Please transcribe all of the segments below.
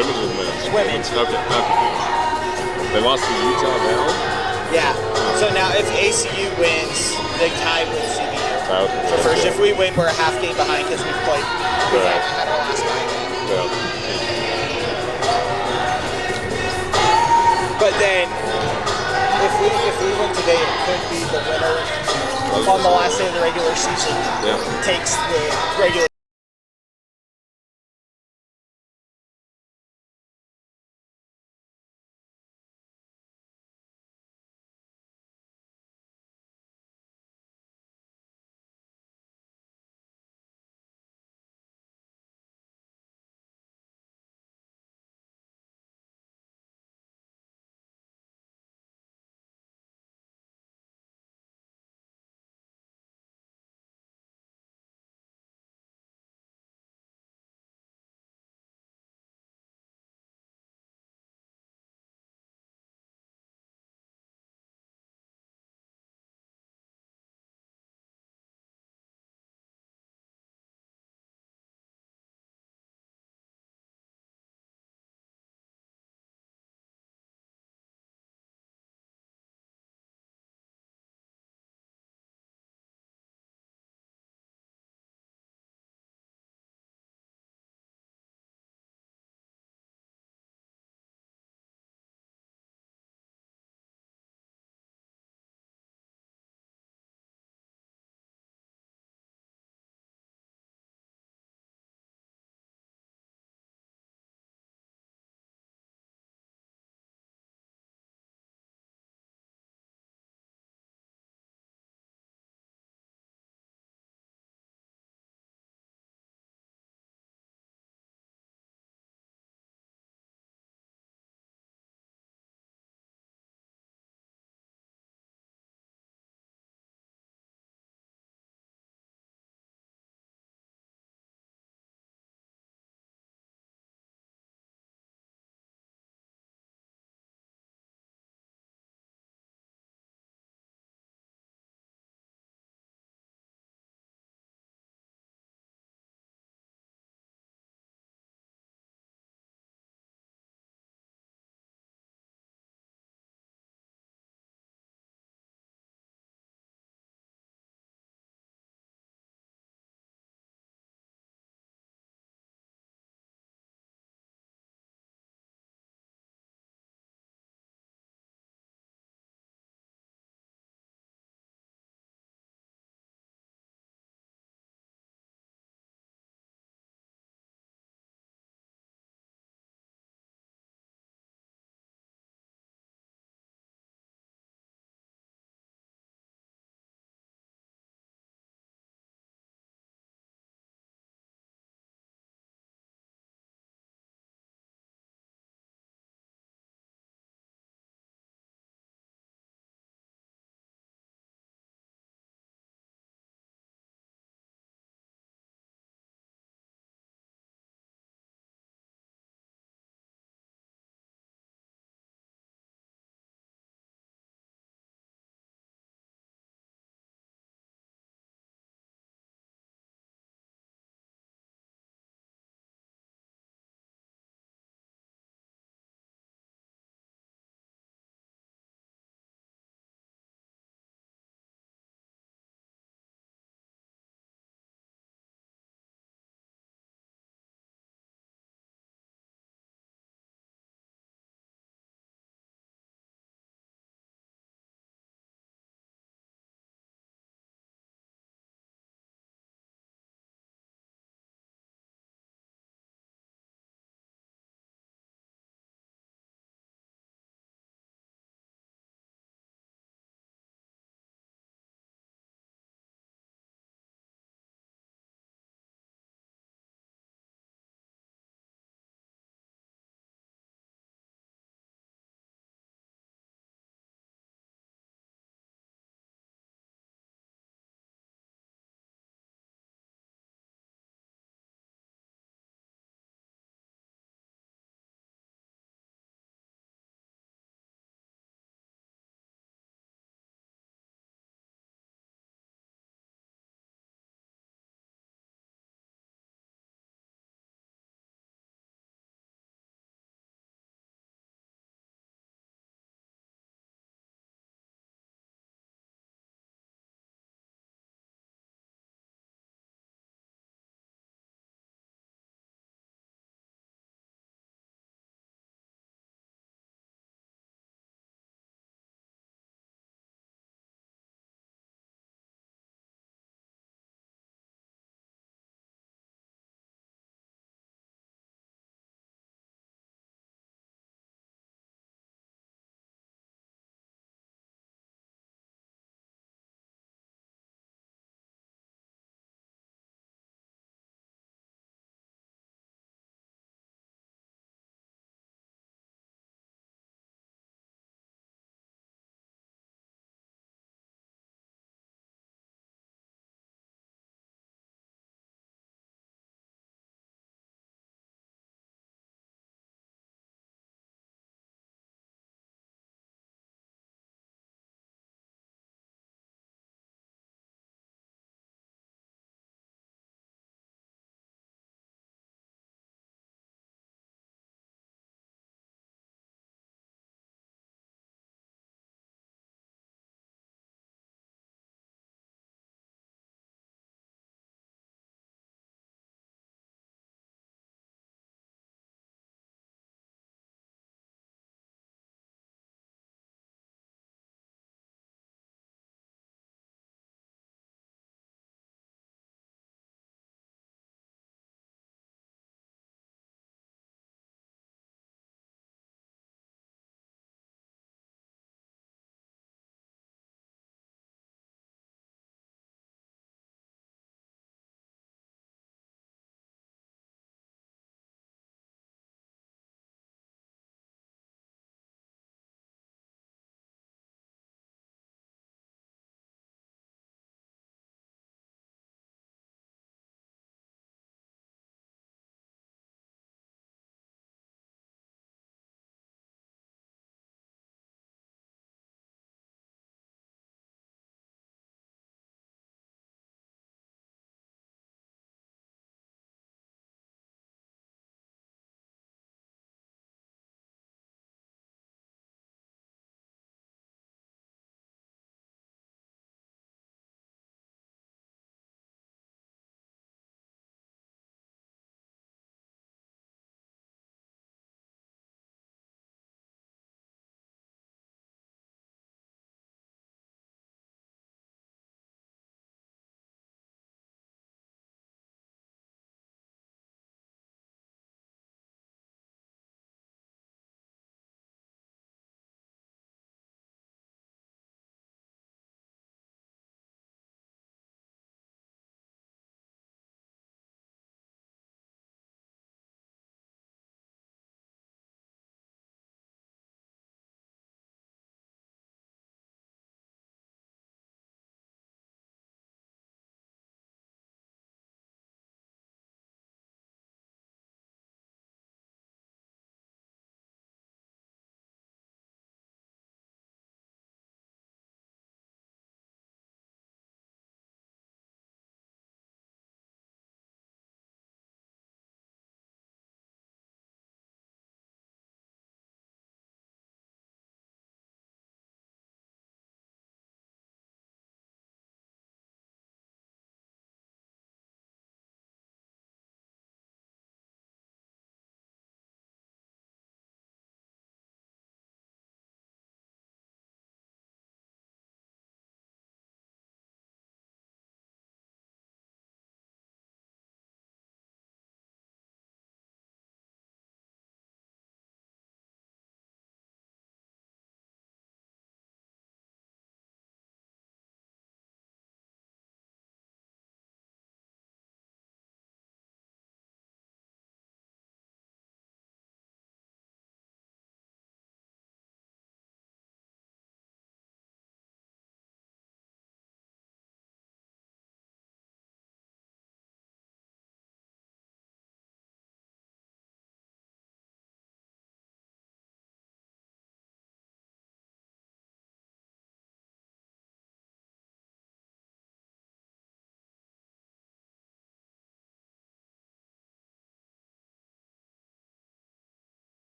women's or men's? Women's. Okay. They lost to Utah now? Yeah. So now if ACU wins, they tie with CBU. For first, if we win, we're a half game behind because we've played. We had our last night. Yeah. But then, if we win today, it could be the winner on the last day of the regular season takes the regular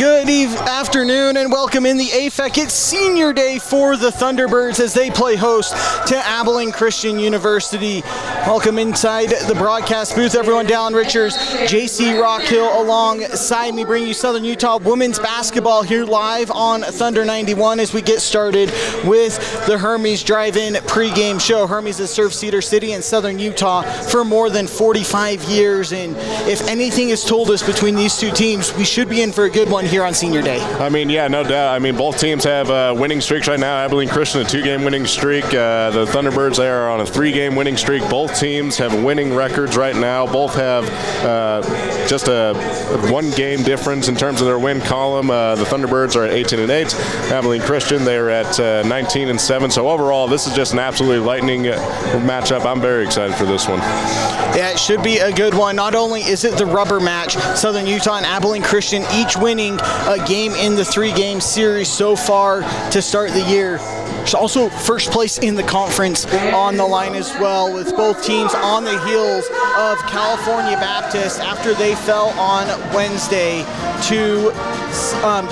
Good afternoon and welcome in the AFEC. It's senior day for the Thunderbirds as they play host to Abilene Christian University. Welcome inside the broadcast booth, everyone. Dallin Richards, JC Rockhill alongside me, bringing you Southern Utah women's basketball here live on Thunder 91 as we get started with the Hermes Drive-In pregame show. Hermes has served Cedar City and Southern Utah for more than 45 years, and if anything has told us between these two teams, we should be in for a good one here on senior day. I mean, yeah, no doubt. I mean, both teams have winning streaks right now. Abilene Christian, a 2-game winning streak. The Thunderbirds, they are on a 3-game winning streak. Both teams have winning records right now. Both have just a 1-game difference in terms of their win column. The Thunderbirds are at 18-8. Abilene Christian, they are at 19-7. So overall, this is just an absolutely lightning matchup. I'm very excited for this one. Yeah, it should be a good one. Not only is it the rubber match, Southern Utah and Abilene Christian each winning a game in the 3-game series so far to start the year. There's also first place in the conference on the line as well, with both teams on the heels of California Baptist after they fell on Wednesday to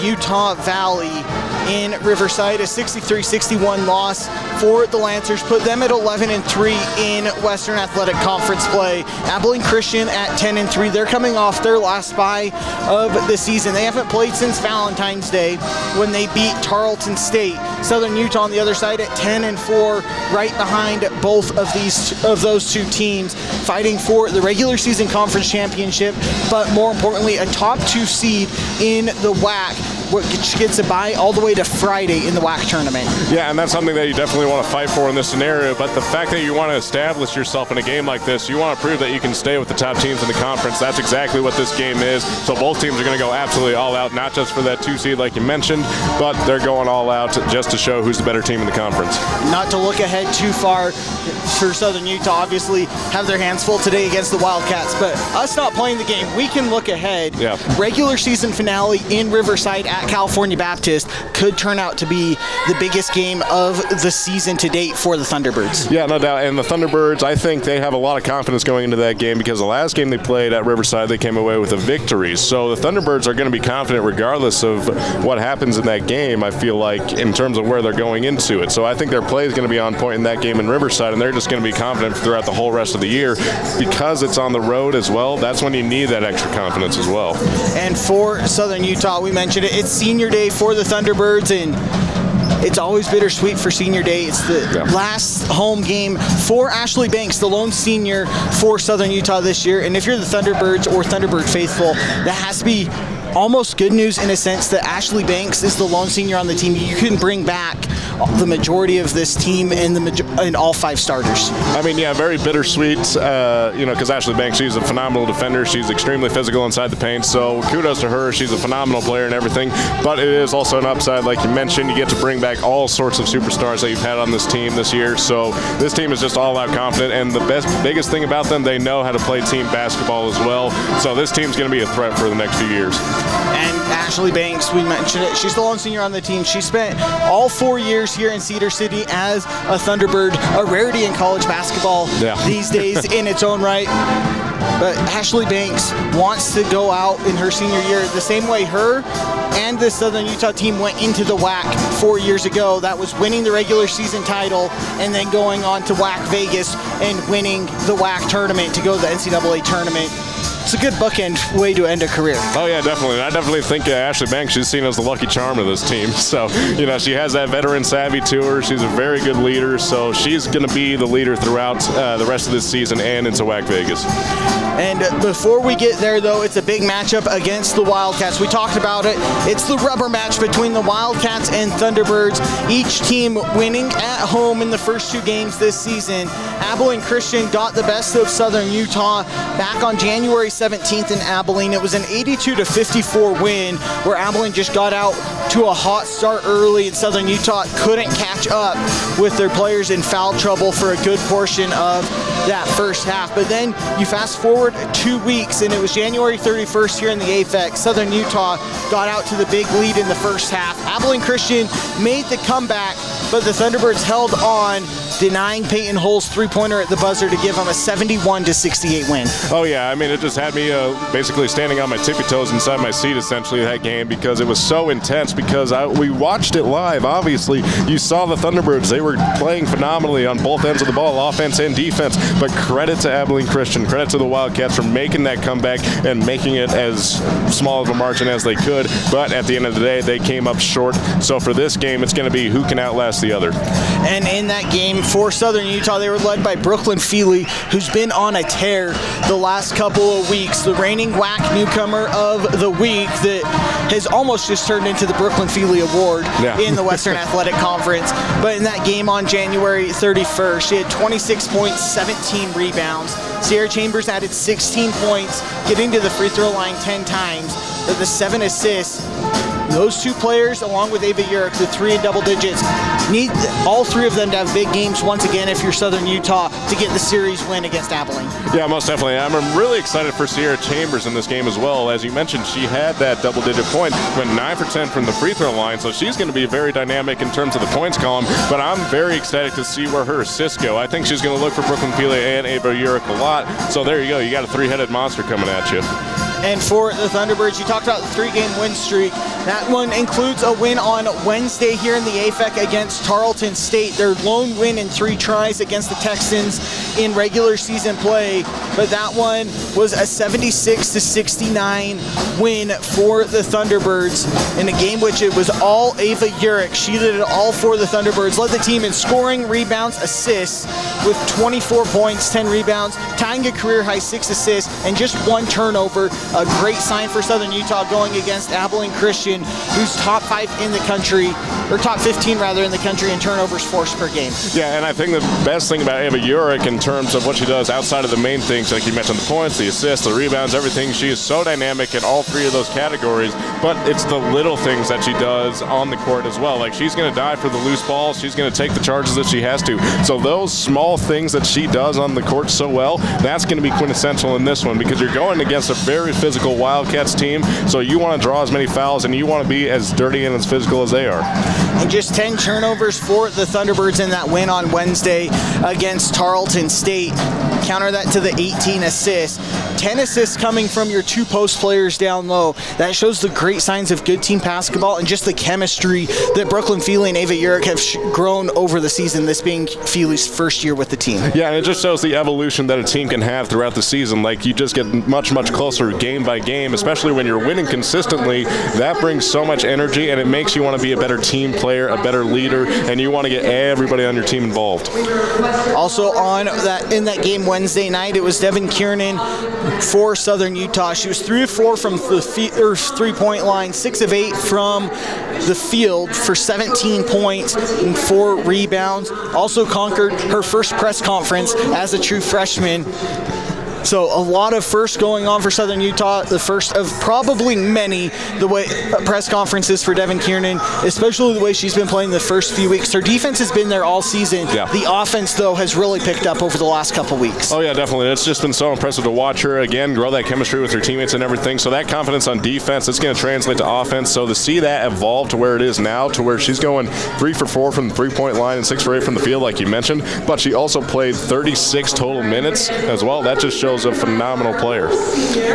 Utah Valley in Riverside. A 63-61 loss for the Lancers put them at 11-3 in Western Athletic Conference play. Abilene Christian at 10-3. They're coming off their last bye of the season. They haven't played since Valentine's Day when they beat Tarleton State. Southern Utah on the other side at 10-4, right behind both of those two teams, fighting for the regular season conference championship, but more importantly, a top 2 seed in the WAC, which gets a bye all the way to Friday in the WAC tournament. Yeah, and that's something that you definitely want to fight for in this scenario, but the fact that you want to establish yourself in a game like this, you want to prove that you can stay with the top teams in the conference. That's exactly what this game is. So both teams are going to go absolutely all out, not just for that 2 seed like you mentioned, but they're going all out just to show who's the better team in the conference. Not to look ahead too far for Southern Utah, obviously have their hands full today against the Wildcats, but us not playing the game, we can look ahead. Yeah. Regular season finale in Riverside at California Baptist could turn out to be the biggest game of the season to date for the Thunderbirds. Yeah, no doubt. And the Thunderbirds, I think they have a lot of confidence going into that game because the last game they played at Riverside, they came away with a victory. So the Thunderbirds are going to be confident regardless of what happens in that game, I feel like, in terms of where they're going into it. So I think their play is going to be on point in that game in Riverside, and they're just going to be confident throughout the whole rest of the year. Because it's on the road as well, that's when you need that extra confidence as well. And for Southern Utah, we mentioned it, it's senior day for the Thunderbirds, and it's always bittersweet for senior day. It's the last home game for Ashley Banks, the lone senior for Southern Utah this year. And if you're the Thunderbirds or Thunderbird faithful, that has to be almost good news in a sense that Ashley Banks is the lone senior on the team. You can bring back the majority of this team and all 5 starters. I mean, yeah, very bittersweet, because Ashley Banks, she's a phenomenal defender. She's extremely physical inside the paint, so kudos to her. She's a phenomenal player and everything, but it is also an upside, like you mentioned. You get to bring back all sorts of superstars that you've had on this team this year, so this team is just all-out confident, and the biggest thing about them, they know how to play team basketball as well, so this team's going to be a threat for the next few years. And Ashley Banks, we mentioned it, she's the lone senior on the team. She spent all 4 years here in Cedar City as a Thunderbird, a rarity in college basketball these days in its own right. But Ashley Banks wants to go out in her senior year the same way her and the Southern Utah team went into the WAC 4 years ago. That was winning the regular season title and then going on to WAC Vegas and winning the WAC tournament to go to the NCAA tournament. It's a good bookend way to end a career. Oh, yeah, definitely. I definitely think Ashley Banks, she's seen as the lucky charm of this team. So, she has that veteran savvy to her. She's a very good leader. So she's going to be the leader throughout the rest of this season and into WAC Vegas. And before we get there, though, it's a big matchup against the Wildcats. We talked about it. It's the rubber match between the Wildcats and Thunderbirds. Each team winning at home in the first 2 games this season. Abilene Christian got the best of Southern Utah back on January 17th in Abilene. It was an 82-54 win where Abilene just got out to a hot start early and Southern Utah couldn't catch up with their players in foul trouble for a good portion of that first half. But then you fast forward 2 weeks and it was January 31st here in the AFEC. Southern Utah got out to the big lead in the first half. Abilene Christian made the comeback, but the Thunderbirds held on denying Peyton Hull's three-pointer at the buzzer to give him a 71-68 win. Oh yeah, I mean it just had me basically standing on my tippy toes inside my seat essentially that game because it was so intense because we watched it live. Obviously, you saw the Thunderbirds. They were playing phenomenally on both ends of the ball, offense and defense, but credit to Abilene Christian, credit to the Wildcats for making that comeback and making it as small of a margin as they could, but at the end of the day, they came up short. So for this game, it's going to be who can outlast the other. And in that game for Southern Utah, they were led by Brooklyn Feely, who's been on a tear the last couple of weeks. The reigning WAC newcomer of the week that has almost just turned into the Brooklyn Feely Award in the Western Athletic Conference. But in that game on January 31st, she had 26 points, 17 rebounds. Sierra Chambers added 16 points, getting to the free throw line 10 times. The 7 assists. Those two players, along with Ava Urick, the 3 in double digits, need all 3 of them to have big games once again if you're Southern Utah to get the series win against Abilene. Yeah, most definitely. I'm really excited for Sierra Chambers in this game as well. As you mentioned, she had that double-digit point, went 9 for 10 from the free throw line, so she's going to be very dynamic in terms of the points column, but I'm very excited to see where her assists go. I think she's going to look for Brooklyn Feely and Ava Urick a lot, so there you go. You got a 3-headed monster coming at you. And for the Thunderbirds, you talked about the 3-game win streak. That one includes a win on Wednesday here in the AFEC against Tarleton State. Their lone win in 3 tries against the Texans in regular season play. But that one was a 76-69 win for the Thunderbirds in a game which it was all Ava Urick. She did it all for the Thunderbirds. Led the team in scoring, rebounds, assists with 24 points, 10 rebounds, tying a career-high 6 assists, and just 1 turnover. A great sign for Southern Utah going against Abilene Christian, who's top 5 in the country, or top 15 rather in the country in turnovers forced per game. Yeah, and I think the best thing about Ava Urick in terms of what she does outside of the main things, like you mentioned, the points, the assists, the rebounds, everything, she is so dynamic in all 3 of those categories, but it's the little things that she does on the court as well. Like she's going to dive for the loose balls, she's going to take the charges that she has to. So those small things that she does on the court so well, that's going to be quintessential in this one because you're going against a very physical Wildcats team, so you want to draw as many fouls and you want to be as dirty and as physical as they are. And just 10 turnovers for the Thunderbirds in that win on Wednesday against Tarleton State. Counter that to the 18 assists. 10 assists coming from your 2 post players down low. That shows the great signs of good team basketball and just the chemistry that Brooklyn Feely and Ava Urick have grown over the season, this being Feely's first year with the team. Yeah, and it just shows the evolution that a team can have throughout the season. Like you just get much, much closer game by game, especially when you're winning consistently. That brings so much energy and it makes you want to be a better team player, a better leader, and you want to get everybody on your team involved. Also in that game Wednesday night, it was Devin Kiernan for Southern Utah. She was 3 of 4 from the 3-point line, 6 of 8 from the field for 17 points and 4 rebounds. Also conquered her first press conference as a true freshman. So a lot of firsts going on for Southern Utah, the first of probably many, the way press conferences for Devin Kiernan, especially the way she's been playing the first few weeks. Her defense has been there all season. Yeah. The offense, though, has really picked up over the last couple weeks. Oh, yeah, definitely. It's just been so impressive to watch her, again, grow that chemistry with her teammates and everything. So that confidence on defense, it's going to translate to offense. So to see that evolve to where it is now, to where she's going 3 for 4 from the 3-point line and 6 for 8 from the field, like you mentioned, but she also played 36 total minutes as well. That just shows a phenomenal player.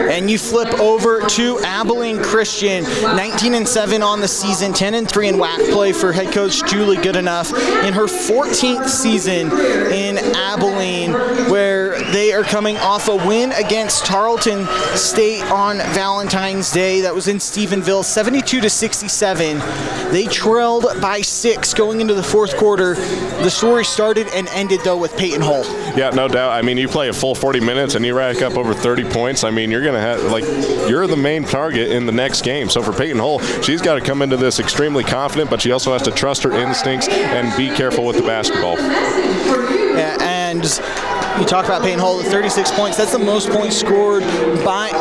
And you flip over to Abilene Christian, 19-7 on the season, 10-3 in WAC play for head coach Julie Goodenough in her 14th season in Abilene, where they are coming off a win against Tarleton State on Valentine's Day. That was in Stephenville, 72-67. They trailed by 6 going into the 4th quarter. The story started and ended, though, with Peyton Hull. Yeah, no doubt. I mean, you play a full 40 minutes and you rack up over 30 points. I mean, you're going to have, like, you're the main target in the next game. So for Peyton Hull, she's got to come into this extremely confident, but she also has to trust her instincts and be careful with the basketball. Yeah, and You talk about Peyton Hull, 36 points. That's the most points scored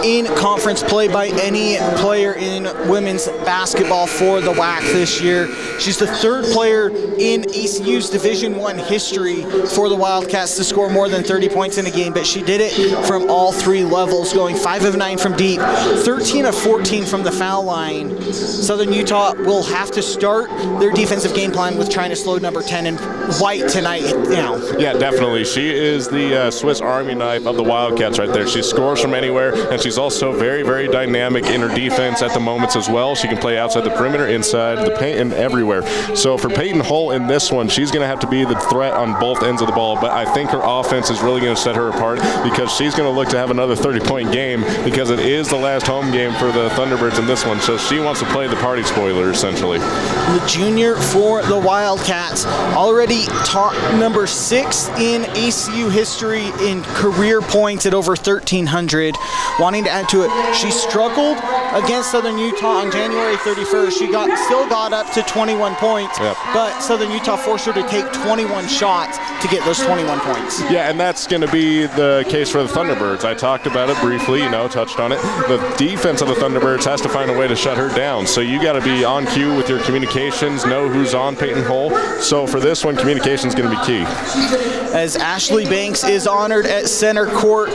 in conference play by any player in women's basketball for the WAC this year. She's the third player in ECU's Division I history for the Wildcats to score more than 30 points in a game, but she did it from all three levels, going 5 of 9 from deep, 13 of 14 from the foul line. Southern Utah will have to start their defensive game plan with trying to slow number 10 and White tonight. Yeah, definitely. She is the Swiss Army knife of the Wildcats right there. She scores from anywhere, and she's also very, very dynamic in her defense at the moments as well. She can play outside the perimeter, inside the paint, and everywhere. So for Peyton Hull in this one, she's going to have to be the threat on both ends of the ball, but I think her offense is really going to set her apart because she's going to look to have another 30-point game because it is the last home game for the Thunderbirds in this one, so she wants to play the party spoiler, essentially. The junior for the Wildcats, already top number 6 in ACU history in career points at over 1,300. Wanting to add to it, she struggled against Southern Utah on January 31st. She still got up to 21 points, but Southern Utah forced her to take 21 shots to get those 21 points. Yeah, and that's going to be the case for the Thunderbirds. I talked about it briefly, touched on it. The defense of the Thunderbirds has to find a way to shut her down. So you got to be on cue with your communications, know who's on Peyton Hull. So for this one, communication is going to be key. As Ashley Banks is honored at center court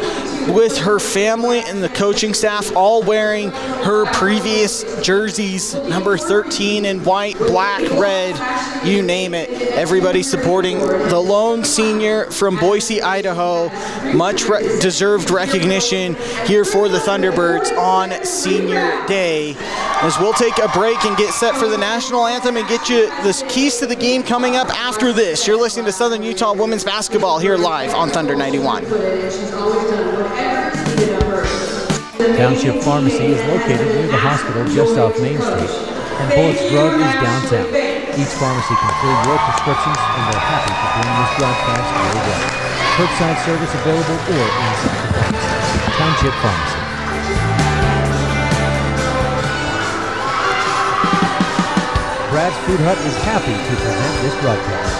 with her family and the coaching staff, all wearing her previous jerseys, number 13 in white, black, red, you name it. Everybody supporting the lone senior from Boise, Idaho. Much deserved recognition here for the Thunderbirds on Senior Day. As we'll take a break and get set for the national anthem and get you the keys to the game coming up after this. You're listening to Southern Utah Women's Basketball here live on Thunder 91. Township Pharmacy is located near the hospital just off Main Street, and Bullock's Drug is downtown. Each pharmacy can fill your prescriptions, and they're happy to bring this broadcast your way. Curbside service available or inside the pharmacy. Township Pharmacy. Brad's Food Hut is happy to present this broadcast.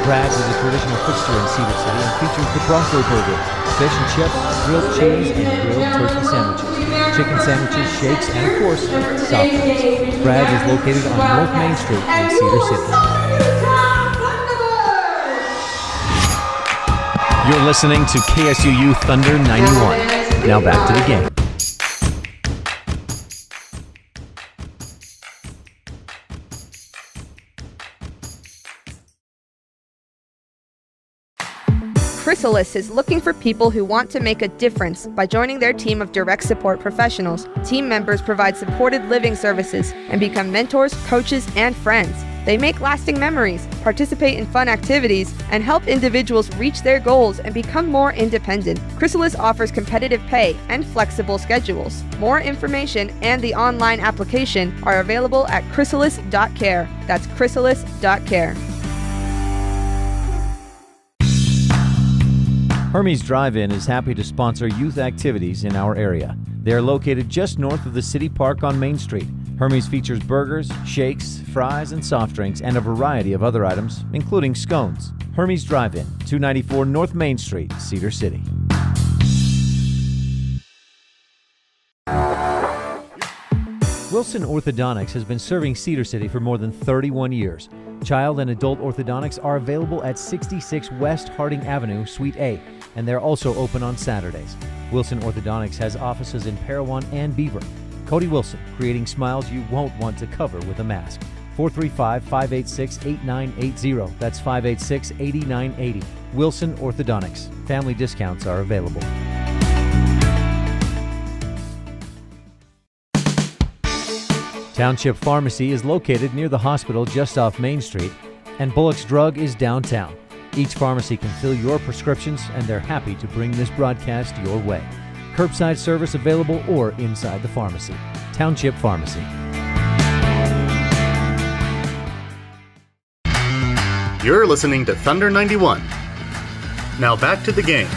Brad's is a traditional fixture in Cedar City and features the Bronco Burger, fish and chips, grilled cheese, and grilled turkey sandwiches, chicken sandwiches, shakes, and of course, soft drinks. Brad's is located on North Main Street in Cedar City. You're listening to KSUU Thunder 91. Now back to the game. Chrysalis is looking for people who want to make a difference by joining their team of direct support professionals. Team members provide supported living services and become mentors, coaches, and friends. They make lasting memories, participate in fun activities, and help individuals reach their goals and become more independent. Chrysalis offers competitive pay and flexible schedules. More information and the online application are available at chrysalis.care. That's chrysalis.care. Hermes Drive-In is happy to sponsor youth activities in our area. They are located just north of the City Park on Main Street. Hermes features burgers, shakes, fries, and soft drinks, and a variety of other items, including scones. Hermes Drive-In, 294 North Main Street, Cedar City. Wilson Orthodontics has been serving Cedar City for more than 31 years. Child and adult orthodontics are available at 66 West Harding Avenue, Suite A, and they're also open on Saturdays. Wilson Orthodontics has offices in Parowan and Beaver. Cody Wilson, creating smiles you won't want to cover with a mask. 435-586-8980. That's 586-8980. Wilson Orthodontics. Family discounts are available. Township Pharmacy is located near the hospital just off Main Street, and Bullock's Drug is downtown. Each pharmacy can fill your prescriptions, and they're happy to bring this broadcast your way. Curbside service available or inside the pharmacy. Township Pharmacy. You're listening to Thunder 91. Now back to the game.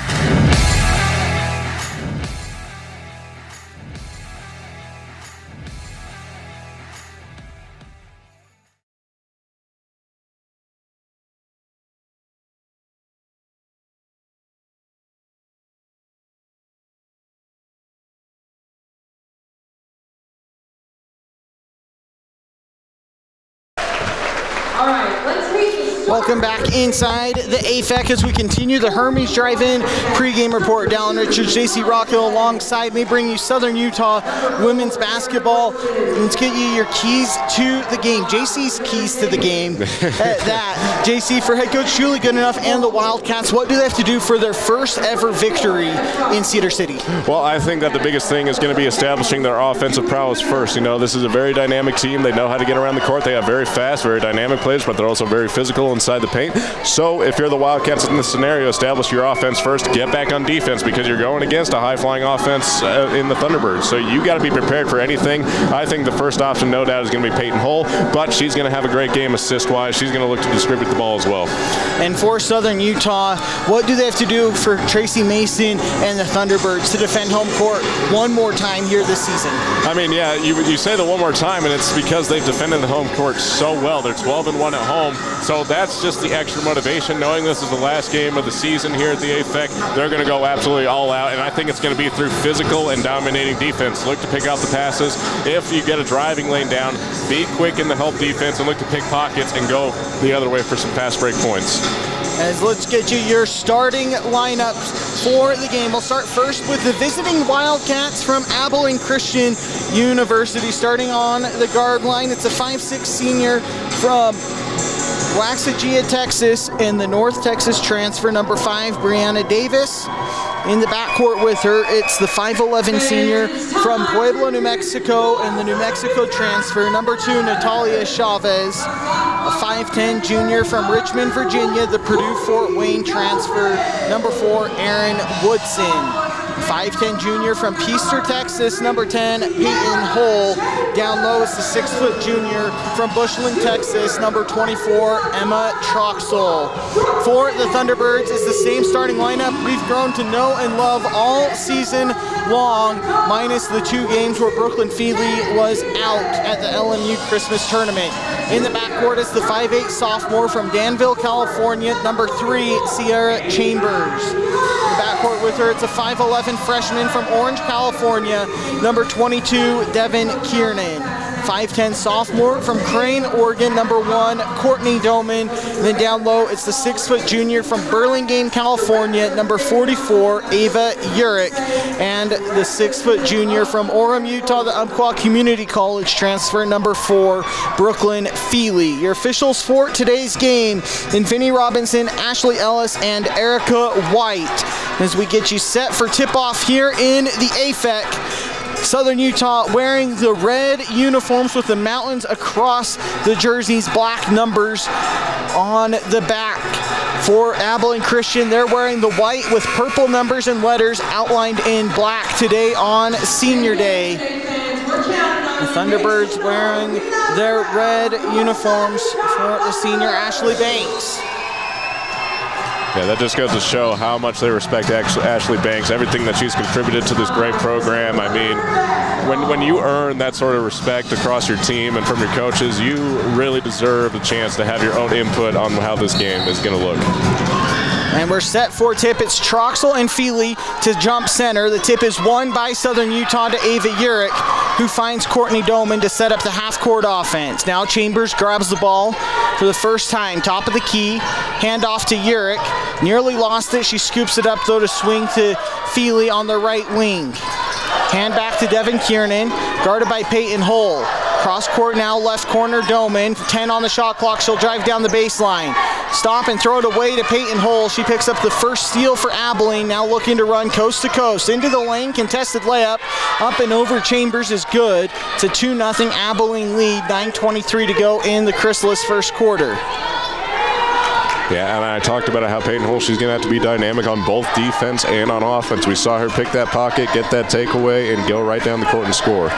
Welcome back inside the AFEC as we continue the Hermes Drive-In pregame report. Dallin Richards, JC Rockhill alongside me, bring you Southern Utah women's basketball. Let's get you your keys to the game. JC's keys to the game. At that, JC, for head coach Julie Goodenough and the Wildcats, what do they have to do for their first ever victory in Cedar City? Well, I think that the biggest thing is going to be establishing their offensive prowess first. You know, this is a very dynamic team. They know how to get around the court. They have very fast, very dynamic players, but they're also very physical inside the paint. So if you're the Wildcats in this scenario, establish your offense first, get back on defense because you're going against a high-flying offense in the Thunderbirds. So you got to be prepared for anything. I think the first option, no doubt, is going to be Peyton Hull, but she's going to have a great game assist-wise. She's going to look to distribute the ball as well. And for Southern Utah, what do they have to do for Tracy Mason and the Thunderbirds to defend home court one more time here this season? I mean, yeah, you say the one more time, and it's because they've defended the home court so well. They're 12-1 at home, so that's just the extra motivation. Knowing this is the last game of the season here at the AFEC, they're going to go absolutely all out, and I think it's going to be through physical and dominating defense. Look to pick out the passes. If you get a driving lane down, be quick in the help defense and look to pick pockets and go the other way for some fast break points. As let's get you your starting lineups for the game. We'll start first with the visiting Wildcats from Abilene Christian University. Starting on the guard line, it's a 5'6" senior from Waxahachie, Texas, and the North Texas transfer, number 5, Brianna Davis. In the backcourt with her, it's the 5'11" senior from Pueblo, New Mexico, and the New Mexico transfer, number 2, Natalia Chavez. A 5'10" junior from Richmond, Virginia, the Purdue Fort Wayne transfer, number 4, Aaron Woodson. 5'10" junior from Peaster, Texas, number 10, Peyton Hull. Down low is the 6' junior from Bushland, Texas, number 24, Emma Troxel. For the Thunderbirds, it's the same starting lineup we've grown to know and love all season long, minus the 2 games where Brooklyn Feely was out at the LMU Christmas tournament. In the backcourt is the 5'8" sophomore from Danville, California, number 3, Sierra Chambers. In the backcourt with her, it's a 5'11" freshman from Orange, California, number 22, Devin Kiernan. 5'10" sophomore from Crane, Oregon, number 1, Courtney Doman. And then down low, it's the 6' junior from Burlingame, California, number 44, Ava Urich. And the 6' junior from Orem, Utah, the Umpqua Community College transfer, number 4, Brooklyn Feely. Your officials for today's game, Vinnie Robinson, Ashley Ellis, and Erica White. As we get you set for tip-off here in the AFEC. Southern Utah wearing the red uniforms with the mountains across the jerseys, black numbers on the back. For Abilene Christian, they're wearing the white with purple numbers and letters outlined in black today on Senior Day. The Thunderbirds wearing their red uniforms for the senior Ashley Banks. Yeah, that just goes to show how much they respect Ashley Banks, everything that she's contributed to this great program. I mean, when you earn that sort of respect across your team and from your coaches, you really deserve the chance to have your own input on how this game is going to look. And we're set for tip. It's Troxel and Feely to jump center. The tip is won by Southern Utah to Ava Urich, who finds Courtney Doman to set up the half-court offense. Now Chambers grabs the ball for the first time. Top of the key, handoff to Urich. Nearly lost it. She scoops it up, though, to swing to Feely on the right wing. Hand back to Devin Kiernan, guarded by Peyton Hull. Cross court now, left corner, Doman. 10 on the shot clock. She'll drive down the baseline. Stop and throw it away to Peyton Hull. She picks up the first steal for Abilene, now looking to run coast to coast. Into the lane, contested layup. Up and over Chambers is good. It's a 2-0 Abilene lead, 9:23 to go in the Chrysalis first quarter. Yeah, and I talked about how Peyton Hull, she's going to have to be dynamic on both defense and on offense. We saw her pick that pocket, get that takeaway, and go right down the court and score.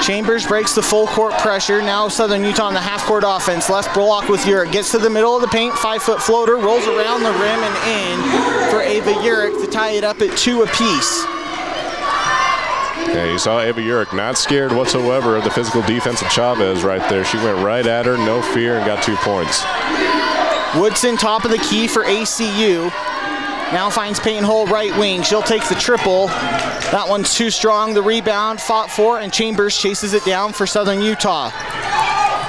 Chambers breaks the full court pressure. Now Southern Utah on the half-court offense. Left block with Urich. Gets to the middle of the paint. 5-foot floater. Rolls around the rim and in for Ava Urich to tie it up at 2 apiece. Yeah, you saw Ava Urich not scared whatsoever of the physical defense of Chavez right there. She went right at her, no fear, and got 2 points. Woodson top of the key for ACU. Now finds Peyton Hull right wing. She'll take the triple. That one's too strong. The rebound fought for, and Chambers chases it down for Southern Utah.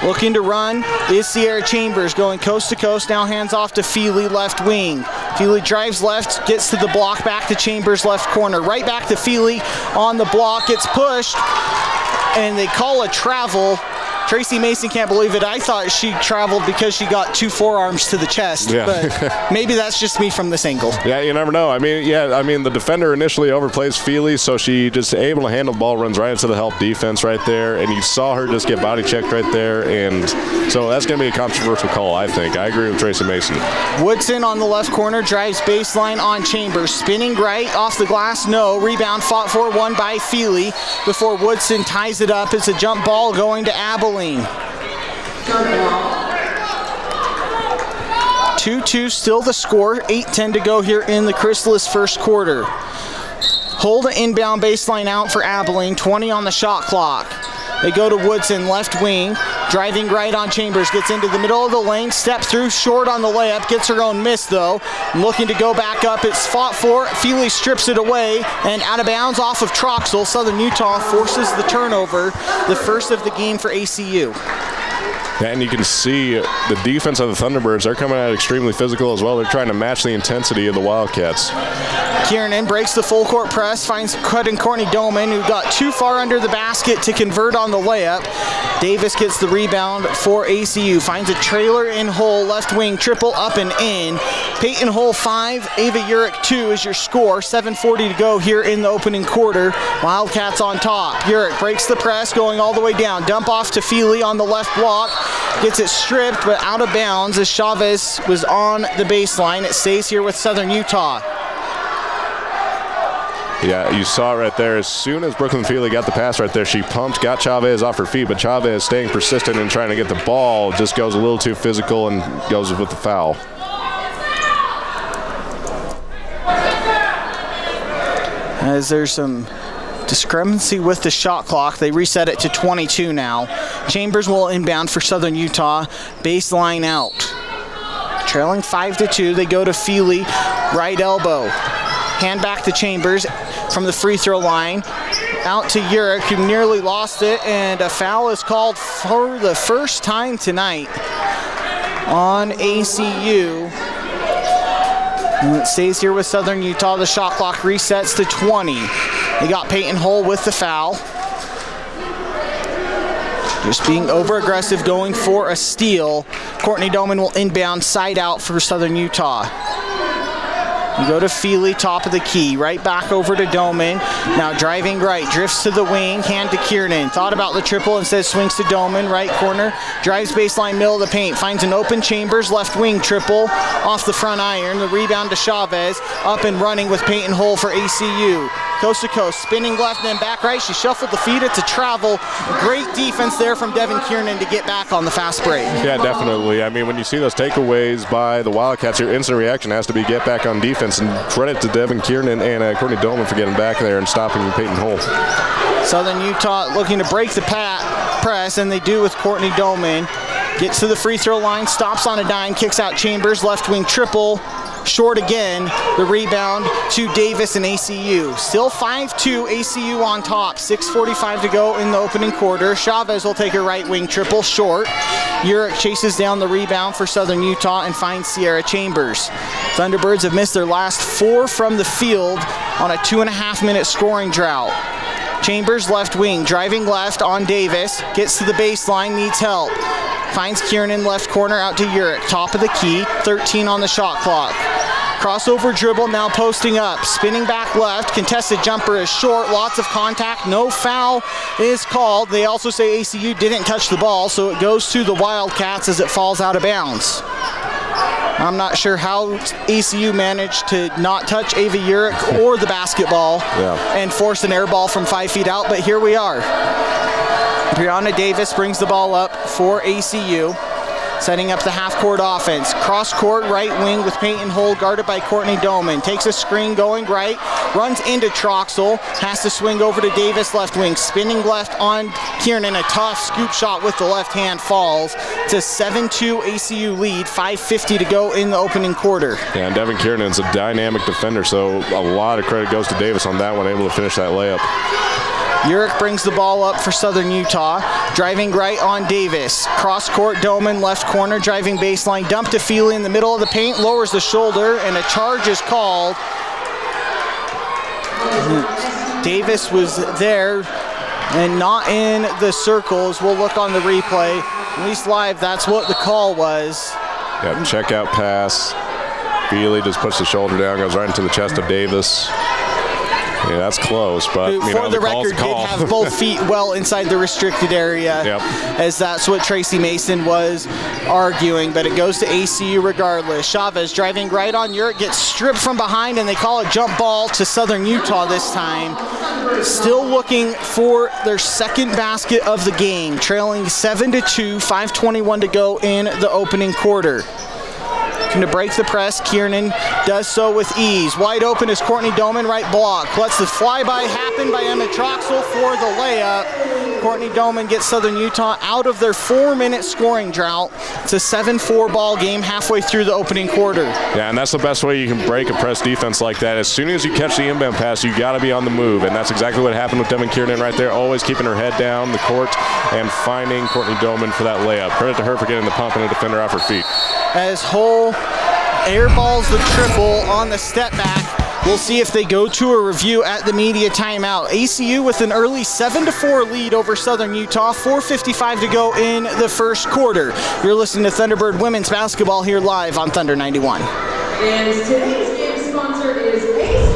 Looking to run is Sierra Chambers, going coast to coast, now hands off to Feely, left wing. Feely drives left, gets to the block, back to Chambers, left corner. Right back to Feely on the block, gets pushed, and they call a travel. Tracy Mason can't believe it. I thought she traveled because she got 2 forearms to the chest, but maybe that's just me from this angle. Yeah, you never know. I mean, the defender initially overplays Feely, so she just able to handle the ball, runs right into the help defense right there, and you saw her just get body checked right there, and so that's going to be a controversial call, I think. I agree with Tracy Mason. Woodson on the left corner, drives baseline on Chambers, spinning right, off the glass, no. Rebound fought for, won by Feely before Woodson ties it up. It's a jump ball going to Abilene. 2-2 still the score, 8:10 to go here in the Chrysalis first quarter. Hold an inbound baseline out for Abilene, 20 on the shot clock. They go to Woodson, left wing, driving right on Chambers, gets into the middle of the lane, step through, short on the layup, gets her own miss though. Looking to go back up, it's fought for, Feely strips it away, and out of bounds off of Troxel. Southern Utah forces the turnover, the first of the game for ACU. Yeah, and you can see the defense of the Thunderbirds, they're coming out extremely physical as well. They're trying to match the intensity of the Wildcats. Kiernan breaks the full court press, finds Courtney Doman, who got too far under the basket to convert on the layup. Davis gets the rebound for ACU, finds a trailer in hole, left wing, triple up and in. Peyton Hole 5, Ava Urich 2 is your score. 7:40 to go here in the opening quarter. Wildcats on top. Urich breaks the press, going all the way down. Dump off to Feely on the left block. Gets it stripped, but out of bounds as Chavez was on the baseline. It stays here with Southern Utah. Yeah, you saw it right there. As soon as Brooklyn Feely got the pass right there, she pumped, got Chavez off her feet, but Chavez, staying persistent and trying to get the ball, just goes a little too physical and goes with the foul. As there's some discrepancy with the shot clock, they reset it to 22 now. Chambers will inbound for Southern Utah, baseline out. Trailing 5-2, they go to Feely, right elbow. Hand back to Chambers from the free throw line. Out to Urich, who nearly lost it, and a foul is called for the first time tonight on ACU. And it stays here with Southern Utah. The shot clock resets to 20. They got Peyton Hole with the foul. Just being over-aggressive, going for a steal. Courtney Doman will inbound side out for Southern Utah. You go to Feely, top of the key, right back over to Doman. Now driving right, drifts to the wing, hand to Kiernan. Thought about the triple, instead swings to Doman, right corner. Drives baseline, middle of the paint, finds an open Chambers, left wing triple, off the front iron. The rebound to Chavez, up and running with Peyton Hole for ACU. Coast to coast, spinning left and then back right. She shuffled the feet, it's a travel. Great defense there from Devin Kiernan to get back on the fast break. Yeah, definitely. I mean, when you see those takeaways by the Wildcats, your instant reaction has to be get back on defense, and credit to Devin Kiernan and Courtney Doman for getting back there and stopping Peyton Hole. Southern Utah looking to break the press, and they do with Courtney Doman. Gets to the free throw line, stops on a dime, kicks out Chambers, left wing triple. Short again, the rebound to Davis and ACU. Still 5-2, ACU on top. 6:45 to go in the opening quarter. Chavez will take a right wing triple, short. Urich chases down the rebound for Southern Utah and finds Sierra Chambers. Thunderbirds have missed their last 4 from the field on a 2.5-minute scoring drought. Chambers left wing, driving left on Davis, gets to the baseline, needs help. Finds Kiernan left corner out to Urich, top of the key, 13 on the shot clock. Crossover dribble, now posting up, spinning back left, contested jumper is short, lots of contact, no foul is called. They also say ACU didn't touch the ball, so it goes to the Wildcats as it falls out of bounds. I'm not sure how ACU managed to not touch Ava Urich or the basketball and force an air ball from 5 feet out, but here we are. Brianna Davis brings the ball up for ACU, setting up the half-court offense. Cross-court right wing with Peyton Hole guarded by Courtney Doman. Takes a screen going right, runs into Troxel, has to swing over to Davis left wing. Spinning left on Kiernan, a tough scoop shot with the left hand falls. It's a 7-2 ACU lead, 5:50 to go in the opening quarter. Yeah, and Devin Kiernan's a dynamic defender, so a lot of credit goes to Davis on that one, able to finish that layup. Urick brings the ball up for Southern Utah. Driving right on Davis. Cross court, Doman, left corner, driving baseline. Dump to Feely in the middle of the paint, lowers the shoulder, and a charge is called. Davis was there and not in the circles. We'll look on the replay. At least live, that's what the call was. Yep, checkout pass. Feely just puts the shoulder down, goes right into the chest of Davis. Yeah, that's close, but who, for the record, did have both feet well inside the restricted area, as that's what Tracy Mason was arguing, but it goes to ACU regardless. Chavez driving right on Urick, gets stripped from behind, and they call a jump ball to Southern Utah this time. Still looking for their second basket of the game, trailing 7-2, 5:21 to go in the opening quarter. Looking to break the press, Kiernan does so with ease. Wide open is Courtney Doman, right block. Lets the flyby happen by Emma Troxel for the layup. Courtney Doman gets Southern Utah out of their 4-minute scoring drought. It's a 7-4 ball game halfway through the opening quarter. Yeah, and that's the best way you can break a press defense like that. As soon as you catch the inbound pass, you got to be on the move, and that's exactly what happened with Devin Kiernan right there, always keeping her head down the court and finding Courtney Doman for that layup. Credit to her for getting the pump and a defender off her feet. As Hull airballs the triple on the step back. We'll see if they go to a review at the media timeout. ACU with an early 7-4 lead over Southern Utah. 4:55 to go in the first quarter. You're listening to Thunderbird Women's Basketball here live on Thunder 91. And today's game sponsor is Ace.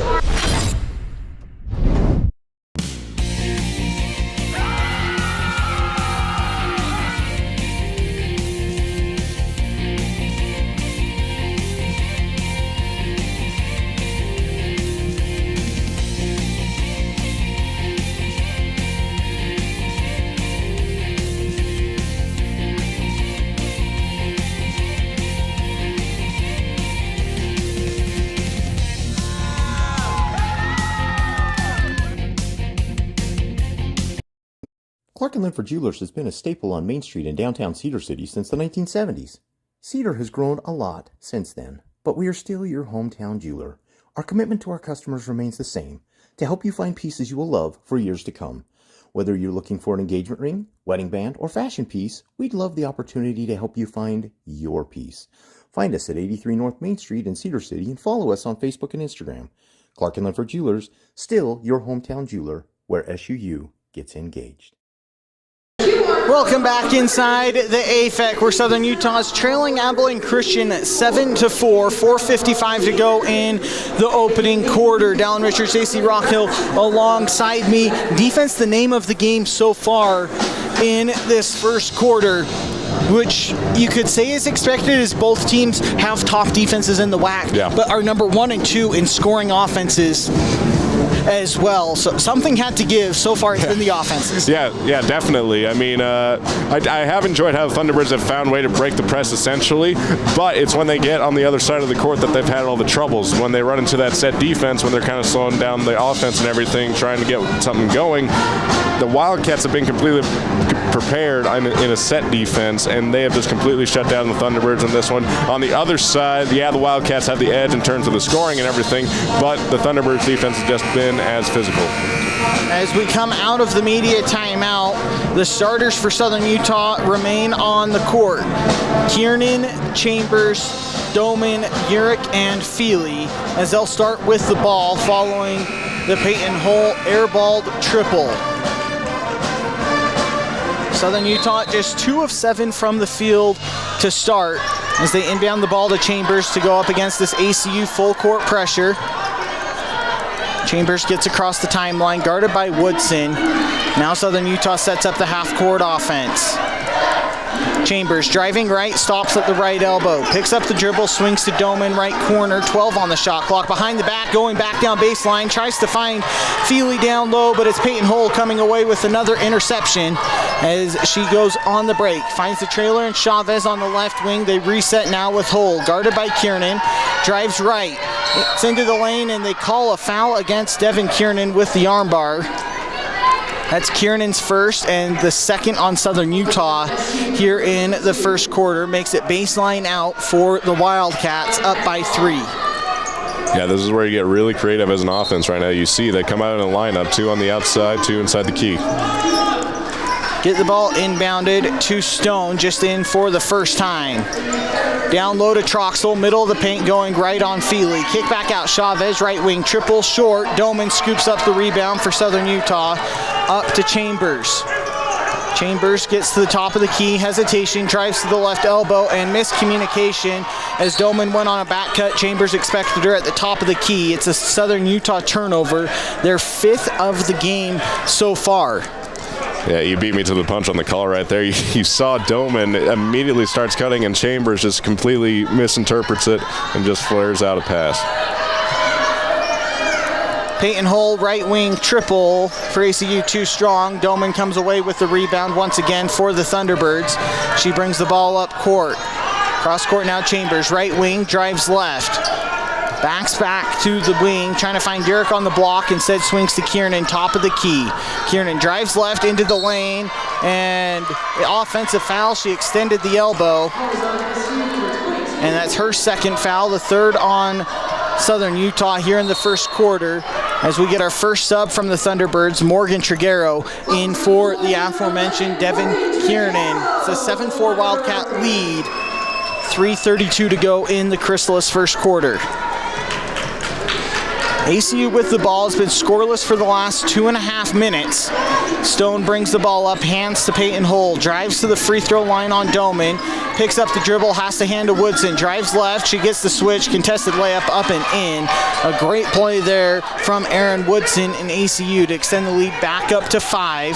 Clark & Linford Jewelers has been a staple on Main Street in downtown Cedar City since the 1970s. Cedar has grown a lot since then, but we are still your hometown jeweler. Our commitment to our customers remains the same, to help you find pieces you will love for years to come. Whether you're looking for an engagement ring, wedding band, or fashion piece, we'd love the opportunity to help you find your piece. Find us at 83 North Main Street in Cedar City and follow us on Facebook and Instagram. Clark & Linford Jewelers, still your hometown jeweler, where SUU gets engaged. Welcome back inside the AFEC, where Southern Utah is trailing Abilene Christian 7-4, 4:55 to go in the opening quarter. Dallin Richards, AC Rockhill alongside me. Defense, the name of the game so far in this first quarter, which you could say is expected, as both teams have top defenses in the WAC, but are number 1 and 2 in scoring offenses as well. So something had to give. So far it's been the offenses. Yeah, definitely. I mean, I have enjoyed how the Thunderbirds have found a way to break the press essentially, but it's when they get on the other side of the court that they've had all the troubles. When they run into that set defense, when they're kind of slowing down the offense and everything, trying to get something going, the Wildcats have been completely prepared in a set defense, and they have just completely shut down the Thunderbirds in this one. On the other side, the Wildcats have the edge in terms of the scoring and everything, but the Thunderbirds defense has just been as physical. As we come out of the media timeout, the starters for Southern Utah remain on the court. Kiernan, Chambers, Doman, Urick, and Feely, as they'll start with the ball following the Peyton Hull airballed triple. Southern Utah just 2 of 7 from the field to start as they inbound the ball to Chambers to go up against this ACU full court pressure. Chambers gets across the timeline, guarded by Woodson. Now Southern Utah sets up the half-court offense. Chambers driving right, stops at the right elbow, picks up the dribble, swings to Doman, right corner, 12 on the shot clock. Behind the back, going back down baseline, tries to find Feely down low, but it's Peyton Hull coming away with another interception as she goes on the break. Finds the trailer and Chavez on the left wing. They reset now with Hull, guarded by Kiernan, drives right. It's into the lane, and they call a foul against Devin Kiernan with the armbar. That's Kiernan's first and the second on Southern Utah here in the first quarter. Makes it baseline out for the Wildcats, up by 3. Yeah, this is where you get really creative as an offense right now. You see they come out in a lineup, 2 on the outside, 2 inside the key. Get the ball inbounded to Stone, just in for the first time. Down low to Troxel, middle of the paint, going right on Feely. Kick back out, Chavez, right wing, triple short. Doman scoops up the rebound for Southern Utah, up to Chambers. Chambers gets to the top of the key, hesitation, drives to the left elbow, and miscommunication as Doman went on a back cut. Chambers expected her at the top of the key. It's a Southern Utah turnover, their 5th of the game so far. Yeah, you beat me to the punch on the call right there. You saw Doman immediately starts cutting, and Chambers just completely misinterprets it and just flares out a pass. Peyton Hull, right wing triple for ACU, too strong. Doman comes away with the rebound once again for the Thunderbirds. She brings the ball up court. Cross court now, Chambers, right wing, drives left. Backs back to the wing, trying to find Yerrick on the block, instead swings to Kiernan, top of the key. Kiernan drives left into the lane, and the offensive foul. She extended the elbow, and that's her 2nd foul, the 3rd on Southern Utah here in the first quarter, as we get our first sub from the Thunderbirds, Morgan Triguero, in for the aforementioned Devin Kiernan. It's a 7-4 Wildcat lead, 3:32 to go in the Chrysalis first quarter. ACU with the ball has been scoreless for the last 2.5 minutes. Stone brings the ball up, hands to Peyton Hull, drives to the free throw line on Doman, picks up the dribble, has to hand to Woodson, drives left, she gets the switch, contested layup up and in. A great play there from Aaron Woodson in ACU to extend the lead back up to 5,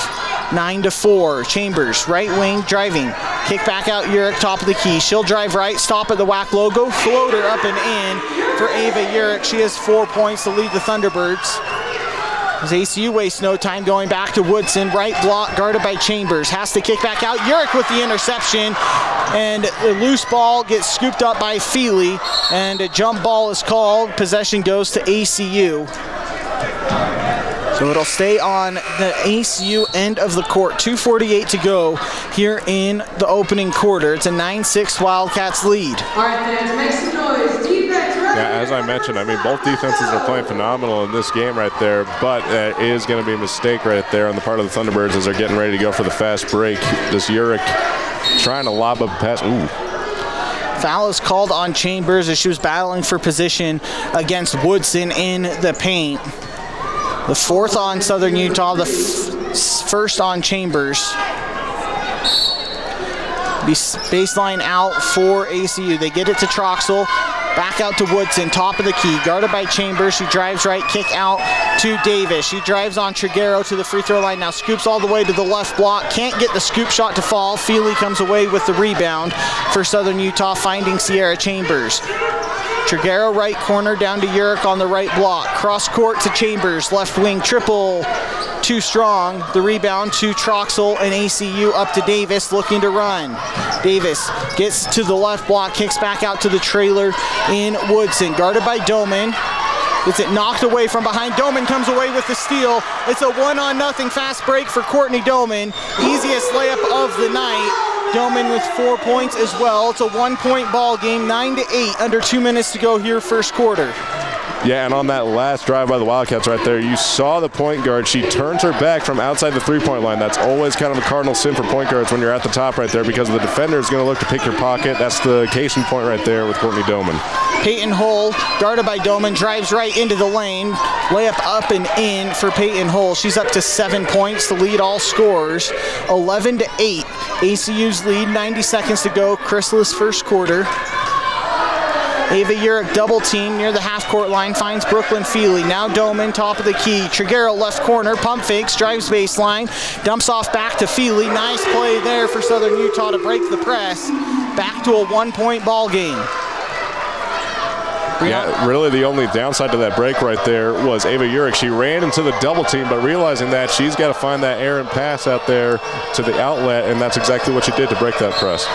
9-4. Chambers, right wing, driving. Kick back out, Yerrick, top of the key. She'll drive right, stop at the WAC logo, floater up and in for Ava Yerrick. She has 4 points to lead the Thunderbirds. As ACU wastes no time, going back to Woodson, right block guarded by Chambers, has to kick back out. Yerrick with the interception, and the loose ball gets scooped up by Feely, and a jump ball is called. Possession goes to ACU. So it'll stay on the ACU end of the court. 2:48 to go here in the opening quarter. It's a 9-6 Wildcats lead. All right, fans, make some noise. Defense, ready? Yeah, as I mentioned, I mean, both defenses are playing phenomenal in this game right there, but it is going to be a mistake right there on the part of the Thunderbirds as they're getting ready to go for the fast break. This Yerrick trying to lob up a pass. Ooh. Foul is called on Chambers as she was battling for position against Woodson in the paint. The 4th on Southern Utah, the 1st on Chambers. Baseline out for ACU. They get it to Troxel. Back out to Woodson, top of the key. Guarded by Chambers. She drives right, kick out to Davis. She drives on Triguero to the free throw line. Now scoops all the way to the left block. Can't get the scoop shot to fall. Feely comes away with the rebound for Southern Utah, finding Sierra Chambers. Triguero right corner down to Yerrick on the right block. Cross court to Chambers, left wing triple, too strong. The rebound to Troxel and ACU up to Davis looking to run. Davis gets to the left block, kicks back out to the trailer in Woodson. Guarded by Doman. Gets it knocked away from behind. Doman comes away with the steal. It's a 1-0 fast break for Courtney Doman. Easiest layup of the night. Doman with 4 points as well. It's a 1-point ball game, 9-8, under 2 minutes to go here first quarter. Yeah, and on that last drive by the Wildcats right there, you saw the point guard. She turns her back from outside the three-point line. That's always kind of a cardinal sin for point guards when you're at the top right there, because the defender is going to look to pick your pocket. That's the case in point right there with Courtney Doman. Peyton Hull, guarded by Doman, drives right into the lane. Layup up and in for Peyton Hull. She's up to 7 points to lead all scorers. 11-8. ACU's lead, 90 seconds to go. Chrysalis first quarter. Ava Yerrick double team near the half-court line, finds Brooklyn Feely. Now Doman, top of the key. Triguero left corner, pump fakes, drives baseline, dumps off back to Feely. Nice play there for Southern Utah to break the press. Back to a 1-point ball game. Yeah, really the only downside to that break right there was Ava Yerrick. She ran into the double team, but realizing that, she's got to find that errant pass out there to the outlet, and that's exactly what she did to break that press.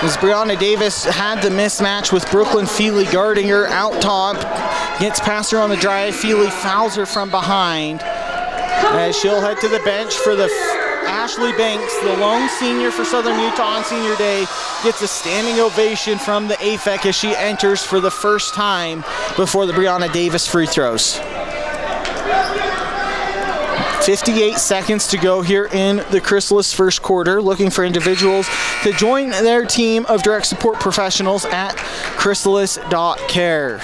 As Brianna Davis had the mismatch with Brooklyn Feely guarding her out top, gets past her on the drive. Feely fouls her from behind as she'll head to the bench for the Ashley Banks, the lone senior for Southern Utah on senior day, gets a standing ovation from the AFEC as she enters for the first time before the Brianna Davis free throws. 58 seconds to go here in the Chrysalis first quarter, looking for individuals to join their team of direct support professionals at chrysalis.care.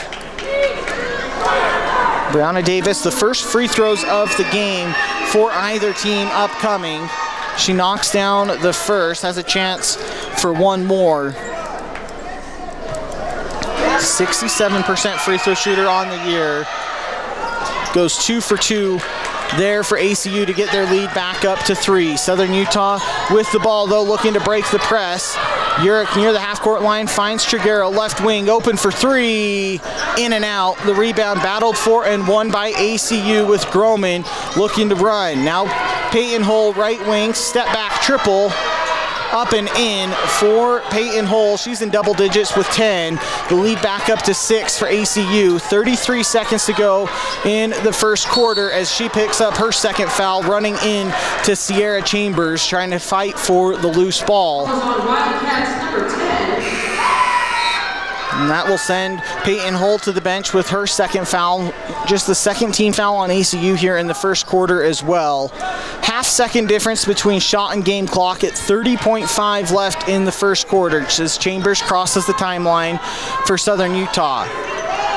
Brianna Davis, the first free throws of the game for either team upcoming. She knocks down the first, has a chance for one more. 67% free throw shooter on the year. Goes 2 for 2 there for ACU to get their lead back up to 3. Southern Utah with the ball, though, looking to break the press. Urick near the half-court line finds Triguero, left wing, open for 3. In and out. The rebound battled for and won by ACU with Groman looking to run. Now Peyton Hull, right wing, step back triple. Up and in for Peyton Hull. She's in double digits with 10. The lead back up to 6 for ACU. 33 seconds to go in the first quarter as she picks up her second foul, running in to Sierra Chambers, trying to fight for the loose ball. Wildcats number 10. And that will send Peyton Hull to the bench with her second foul, just the second team foul on ACU here in the first quarter as well. Half-second difference between shot and game clock at 30.5 left in the first quarter as Chambers crosses the timeline for Southern Utah.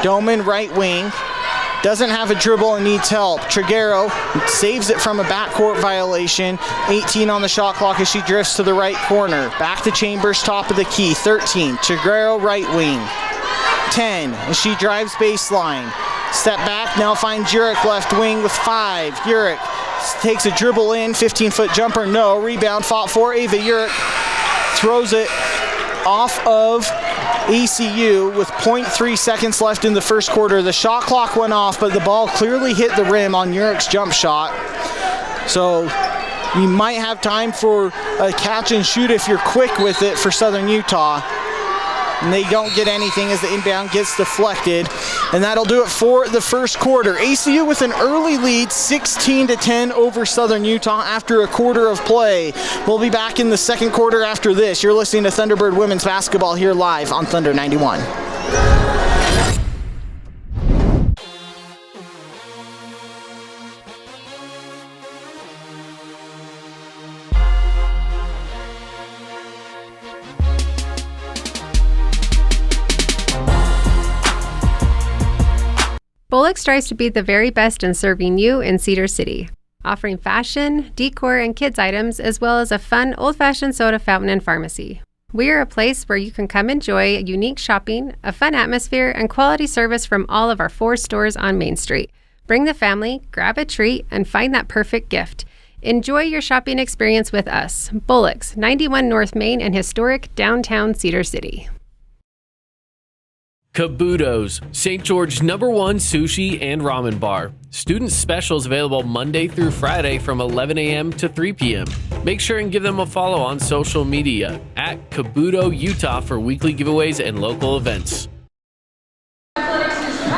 Doman, right wing, doesn't have a dribble and needs help. Triguero saves it from a backcourt violation. 18 on the shot clock as she drifts to the right corner. Back to Chambers, top of the key. 13. Triguero, right wing. 10 as she drives baseline. Step back, now finds Urick left wing with 5. Urick takes a dribble in, 15-foot jumper, no. Rebound fought for. Ava Urick throws it off of ECU with 0.3 seconds left in the first quarter. The shot clock went off, but the ball clearly hit the rim on Urick's jump shot. So you might have time for a catch and shoot if you're quick with it for Southern Utah. And they don't get anything as the inbound gets deflected. And that'll do it for the first quarter. ACU with an early lead, 16-10 over Southern Utah after a quarter of play. We'll be back in the second quarter after this. You're listening to Thunderbird Women's Basketball here live on Thunder 91. Bullock strives to be the very best in serving you in Cedar City, offering fashion, decor, and kids items, as well as a fun old-fashioned soda fountain and pharmacy. We are a place where you can come enjoy unique shopping, a fun atmosphere, and quality service from all of our 4 stores on Main Street. Bring the family, grab a treat, and find that perfect gift. Enjoy your shopping experience with us, Bullock's, 91 North Main in historic downtown Cedar City. Kabuto's, St. George's #1 sushi and ramen bar. Student specials available Monday through Friday from 11 a.m. to 3 p.m. Make sure and give them a follow on social media at Kabuto Utah for weekly giveaways and local events.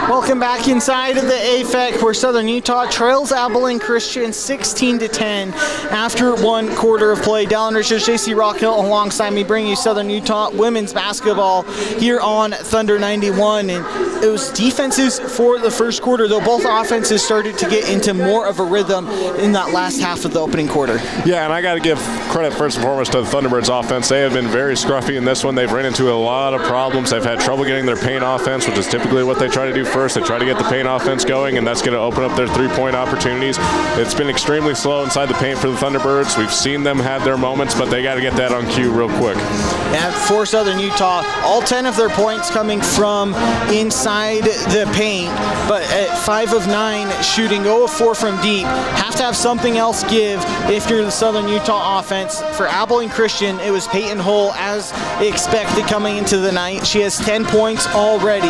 Welcome back inside of the AFEC where Southern Utah trails Abilene Christian 16-10 after one quarter of play. Dallin Richards, JC Rockhill alongside me bringing you Southern Utah women's basketball here on Thunder 91. And it was defenses for the first quarter, though both offenses started to get into more of a rhythm in that last half of the opening quarter. Yeah, and I got to give credit first and foremost to the Thunderbirds offense. They have been very scruffy in this one. They've run into a lot of problems. They've had trouble getting their paint offense, which is typically what they try to do first. They try to get the paint offense going, and that's going to open up their three-point opportunities. It's been extremely slow inside the paint for the Thunderbirds. We've seen them have their moments, but they got to get that on cue real quick. Yeah, for Southern Utah, all 10 of their points coming from inside the paint, but at 5 of 9 shooting, 0 of 4 from deep. Have to have something else give if you're the Southern Utah offense. For Abilene Christian, it was Peyton Hull as expected coming into the night. She has 10 points already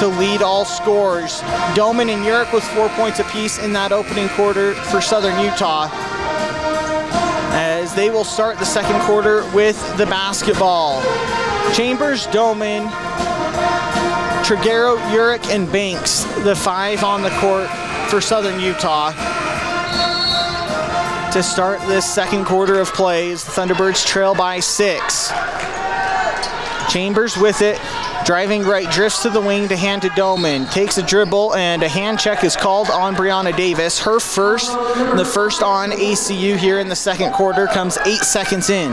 to lead all scorers. Doman and Urick with 4 points apiece in that opening quarter for Southern Utah, as they will start the second quarter with the basketball. Chambers, Doman, Triguero, Urick, and Banks, the 5 on the court for Southern Utah. to start this second quarter of play as the Thunderbirds trail by 6. Chambers with it, driving right, drifts to the wing to hand to Doman. Takes a dribble, and a hand check is called on Brianna Davis. Her first, the first on ACU here in the second quarter, comes 8 seconds in.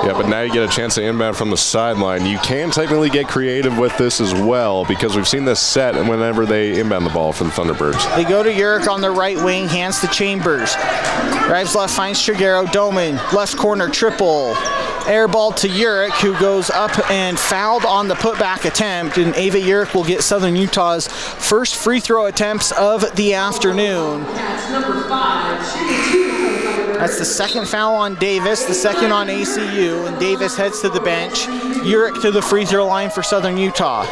Yeah, but now you get a chance to inbound from the sideline. You can technically get creative with this as well because we've seen this set whenever they inbound the ball for the Thunderbirds. They go to Urich on the right wing, hands to Chambers. Drives left, finds Triguero. Doman, left corner, triple. Air ball to Urich, who goes up and fouled on the putback attempt, and Ava Urich will get Southern Utah's first free throw attempts of the afternoon. That's the second foul on Davis, the second on ACU, and Davis heads to the bench. Urich to the free throw line for Southern Utah.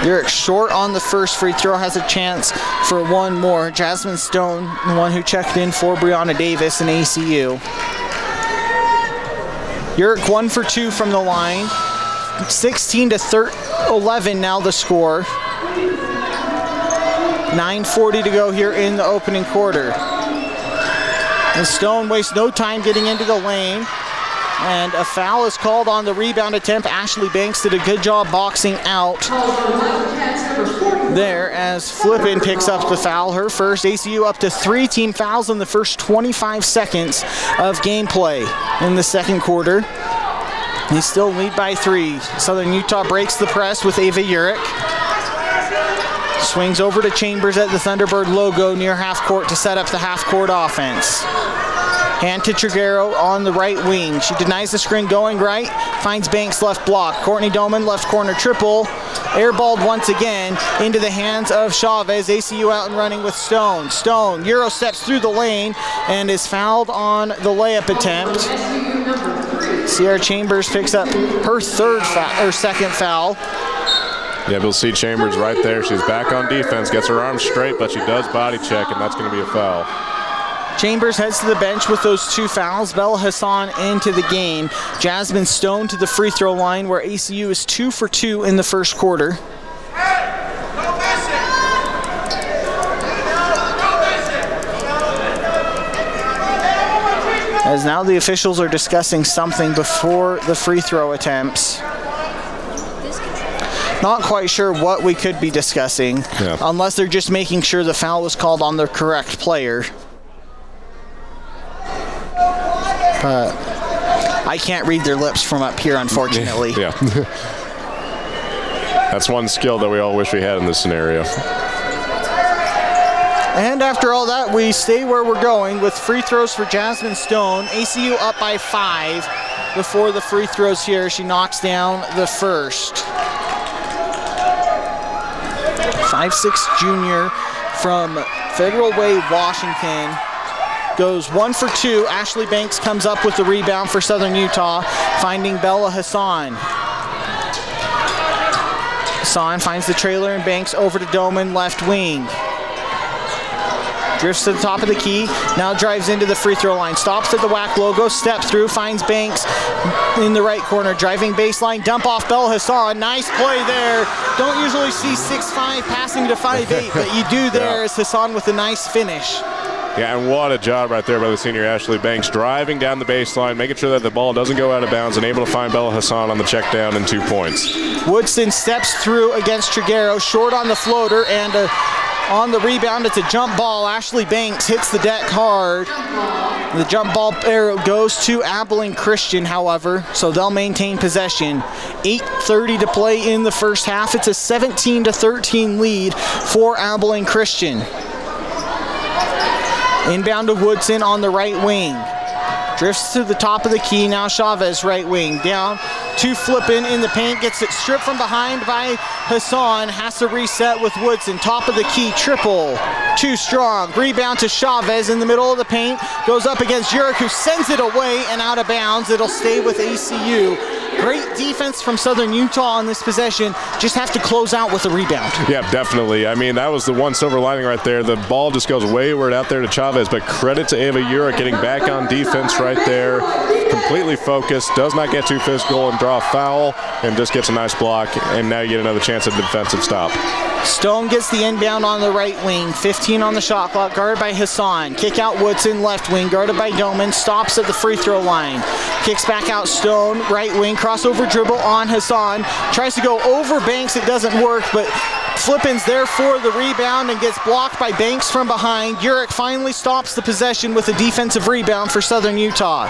Urich short on the first free throw, has a chance for one more. Jasmine Stone, the one who checked in for Brianna Davis in ACU. Urich 1 for 2 from the line. 16-11 now the score. 9:40 to go here in the opening quarter. And Stone wastes no time getting into the lane. And a foul is called on the rebound attempt. Ashley Banks did a good job boxing out there as Flippin picks up the foul. Her first. ACU up to 3 team fouls in the first 25 seconds of gameplay in the second quarter. They still lead by 3. Southern Utah breaks the press with Ava Urich. Swings over to Chambers at the Thunderbird logo near half court to set up the half court offense. Hand to Triguero on the right wing. She denies the screen going right, finds Banks left block. Courtney Doman left corner triple. Airballed once again into the hands of Chavez. ACU out and running with Stone. Stone Euro steps through the lane and is fouled on the layup attempt. Sierra Chambers picks up her second foul. Yeah, we'll see Chambers right there. She's back on defense, gets her arms straight, but she does body check, and that's going to be a foul. Chambers heads to the bench with those 2 fouls. Bella Hassan into the game. Jasmine Stone to the free throw line, where ACU is 2 for 2 in the first quarter. As now the officials are discussing something before the free throw attempts. Not quite sure what we could be discussing, unless they're just making sure the foul was called on the correct player. I can't read their lips from up here, unfortunately. Yeah. That's one skill that we all wish we had in this scenario. And after all that, we stay where we're going with free throws for Jasmine Stone. ACU up by 5 before the free throws here. She knocks down the first. 5'6" junior from Federal Way, Washington. Goes 1 for 2. Ashley Banks comes up with the rebound for Southern Utah, finding Bella Hassan. Hassan finds the trailer and Banks over to Doman, left wing. Drifts to the top of the key, now drives into the free throw line. Stops at the WAC logo, step through, finds Banks in the right corner. Driving baseline, dump off Bella Hassan. Nice play there. Don't usually see 6'5" passing to 5'8", but you do there as Hassan with a nice finish. Yeah, and what a job right there by the senior Ashley Banks, driving down the baseline, making sure that the ball doesn't go out of bounds, and able to find Bella Hassan on the check down and 2 points. Woodson steps through against Triguero, short on the floater, and on the rebound, it's a jump ball. Ashley Banks hits the deck hard. The jump ball arrow goes to Abilene Christian, however, so they'll maintain possession. 8:30 to play in the first half. It's a 17-13 lead for Abilene Christian. Inbound to Woodson on the right wing. Drifts to the top of the key, now Chavez right wing. Down to Flippin in the paint, gets it stripped from behind by Hassan. Has to reset with Woodson, top of the key, triple. Too strong, rebound to Chavez in the middle of the paint. Goes up against Urich, who sends it away and out of bounds. It'll stay with ACU. Great defense from Southern Utah on this possession. Just have to close out with a rebound. Yeah, definitely. I mean, that was the one silver lining right there. The ball just goes wayward out there to Chavez, but credit to Ava Urick getting back on defense right there. Completely focused, does not get too physical and draw a foul, and just gets a nice block, and now you get another chance at defensive stop. Stone gets the inbound on the right wing, 15 on the shot clock, guarded by Hassan. Kick out Woodson, left wing, guarded by Doman, stops at the free throw line. Kicks back out Stone, right wing, crossover dribble on Hassan. Tries to go over Banks, it doesn't work, but Flippin's there for the rebound and gets blocked by Banks from behind. Urick finally stops the possession with a defensive rebound for Southern Utah.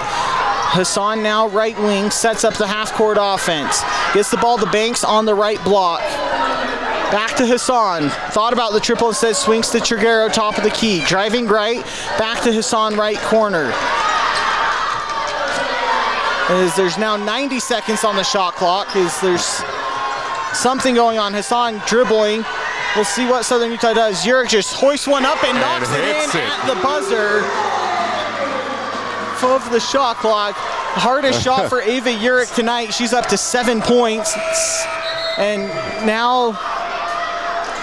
Hassan now right wing, sets up the half-court offense. Gets the ball to Banks on the right block. Back to Hassan. Thought about the triple, instead swings to Triguero, top of the key. Driving right, back to Hassan, right corner. As there's now 90 seconds on the shot clock, as there's something going on. Hassan dribbling. We'll see what Southern Utah does. Urick just hoists one up and knocks it in at the buzzer of the shot clock. Hardest shot for Ava Urick tonight. She's up to 7 points. And now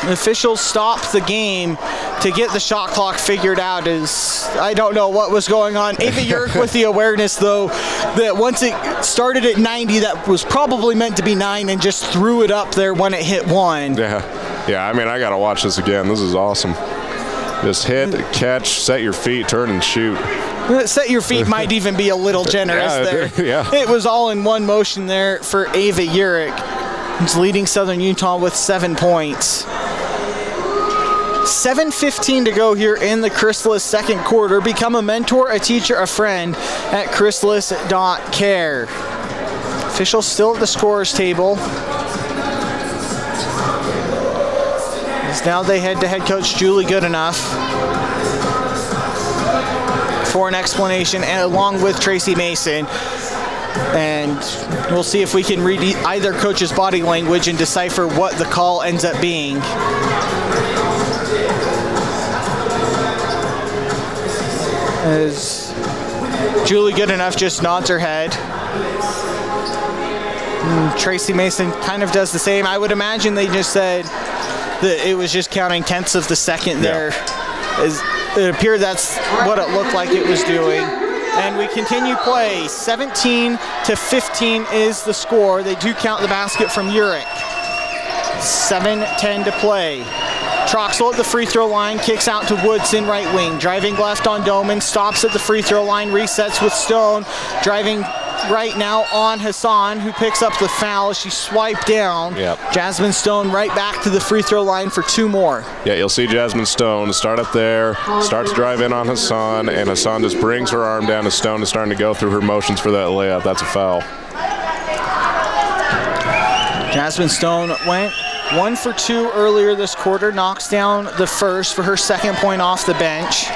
the officials stopped the game to get the shot clock figured out. As I don't know what was going on. Ava Urick with the awareness, though, that once it started at 90, that was probably meant to be 9, and just threw it up there when it hit 1. Yeah, I mean, I got to watch this again. This is awesome. Just hit, catch, set your feet, turn and shoot. Set your feet might even be a little generous there. Yeah. It was all in one motion there for Ava Urick, who's leading Southern Utah with 7 points. 7:15 to go here in the Chrysalis second quarter. Become a mentor, a teacher, a friend at chrysalis.care. Officials still at the scorer's table. As now they head to head coach Julie Goodenough for an explanation, and along with Tracy Mason. And we'll see if we can read either coach's body language and decipher what the call ends up being. As Julie Goodenough just nods her head. And Tracy Mason kind of does the same. I would imagine they just said that it was just counting tenths of the second there. As it appeared that's what it looked like it was doing. And we continue play. 17-15 is the score. They do count the basket from Urick. 7:10 to play. Troxel at the free throw line, kicks out to Woodson, right wing. Driving left on Doman, stops at the free throw line, resets with Stone. Driving right now on Hassan, who picks up the foul. She swiped down. Jasmine Stone right back to the free throw line for 2 more. Yeah, you'll see Jasmine Stone start up there, starts to drive in on Hassan, and Hassan just brings her arm down to Stone, is starting to go through her motions for that layup. That's a foul. Jasmine Stone went 1 for 2 earlier this quarter, knocks down the first for her second point off the bench.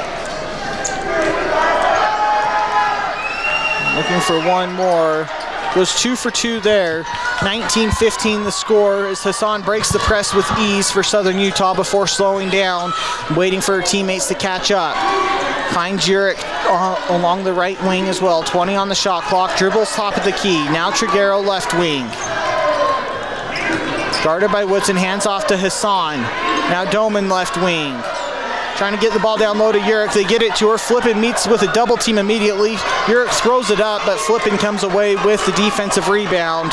Looking for one more. Goes 2 for 2 there. 19-15 the score as Hassan breaks the press with ease for Southern Utah before slowing down, waiting for her teammates to catch up. Finds Urick along the right wing as well. 20 on the shot clock. Dribbles top of the key. Now Triguero left wing. Guarded by Woodson, hands off to Hassan. Now Doman left wing. Trying to get the ball down low to Urick. They get it to her. Flippin meets with a double team immediately. Urick throws it up, but Flippin comes away with the defensive rebound.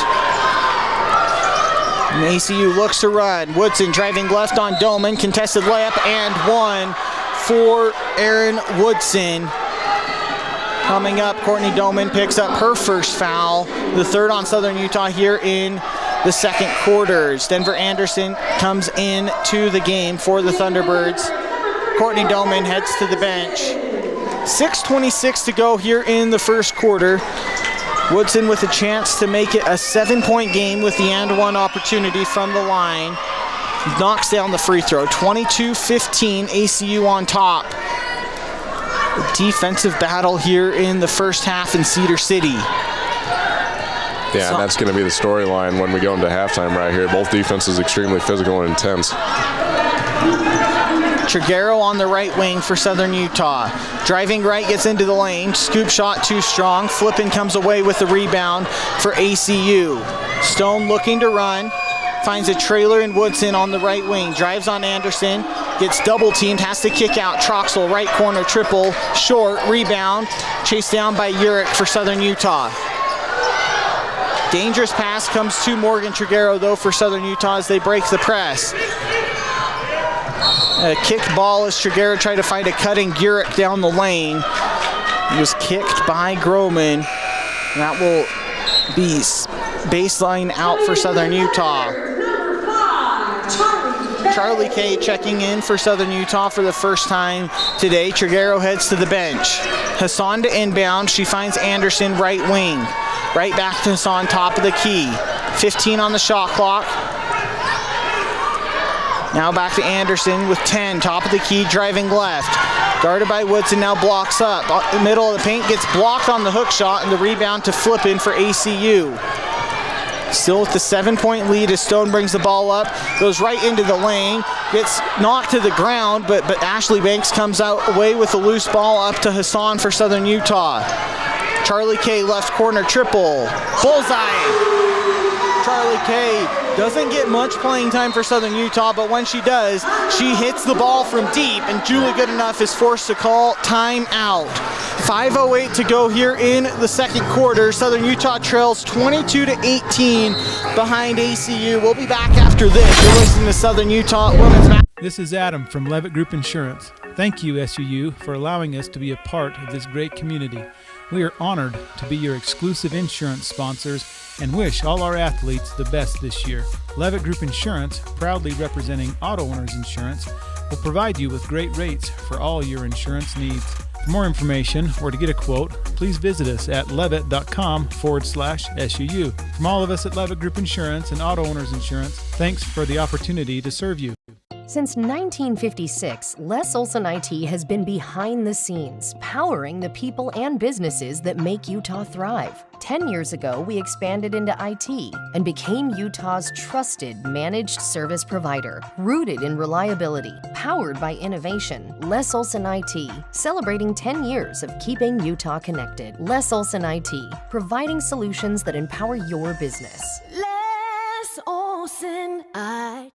And ACU looks to run. Woodson driving left on Doman. Contested layup and 1 for Aaron Woodson. Coming up, Courtney Doman picks up her first foul. The third on Southern Utah here in the second quarters. Denver Anderson comes in to the game for the Thunderbirds. Courtney Doman heads to the bench. 6:26 to go here in the first quarter. Woodson with a chance to make it a 7-point game with the and one opportunity from the line. Knocks down the free throw. 22-15, ACU on top. A defensive battle here in the first half in Cedar City. Yeah, and that's going to be the storyline when we go into halftime right here. Both defenses extremely physical and intense. Triguero on the right wing for Southern Utah. Driving right, gets into the lane. Scoop shot too strong. Flippin comes away with the rebound for ACU. Stone looking to run. Finds a trailer in Woodson on the right wing. Drives on Anderson. Gets double teamed. Has to kick out. Troxel, right corner, triple. Short, rebound. Chased down by Urich for Southern Utah. Dangerous pass comes to Morgan Triguero, though, for Southern Utah as they break the press. A kicked ball as Triguero tried to find a cutting Urich down the lane. He was kicked by Groman. That will be baseline out for Southern Utah. Charlie K checking in for Southern Utah for the first time today. Triguero heads to the bench. Hassan to inbound. She finds Anderson right wing. Right back to Hassan, top of the key. 15 on the shot clock. Now back to Anderson with 10, top of the key, driving left. Guarded by Woodson, now blocks up. Middle of the paint, gets blocked on the hook shot, and the rebound to Flippin for ACU. Still with the 7-point lead as Stone brings the ball up, goes right into the lane, gets knocked to the ground, but Ashley Banks comes out away with the loose ball up to Hassan for Southern Utah. Charlie K left corner triple. Bullseye! Charlie K doesn't get much playing time for Southern Utah, but when she does, she hits the ball from deep, and Julie Goodenough is forced to call timeout. 5:08 to go here in the second quarter. Southern Utah trails 22-18 behind ACU. We'll be back after this. You're listening to Southern Utah Women's Basketball. This is Adam from Levitt Group Insurance. Thank you, SUU, for allowing us to be a part of this great community. We are honored to be your exclusive insurance sponsors and wish all our athletes the best this year. Levitt Group Insurance, proudly representing auto owners insurance, will provide you with great rates for all your insurance needs. For more information or to get a quote, please visit us at levitt.com/SUU. From all of us at Levitt Group Insurance and Auto Owners Insurance, thanks for the opportunity to serve you. Since 1956, Les Olson IT has been behind the scenes, powering the people and businesses that make Utah thrive. 10 years ago, we expanded into IT and became Utah's trusted managed service provider, rooted in reliability, powered by innovation. Les Olson IT, celebrating 10 years of keeping Utah connected. Les Olson IT, providing solutions that empower your business. Les Olson IT.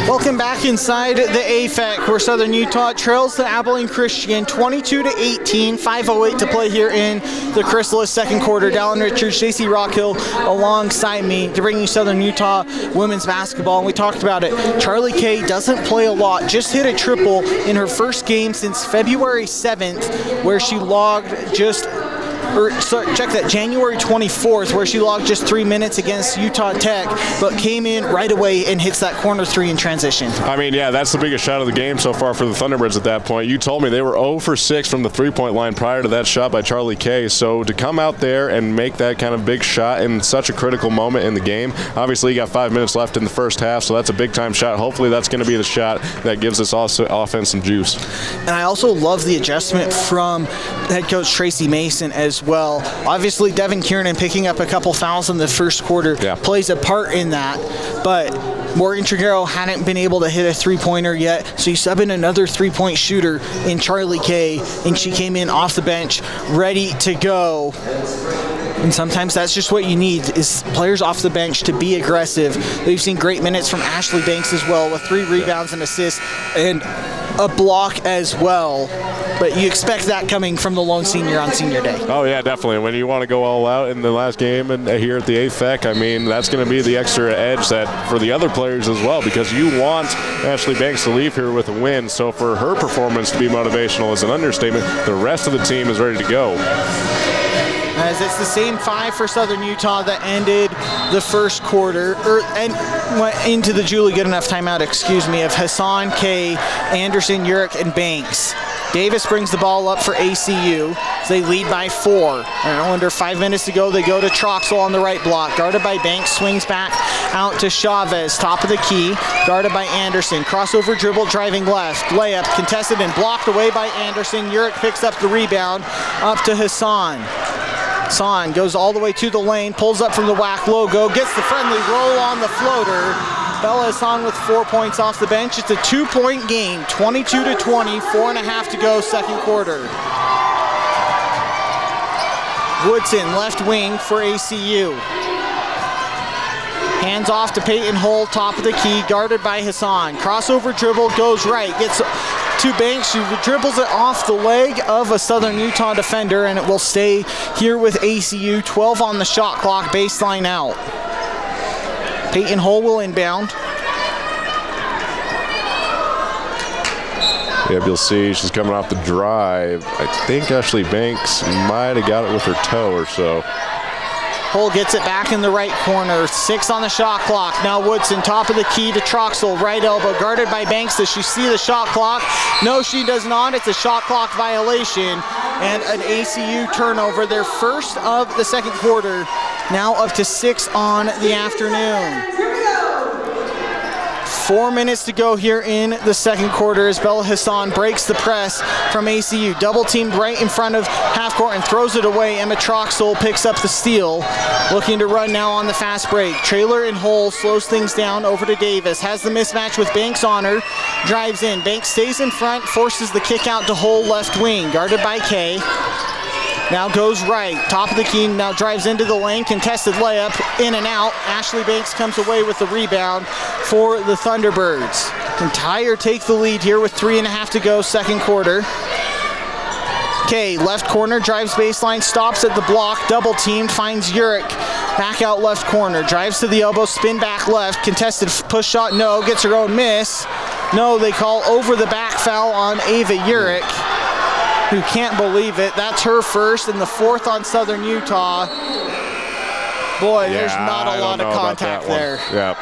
Welcome back inside the AFEC, where Southern Utah trails the Abilene Christian 22-18, 5:08 to play here in the Chrysalis second quarter. Dallin Richards, JC Rockhill alongside me to bring you Southern Utah women's basketball. And we talked about it. Charlie K doesn't play a lot, just hit a triple in her first game since February 7th, where she logged January 24th, where she logged just 3 minutes against Utah Tech, but came in right away and hits that corner three in transition. I mean, yeah, that's the biggest shot of the game so far for the Thunderbirds at that point. You told me they were 0 for 6 from the three-point line prior to that shot by Charlie K. So to come out there and make that kind of big shot in such a critical moment in the game, obviously you got 5 minutes left in the first half, so that's a big-time shot. Hopefully that's going to be the shot that gives us also offense some juice. And I also love the adjustment from head coach Tracy Mason as well. Obviously, Devin Kiernan picking up a couple fouls in the first quarter plays a part in that, but Morgan Triguero hadn't been able to hit a three-pointer yet, so you sub in another three-point shooter in Charlie K, and she came in off the bench ready to go. And sometimes that's just what you need, is players off the bench to be aggressive. We've seen great minutes from Ashley Banks as well, with 3 rebounds and assists and a block as well. But you expect that coming from the lone senior on senior day. Oh, yeah, definitely. When you want to go all out in the last game and here at the AFEC, I mean, that's going to be the extra edge that for the other players as well, because you want Ashley Banks to leave here with a win. So for her performance to be motivational is an understatement. The rest of the team is ready to go. As it's the same 5 for Southern Utah that ended the first quarter, and went into the Julie Goodenough timeout, of Hassan, K, Anderson, Urich, and Banks. Davis brings the ball up for ACU. They lead by 4. And under 5 minutes to go, they go to Troxel on the right block. Guarded by Banks, swings back out to Chavez, top of the key. Guarded by Anderson. Crossover dribble, driving left. Layup contested and blocked away by Anderson. Urich picks up the rebound, up to Hassan. Hassan goes all the way to the lane, pulls up from the WAC logo, gets the friendly roll on the floater, Bella Hassan with 4 points off the bench. It's a 2-point game, 22-20, 4.5 to go, second quarter. Woodson, left wing for ACU. Hands off to Peyton Hull, top of the key, guarded by Hassan. Crossover dribble, goes right, gets to Banks, who dribbles it off the leg of a Southern Utah defender, and it will stay here with ACU. 12 on the shot clock, baseline out. Peyton Hull will inbound. Yep, you'll see she's coming off the drive. I think Ashley Banks might have got it with her toe or so. Hull gets it back in the right corner. 6 on the shot clock. Now Woodson, top of the key to Troxel, right elbow, guarded by Banks. Does she see the shot clock? No, she does not. It's a shot clock violation and an ACU turnover. Their first of the second quarter. Now up to 6 on the afternoon. 4 minutes to go here in the second quarter as Bella Hassan breaks the press from ACU. Double teamed right in front of half court and throws it away. Emma Troxel picks up the steal. Looking to run now on the fast break. Trailer and Hull slows things down over to Davis. Has the mismatch with Banks on her. Drives in. Banks stays in front, forces the kick out to Hull left wing. Guarded by Kay. Now goes right, top of the key, now drives into the lane, contested layup, in and out. Ashley Banks comes away with the rebound for the Thunderbirds. And Tyre take the lead here with 3.5 to go, second quarter. Kay, left corner, drives baseline, stops at the block, double teamed, finds Urick. Back out left corner, drives to the elbow, spin back left, contested push shot, no, gets her own miss. No, they call over the back foul on Ava Urick, who can't believe it. That's her first and the fourth on Southern Utah. Boy, there's not a lot of contact there. Yep.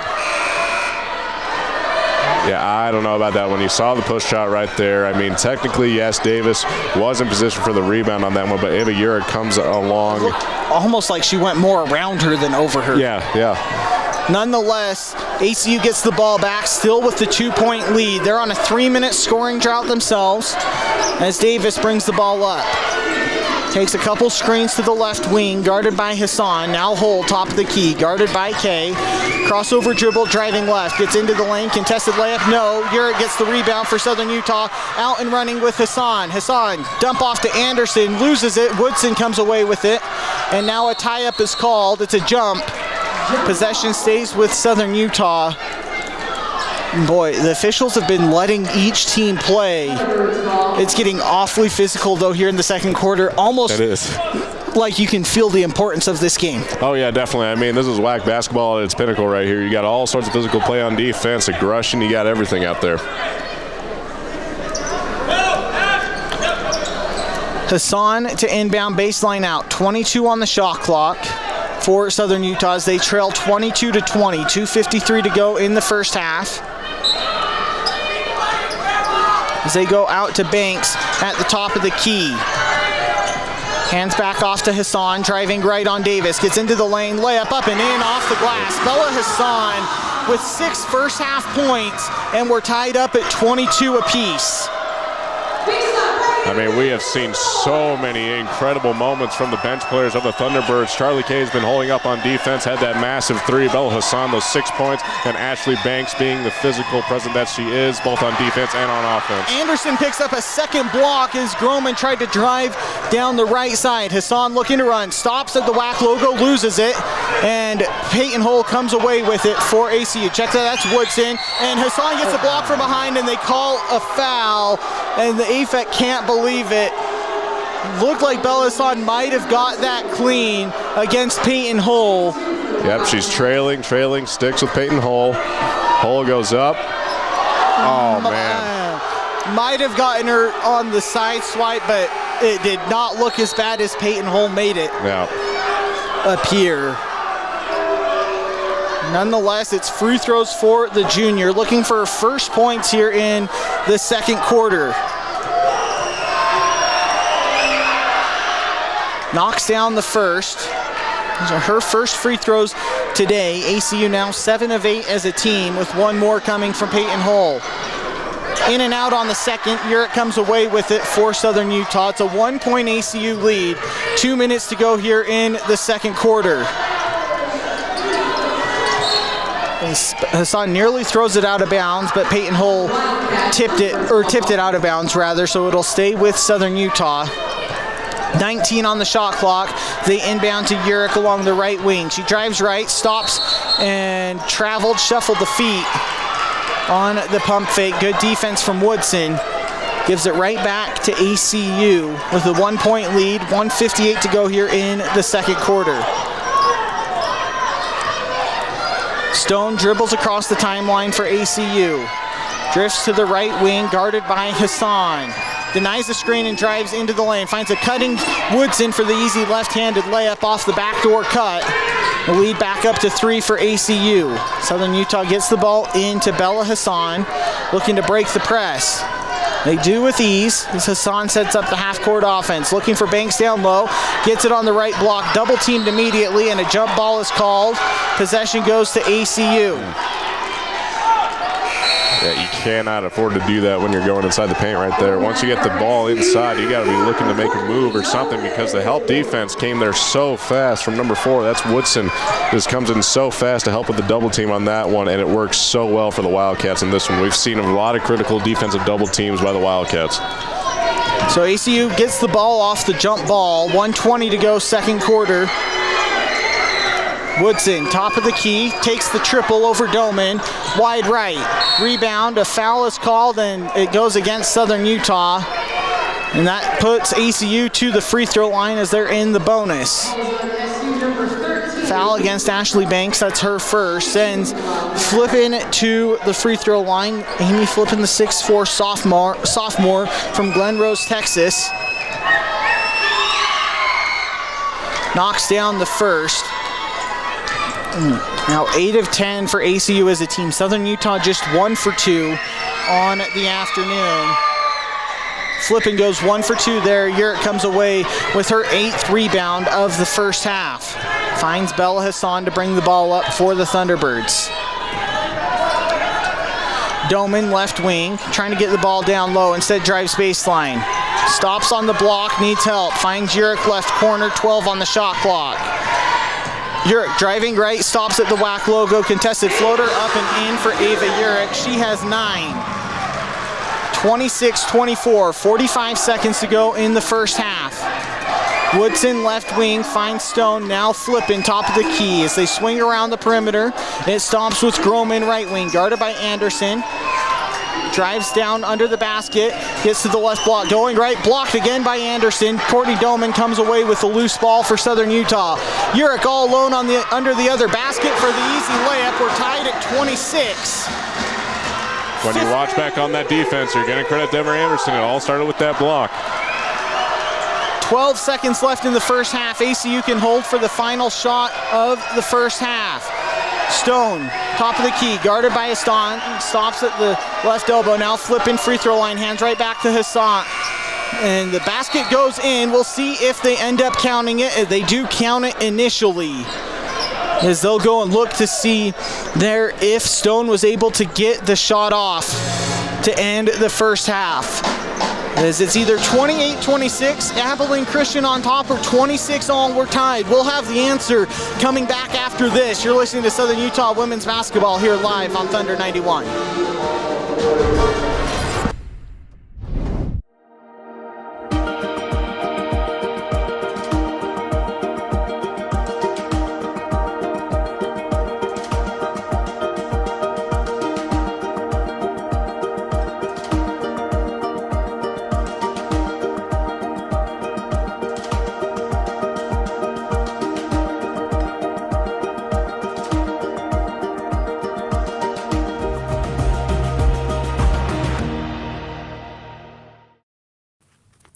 Yeah, I don't know about that one. You saw the push shot right there. I mean, technically, yes, Davis was in position for the rebound on that one, but Ava Urick comes along. Almost like she went more around her than over her. Yeah. Nonetheless, ACU gets the ball back, still with the 2-point lead. They're on a 3-minute scoring drought themselves as Davis brings the ball up. Takes a couple screens to the left wing, guarded by Hassan. Now Hull, top of the key, guarded by Kay. Crossover dribble, driving left, gets into the lane, contested layup, no. Urick gets the rebound for Southern Utah, out and running with Hassan. Hassan, dump off to Anderson, loses it. Woodson comes away with it, and now a tie-up is called. It's a jump. Possession stays with Southern Utah. Boy, the officials have been letting each team play. It's getting awfully physical, though, here in the second quarter. Almost it is. Like you can feel the importance of this game. Oh, yeah, definitely. I mean, this is WAC basketball at its pinnacle right here. You got all sorts of physical play on defense, aggression. You got everything out there. Hassan to inbound, baseline out. 22 on the shot clock for Southern Utah as they trail 22-20. 2:53 to go in the first half. As they go out to Banks at the top of the key. Hands back off to Hassan, driving right on Davis. Gets into the lane, layup up and in, off the glass. Bella Hassan with 6 first half points, and we're tied up at 22 apiece. I mean, we have seen so many incredible moments from the bench players of the Thunderbirds. Charlie Kay has been holding up on defense, had that massive 3. Bella Hassan, those 6 points, and Ashley Banks being the physical presence that she is, both on defense and on offense. Anderson picks up a second block as Groman tried to drive down the right side. Hassan looking to run, stops at the WAC logo, loses it, and Peyton Hull comes away with it for ACU. Check that, that's Woodson, and Hassan gets a block from behind, and they call a foul, and the AFEC can't believe it. Looked like Bella Hassan might have got that clean against Peyton Hull. Yep, she's trailing, sticks with Peyton Hull. Hull goes up. Oh, man. Might have gotten her on the side swipe, but it did not look as bad as Peyton Hull made it appear. Nonetheless, it's free throws for the junior, looking for her first points here in the second quarter. Knocks down the first. These are her first free throws today. ACU now 7 of 8 as a team, with 1 more coming from Peyton Hull. In and out on the second. Urick comes away with it for Southern Utah. It's a 1-point ACU lead. 2 minutes to go here in the second quarter. Hassan nearly throws it out of bounds, but Peyton Hull tipped it out of bounds rather, so it'll stay with Southern Utah. 19 on the shot clock. They inbound to Urick along the right wing. She drives right, stops, and shuffled the feet on the pump fake. Good defense from Woodson. Gives it right back to ACU with a 1-point lead. 1:58 to go here in the second quarter. Stone dribbles across the timeline for ACU. Drifts to the right wing, guarded by Hassan. Denies the screen and drives into the lane. Finds a cutting Woodson for the easy left-handed layup off the backdoor cut. The lead back up to 3 for ACU. Southern Utah gets the ball into Bella Hassan, looking to break the press. They do with ease as Hassan sets up the half-court offense. Looking for Banks down low. Gets it on the right block. Double-teamed immediately, and a jump ball is called. Possession goes to ACU. Yeah, you cannot afford to do that when you're going inside the paint right there. Once you get the ball inside, you got to be looking to make a move or something, because the help defense came there so fast from number 4. That's Woodson. Just comes in so fast to help with the double team on that one, and it works so well for the Wildcats in this one. We've seen a lot of critical defensive double teams by the Wildcats. So ACU gets the ball off the jump ball. 1:20 to go, second quarter. Woodson, top of the key, takes the triple over Doman, wide right. Rebound, a foul is called, and it goes against Southern Utah. And that puts ACU to the free throw line as they're in the bonus. Foul against Ashley Banks, that's her first. Sends Flippin to the free throw line. Amy Flippin, the 6'4" sophomore from Glen Rose, Texas. Knocks down the first. Now 8 of 10 for ACU as a team. Southern Utah just 1 for 2 on the afternoon. Flippin goes 1 for 2 there. Urick comes away with her 8th rebound of the first half. Finds Bella Hassan to bring the ball up for the Thunderbirds. Doman, left wing, trying to get the ball down low. Instead drives baseline. Stops on the block, needs help. Finds Urick left corner, 12 on the shot clock. Urick driving right, stops at the WAC logo, contested floater up and in for Ava Urick. She has 9. 26-24, 45 seconds to go in the first half. Woodson left wing, finds Stone, now Flippin, top of the key as they swing around the perimeter. It stops with Groman right wing, guarded by Anderson. Drives down under the basket, gets to the left block, going right, blocked again by Anderson. Courtney Doman comes away with a loose ball for Southern Utah. Urick all alone on under the other basket for the easy layup. We're tied at 26. When you watch back on that defense, you're going to credit Dever Anderson. It all started with that block. 12 seconds left in the first half. ACU can hold for the final shot of the first half. Stone, top of the key, guarded by Hassan, stops at the left elbow, now Flippin free throw line, hands right back to Hassan. And the basket goes in. We'll see if they end up counting it. They do count it initially, as they'll go and look to see there if Stone was able to get the shot off to end the first half. As it's either 28-26, Abilene Christian on top, or 26-all, we're tied. We'll have the answer coming back after this. You're listening to Southern Utah Women's Basketball here live on Thunder 91.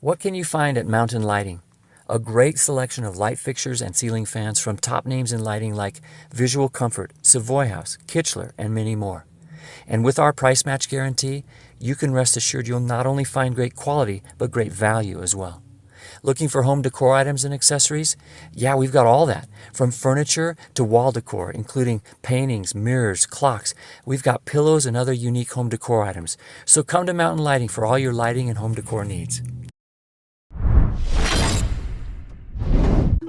What can you find at Mountain Lighting? A great selection of light fixtures and ceiling fans from top names in lighting like Visual Comfort, Savoy House, Kitchler, and many more. And with our price match guarantee, you can rest assured you'll not only find great quality, but great value as well. Looking for home decor items and accessories? Yeah, we've got all that. From furniture to wall decor, including paintings, mirrors, clocks. We've got pillows and other unique home decor items. So come to Mountain Lighting for all your lighting and home decor needs.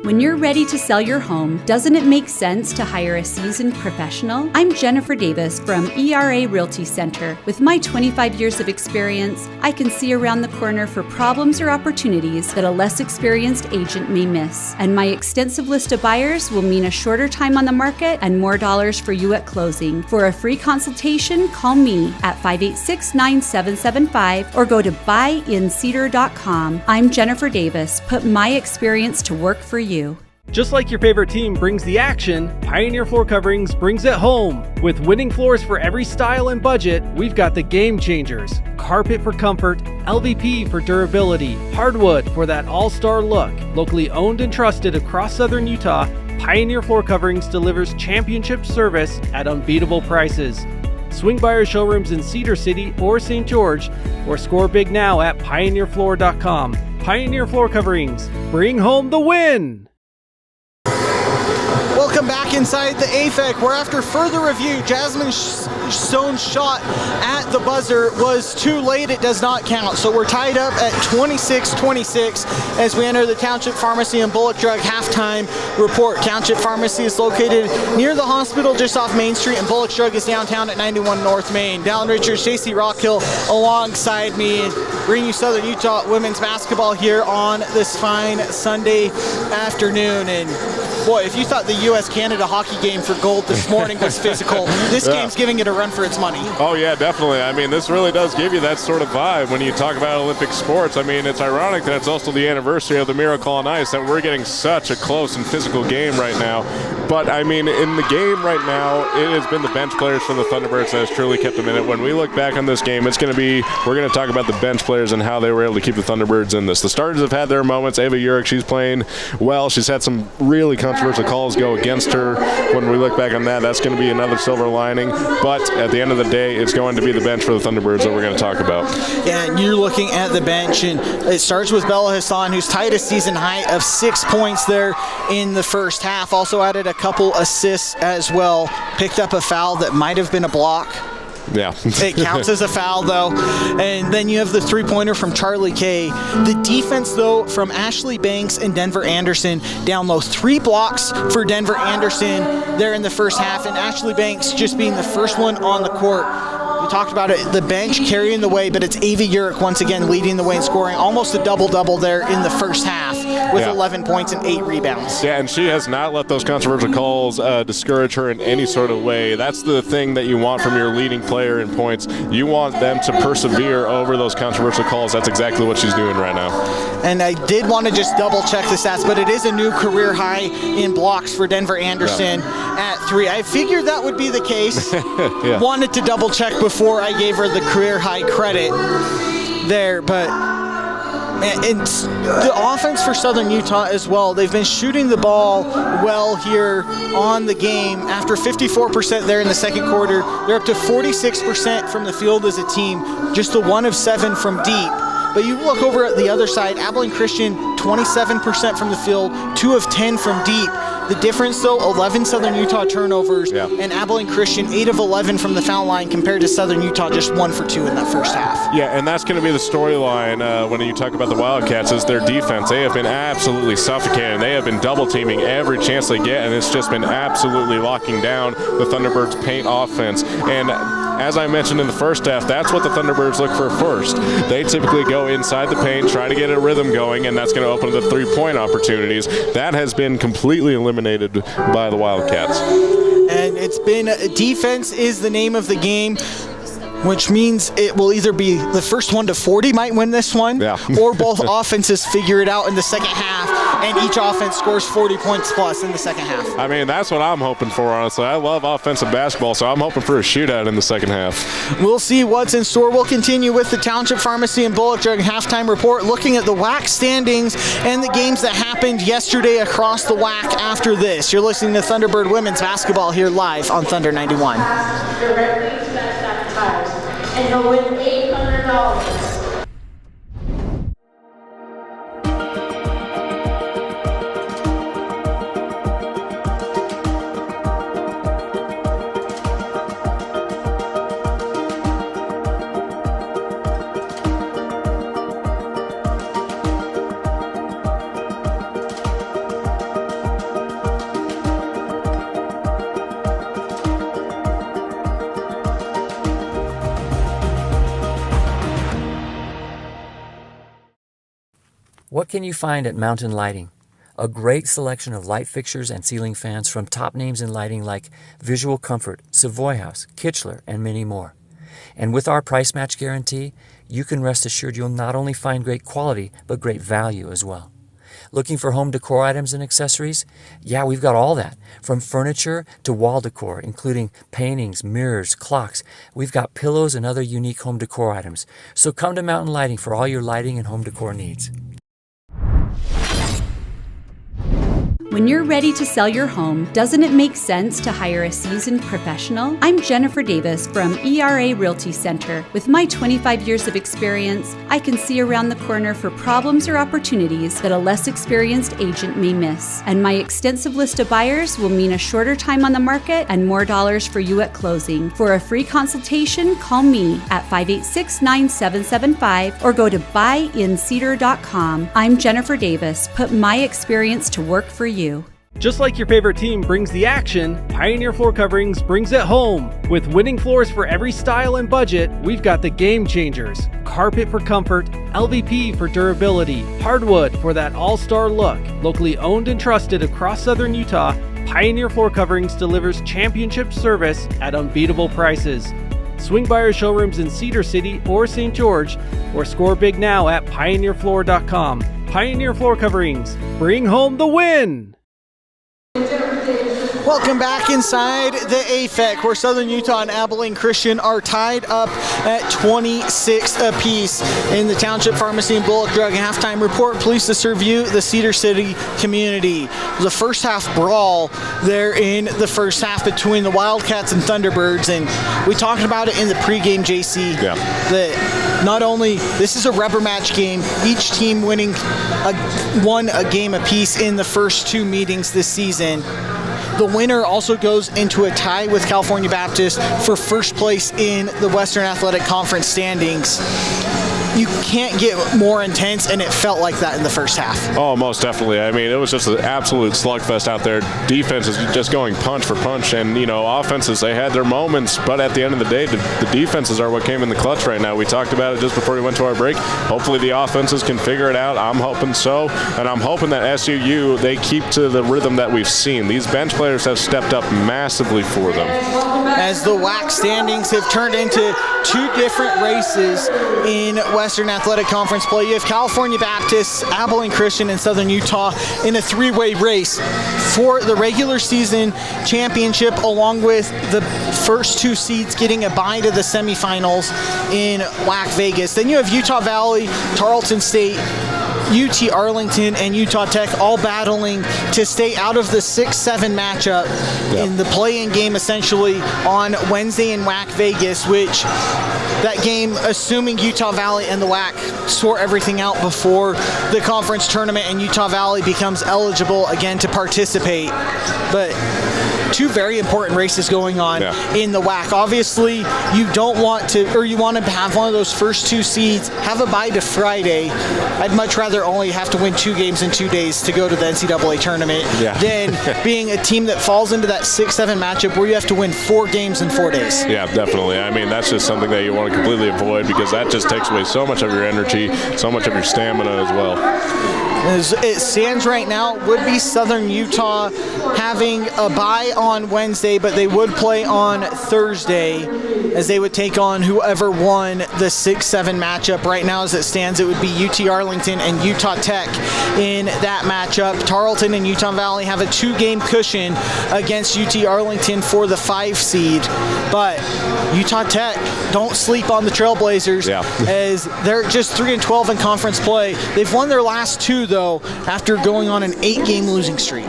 When you're ready to sell your home, doesn't it make sense to hire a seasoned professional? I'm Jennifer Davis from ERA Realty Center. With my 25 years of experience, I can see around the corner for problems or opportunities that a less experienced agent may miss. And my extensive list of buyers will mean a shorter time on the market and more dollars for you at closing. For a free consultation, call me at 586-9775 or go to buyincedar.com. I'm Jennifer Davis. Put my experience to work for you. Just like your favorite team brings the action, Pioneer Floor Coverings brings it home. With winning floors for every style and budget, we've got the game changers. Carpet for comfort, LVP for durability, hardwood for that all-star look. Locally owned and trusted across southern Utah, Pioneer Floor Coverings delivers championship service at unbeatable prices. Swing by our showrooms in Cedar City or St. George, or score big now at pioneerfloor.com. Pioneer Floor Coverings, bring home the win! Welcome back inside the AFEC, where after further review, Jasmine Stone's shot at the buzzer was too late. It does not count. So we're tied up at 26-26 as we enter the Township Pharmacy and Bullock Drug halftime report. Township Pharmacy is located near the hospital just off Main Street, and Bullock Drug is downtown at 91 North Main. Dallin Richards, JC Rockhill alongside me, bringing you Southern Utah women's basketball here on this fine Sunday afternoon. And boy, if you thought the U.S.-Canada hockey game for gold this morning was physical, this game's giving it a run for its money. Oh, yeah, definitely. I mean, this really does give you that sort of vibe when you talk about Olympic sports. I mean, it's ironic that it's also the anniversary of the Miracle on Ice, that we're getting such a close and physical game right now. But, I mean, in the game right now, it has been the bench players for the Thunderbirds that has truly kept them in it. When we look back on this game, we're going to talk about the bench players and how they were able to keep the Thunderbirds in this. The starters have had their moments. Ava Urick, she's playing well. She's had some really controversial calls go against her. When we look back on that, that's going to be another silver lining. But at the end of the day, it's going to be the bench for the Thunderbirds that we're going to talk about. Yeah, and you're looking at the bench, and it starts with Bella Hassan, who's tied a season high of 6 points there in the first half. Also added a couple assists as well. Picked up a foul that might have been a block. Yeah. It counts as a foul, though. And then you have the three-pointer from Charlie Kay. The defense, though, from Ashley Banks and Denver Anderson down low. 3 blocks for Denver Anderson there in the first half, and Ashley Banks just being the first one on the court. We talked about it, the bench carrying the way, but it's Ava Urick once again leading the way and scoring almost a double-double there in the first half with 11 points and 8 rebounds. Yeah, and she has not let those controversial calls discourage her in any sort of way. That's the thing that you want from your leading player in points. You want them to persevere over those controversial calls. That's exactly what she's doing right now. And I did want to just double-check the stats, but it is a new career high in blocks for Denver Anderson at 3. I figured that would be the case. Wanted to double-check before I gave her the career high credit there, but it's the offense for Southern Utah as well. They've been shooting the ball well here on the game. After 54% there in the second quarter, they're up to 46% from the field as a team, just a 1 of 7 from deep. But you look over at the other side, Abilene Christian, 27% from the field, 2 of 10 from deep. The difference, though, 11 Southern Utah turnovers, and Abilene Christian 8 of 11 from the foul line compared to Southern Utah just 1 for 2 in that first half. Yeah, and that's going to be the storyline when you talk about the Wildcats is their defense. They have been absolutely suffocating. They have been double teaming every chance they get, and it's just been absolutely locking down the Thunderbirds' paint offense. And as I mentioned in the first half, that's what the Thunderbirds look for first. They typically go inside the paint, try to get a rhythm going, and that's going to open the three-point opportunities. That has been completely eliminated by the Wildcats. And it's been defense is the name of the game, which means it will either be the first one to 40 might win this one, or both offenses figure it out in the second half, and each offense scores 40 points plus in the second half. I mean, that's what I'm hoping for, honestly. I love offensive basketball, so I'm hoping for a shootout in the second half. We'll see what's in store. We'll continue with the Township Pharmacy and Bullock Drug halftime report, looking at the WAC standings and the games that happened yesterday across the WAC after this. You're listening to Thunderbird Women's Basketball here live on Thunder 91. And he'll win $800. What can you find at Mountain Lighting? A great selection of light fixtures and ceiling fans from top names in lighting like Visual Comfort, Savoy House, Kitchener, and many more. And with our price match guarantee, you can rest assured you'll not only find great quality, but great value as well. Looking for home decor items and accessories? Yeah, we've got all that. From furniture to wall decor, including paintings, mirrors, clocks. We've got pillows and other unique home decor items. So come to Mountain Lighting for all your lighting and home decor needs. When you're ready to sell your home, doesn't it make sense to hire a seasoned professional? I'm Jennifer Davis from ERA Realty Center. With my 25 years of experience, I can see around the corner for problems or opportunities that a less experienced agent may miss. And my extensive list of buyers will mean a shorter time on the market and more dollars for you at closing. For a free consultation, call me at 586-9775 or go to buyincedar.com. I'm Jennifer Davis. Put my experience to work for you. Just like your favorite team brings the action, Pioneer Floor Coverings brings it home. With winning floors for every style and budget, we've got the game changers. Carpet for comfort, LVP for durability, hardwood for that all-star look. Locally owned and trusted across southern Utah, Pioneer Floor Coverings delivers championship service at unbeatable prices. Swing by our showrooms in Cedar City or St. George, or score big now at pioneerfloor.com. Pioneer Floor Coverings, bring home the win! Welcome back inside the AFEC, where Southern Utah and Abilene Christian are tied up at 26 apiece. In the Township Pharmacy and Bullock Drug halftime report, pleased to serve you the Cedar City community. The first half brawl there in the first half between the Wildcats and Thunderbirds, and we talked about it in the pregame, JC. Yeah. That not only this is a rubber match game, each team winning won a game apiece in the first two meetings this season. The winner also goes into a tie with California Baptist for first place in the Western Athletic Conference standings. You can't get more intense, and it felt like that in the first half. Oh, most definitely. I mean, it was just an absolute slugfest out there. Defense is just going punch for punch, and, you know, offenses, they had their moments, but at the end of the day, the defenses are what came in the clutch right now. We talked about it just before we went to our break. Hopefully the offenses can figure it out. I'm hoping so, and I'm hoping that SUU, they keep to the rhythm that we've seen. These bench players have stepped up massively for them. As the WAC standings have turned into two different races in Western Athletic Conference play. You have California Baptist, Abilene Christian, and Southern Utah in a three-way race for the regular season championship, along with the first two seeds getting a bye to the semifinals in WAC Vegas. Then you have Utah Valley, Tarleton State, UT Arlington, and Utah Tech all battling to stay out of the 6-7 matchup in the play-in game essentially on Wednesday in WAC Vegas, which that game, assuming Utah Valley and the WAC sort everything out before the conference tournament and Utah Valley becomes eligible again to participate. But two very important races going on in the WAC. Obviously, you don't want to, or you want to have one of those first two seeds have a bye to Friday. I'd much rather only have to win 2 games in 2 days to go to the NCAA tournament than being a team that falls into that 6-7 matchup where you have to win 4 games in 4 days. Yeah, definitely. I mean, that's just something that you want to completely avoid because that just takes away so much of your energy, so much of your stamina as well. As it stands right now, would be Southern Utah having a bye on Wednesday, but they would play on Thursday as they would take on whoever won the 6-7 matchup. Right now, as it stands, it would be UT Arlington and Utah Tech in that matchup. Tarleton and Utah Valley have a 2-game cushion against UT Arlington for the 5 seed, but Utah Tech, don't sleep on the Trailblazers as they're just 3-12 in conference play. They've won their last 2, though, after going on an 8-game losing streak.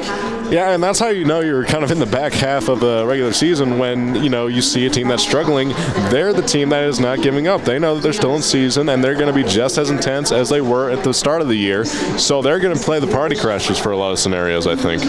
Yeah, and that's how you know you're kind of in the back half of the regular season when, you know, you see a team that's struggling. They're the team that is not giving up. They know that they're still in season, and they're going to be just as intense as they were at the start of the year. So they're going to play the party crashers for a lot of scenarios, I think.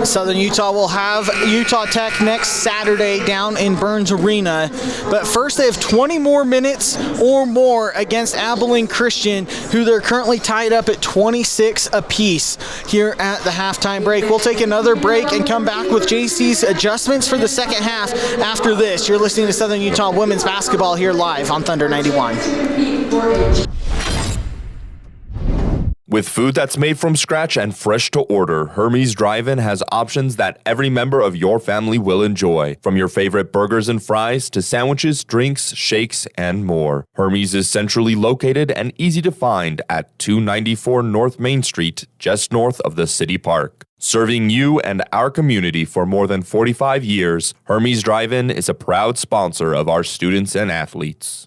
Southern Utah will have Utah Tech next Saturday down in Burns Arena. But first, they have 20 more minutes or more against Abilene Christian, who they're currently tied up at 26 apiece here at the halftime break. We'll take another break and come back with JC's adjustments for the second half after this. You're listening to Southern Utah Women's Basketball here live on Thunder 91. With food that's made from scratch and fresh to order, Hermes Drive-In has options that every member of your family will enjoy. From your favorite burgers and fries to sandwiches, drinks, shakes, and more. Hermes is centrally located and easy to find at 294 North Main Street, just north of the City Park. Serving you and our community for more than 45 years, Hermes Drive-In is a proud sponsor of our students and athletes.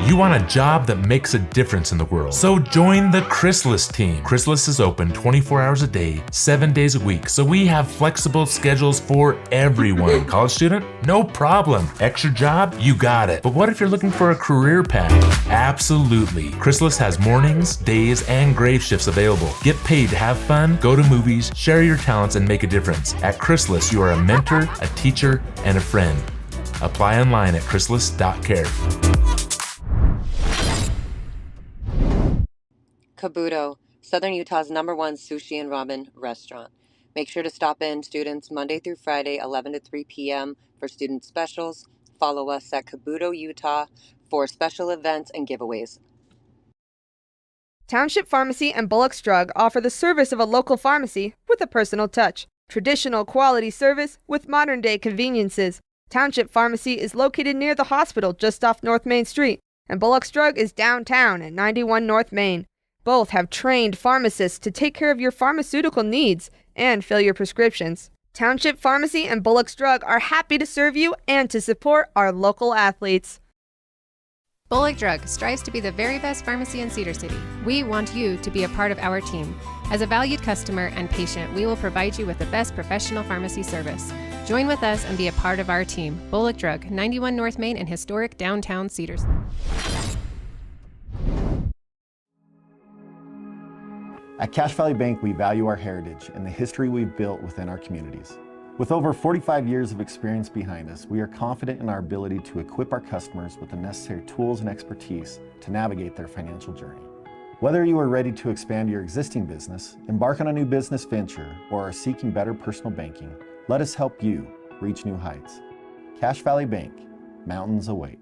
You want a job that makes a difference in the world. So join the Chrysalis team. Chrysalis is open 24 hours a day, 7 days a week. So we have flexible schedules for everyone. College student? No problem. Extra job? You got it. But what if you're looking for a career path? Absolutely. Chrysalis has mornings, days, and grave shifts available. Get paid to have fun, go to movies, share your talents, and make a difference. At Chrysalis, you are a mentor, a teacher, and a friend. Apply online at chrysalis.care. Kabuto, Southern Utah's #1 sushi and ramen restaurant. Make sure to stop in, students, Monday through Friday, 11 to 3 p.m. for student specials. Follow us at Kabuto, Utah for special events and giveaways. Township Pharmacy and Bullock's Drug offer the service of a local pharmacy with a personal touch. Traditional quality service with modern-day conveniences. Township Pharmacy is located near the hospital just off North Main Street, and Bullock's Drug is downtown at 91 North Main. Both have trained pharmacists to take care of your pharmaceutical needs and fill your prescriptions. Township Pharmacy and Bullock's Drug are happy to serve you and to support our local athletes. Bullock Drug strives to be the very best pharmacy in Cedar City. We want you to be a part of our team. As a valued customer and patient, we will provide you with the best professional pharmacy service. Join with us and be a part of our team. Bullock Drug, 91 North Main in historic downtown Cedars. At Cache Valley Bank, we value our heritage and the history we've built within our communities. With over 45 years of experience behind us, we are confident in our ability to equip our customers with the necessary tools and expertise to navigate their financial journey. Whether you are ready to expand your existing business, embark on a new business venture, or are seeking better personal banking, let us help you reach new heights. Cache Valley Bank, mountains await.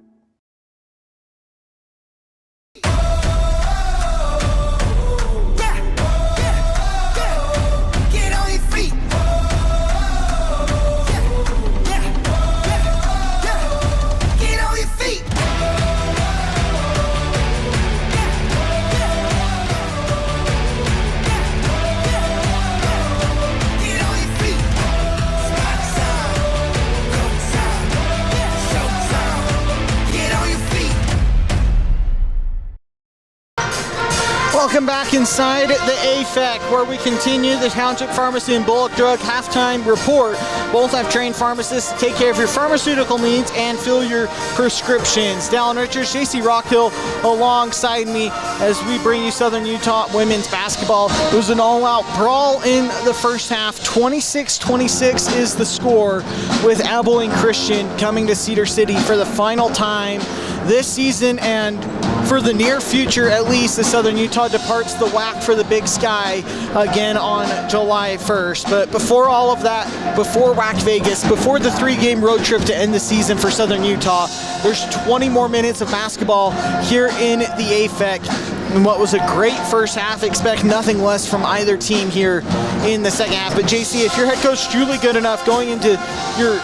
Welcome back inside the AFEC, where we continue the Township Pharmacy and Bullock Drug halftime report. Both have trained pharmacists to take care of your pharmaceutical needs and fill your prescriptions. Dallin Richards, JC Rockhill alongside me as we bring you Southern Utah women's basketball. It was an all-out brawl in the first half. 26-26 is the score, with Abilene Christian coming to Cedar City for the final time this season, and for the near future at least, the Southern Utah departs the WAC for the Big Sky again on July 1st. But before all of that, before WAC Vegas, before the 3-game road trip to end the season for Southern Utah, there's 20 more minutes of basketball here in the AFEC. In what was a great first half, expect nothing less from either team here in the second half. But JC, if your head coach Julie good enough going into your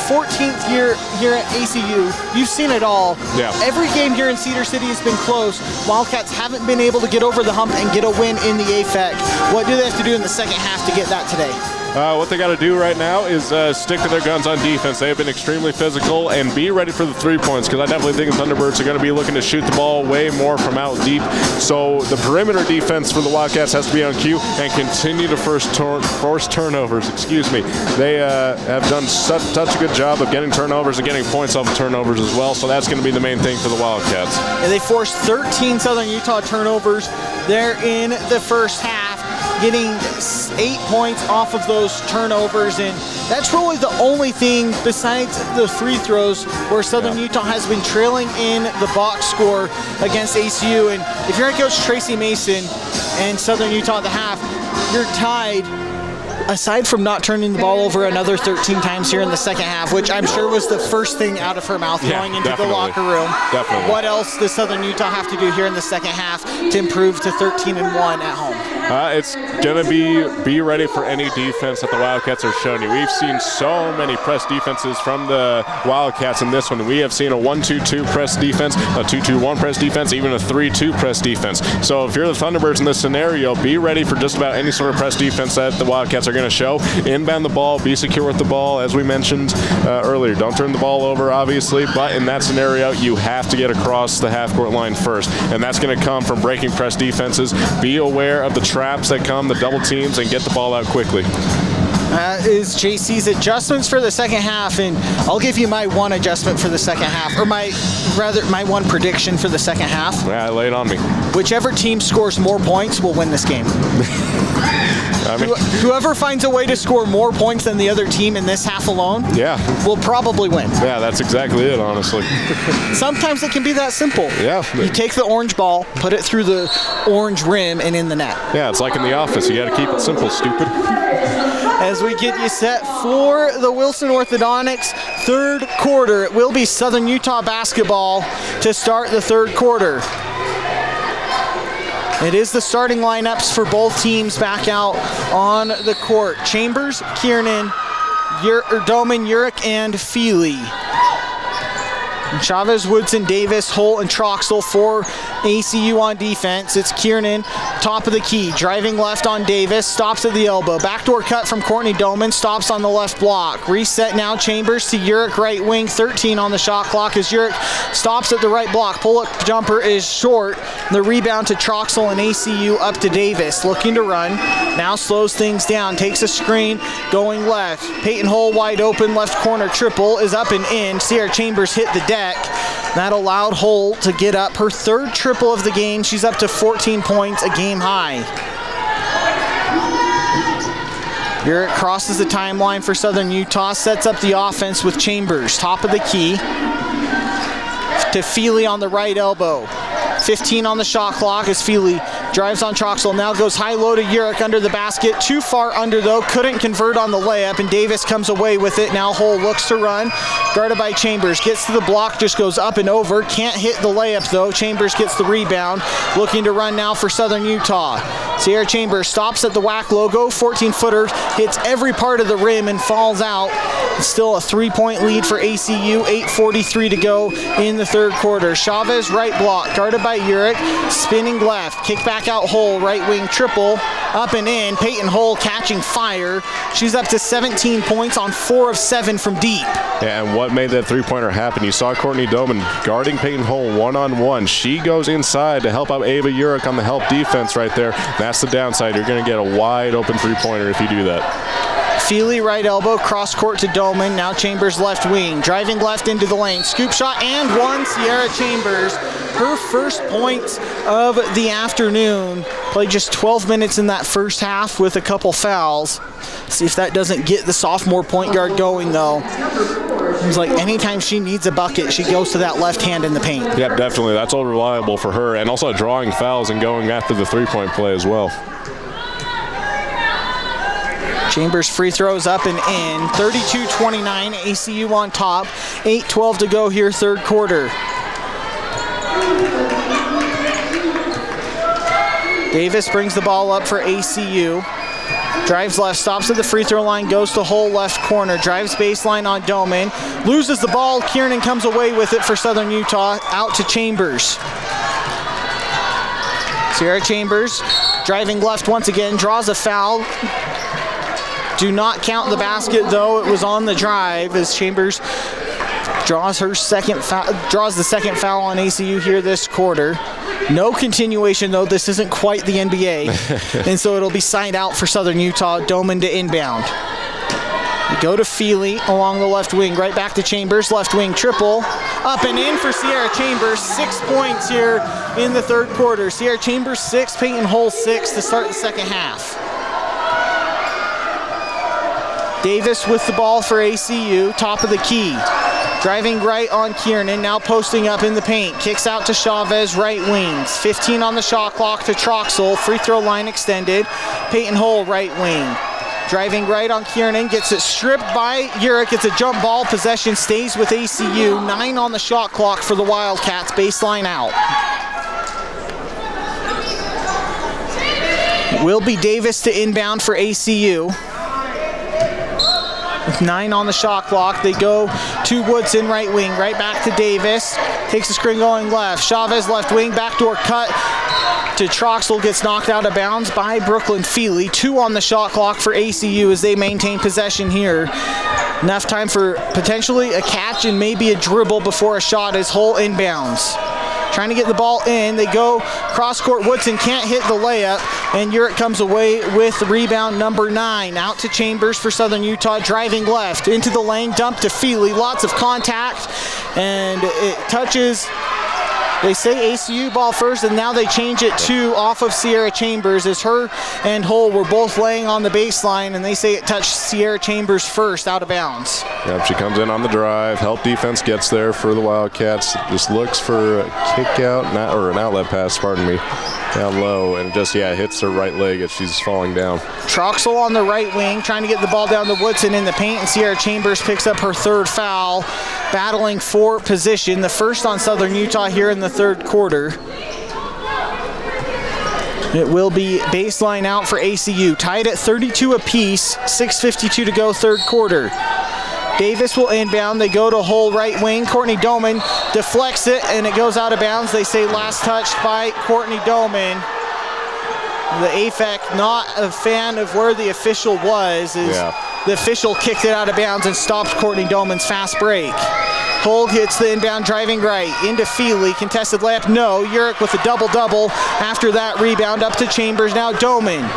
14th year here at ACU, you've seen it all. Yeah. Every game here in Cedar City has been close. Wildcats haven't been able to get over the hump and get a win in the AFEC. What do they have to do in the second half to get that today? What they got to do right now is stick to their guns on defense. They have been extremely physical, and be ready for the 3 points, because I definitely think the Thunderbirds are going to be looking to shoot the ball way more from out deep. So the perimeter defense for the Wildcats has to be on cue and continue to force turnovers. They have done such a good job of getting turnovers and getting points off of turnovers as well. So that's going to be the main thing for the Wildcats. And they forced 13 Southern Utah turnovers there in the first half, getting 8 points off of those turnovers, and that's really the only thing besides the free throws where Southern Utah has been trailing in the box score against ACU. And if you're head coach Tracy Mason and Southern Utah at the half, you're tied aside from not turning the ball over another 13 times here in the second half, which I'm sure was the first thing out of her mouth going into the locker room, what else does Southern Utah have to do here in the second half to improve to 13-1 at home? It's going to be ready for any defense that the Wildcats are showing you. We've seen so many press defenses from the Wildcats in this one. We have seen a 1-2-2 press defense, a 2-2-1 press defense, even a 3-2 press defense. So if you're the Thunderbirds in this scenario, be ready for just about any sort of press defense that the Wildcats are going to show. Inbound the ball, be secure with the ball, as we mentioned earlier. Don't turn the ball over, obviously, but in that scenario, you have to get across the half-court line first, and that's going to come from breaking press defenses. Be aware of the traps that come, the double teams, and get the ball out quickly. That is JC's adjustments for the second half, and I'll give you my one adjustment for the second half, or my one prediction for the second half. Yeah, lay it on me. Whichever team scores more points will win this game. Whoever finds a way to score more points than the other team in this half alone will probably win. Yeah, that's exactly it, honestly. Sometimes it can be that simple. Yeah. You take the orange ball, put it through the orange rim, and in the net. Yeah, it's like in The Office. You got to keep it simple, stupid. As we get you set for the Wilson Orthodontics third quarter, it will be Southern Utah basketball to start the third quarter. It is the starting lineups for both teams back out on the court. Chambers, Kiernan, Doman, Urich, and Feely. Chavez, Woodson, Davis, Holt, and Troxel for ACU on defense. It's Kiernan, top of the key, driving left on Davis, stops at the elbow. Backdoor cut from Courtney Doman, stops on the left block. Reset now, Chambers to Urich, right wing, 13 on the shot clock as Urich stops at the right block. Pull-up jumper is short. The rebound to Troxel and ACU up to Davis, looking to run. Now slows things down, takes a screen, going left. Peyton Hull wide open, left corner triple is up and in. Sierra Chambers hit the deck. That allowed Hull to get up her third triple of the game. She's up to 14 points, a game high. Urich crosses the timeline for Southern Utah, sets up the offense with Chambers, top of the key, to Feely on the right elbow. 15 on the shot clock as Feely drives on Troxel, now goes high-low to Urich under the basket. Too far under, though, couldn't convert on the layup, and Davis comes away with it. Now Hull looks to run, guarded by Chambers. Gets to the block, just goes up and over. Can't hit the layup, though. Chambers gets the rebound. Looking to run now for Southern Utah. Sierra Chambers stops at the WAC logo. 14-footer, hits every part of the rim and falls out. It's still a 3-point lead for ACU. 8:43 to go in the third quarter. Chavez, right block, guarded by Urich. Spinning left, kick back out Hull, right wing triple, up and in. Peyton Hull catching fire. She's up to 17 points on 4 of 7 from deep. Yeah, and what made that three-pointer happen? You saw Courtney Doman guarding Peyton Hull one-on-one. She goes inside to help out Ava Urich on the help defense right there. That's the downside. You're going to get a wide-open three-pointer if you do that. Feely right elbow, cross court to Doman. Now Chambers left wing, driving left into the lane. Scoop shot and one. Sierra Chambers, her first points of the afternoon. Played just 12 minutes in that first half with a couple fouls. See if that doesn't get the sophomore point guard going, though. Seems like anytime she needs a bucket, she goes to that left hand in the paint. Yep, definitely. That's all reliable for her, and also drawing fouls and going after the three-point play as well. Chambers free throws up and in. 32-29, ACU on top. 8:12 to go here, third quarter. Davis brings the ball up for ACU. Drives left, stops at the free throw line, goes to Hull left corner, drives baseline on Doman, loses the ball. Kiernan comes away with it for Southern Utah, out to Chambers. Sierra Chambers driving left once again, draws a foul. Do not count the basket, though. It was on the drive as Chambers draws the second foul on ACU here this quarter. No continuation, though. This isn't quite the NBA. And so it'll be signed out for Southern Utah. Doman to inbound. You go to Feely along the left wing. Right back to Chambers. Left wing triple. Up and in for Sierra Chambers. 6 points here in the third quarter. Sierra Chambers 6, Peyton Hull 6 to start the second half. Davis with the ball for ACU, top of the key. Driving right on Kiernan, now posting up in the paint. Kicks out to Chavez, right wings. 15 on the shot clock to Troxel, free throw line extended. Peyton Hull, right wing. driving right on Kiernan, gets it stripped by Urich. It's a jump ball. Possession stays with ACU. 9 on the shot clock for the Wildcats. Baseline out. It will be Davis to inbound for ACU. With 9 on the shot clock, they go to Woodson, right wing, right back to Davis. Takes the screen going left. Chavez left wing, backdoor cut to Troxel, gets knocked out of bounds by Brooklyn Feely. 2 on the shot clock for ACU as they maintain possession here. Enough time for potentially a catch and maybe a dribble before a shot is Hull inbounds. Trying to get the ball in. They go cross court. Woodson can't hit the layup, and Urich comes away with rebound number 9. Out to Chambers for Southern Utah, driving left into the lane, dump to Feely. Lots of contact, and it touches. They say ACU ball first, and now they change it to off of Sierra Chambers as her and Hull were both laying on the baseline, and they say it touched Sierra Chambers first out of bounds. Yep, she comes in on the drive. Help defense gets there for the Wildcats. Just looks for a kick out, or an outlet pass, pardon me, down low, and just, hits her right leg as she's falling down. Troxel on the right wing, trying to get the ball down to Woodson in the paint, and Sierra Chambers picks up her 3rd foul, battling for position. The first on Southern Utah here in the 3rd quarter. It will be baseline out for ACU. Tied at 32 apiece, 6:52 to go 3rd quarter. Davis will inbound. They go to Hull right wing. Courtney Doman deflects it, and it goes out of bounds. They say last touched by Courtney Doman. The AFEC not a fan of where the official was. The official kicked it out of bounds and stopped Courtney Doman's fast break. Hull hits the inbound, driving right into Feely. Contested layup, no. Urich with a double-double. After that rebound up to Chambers. Now Doman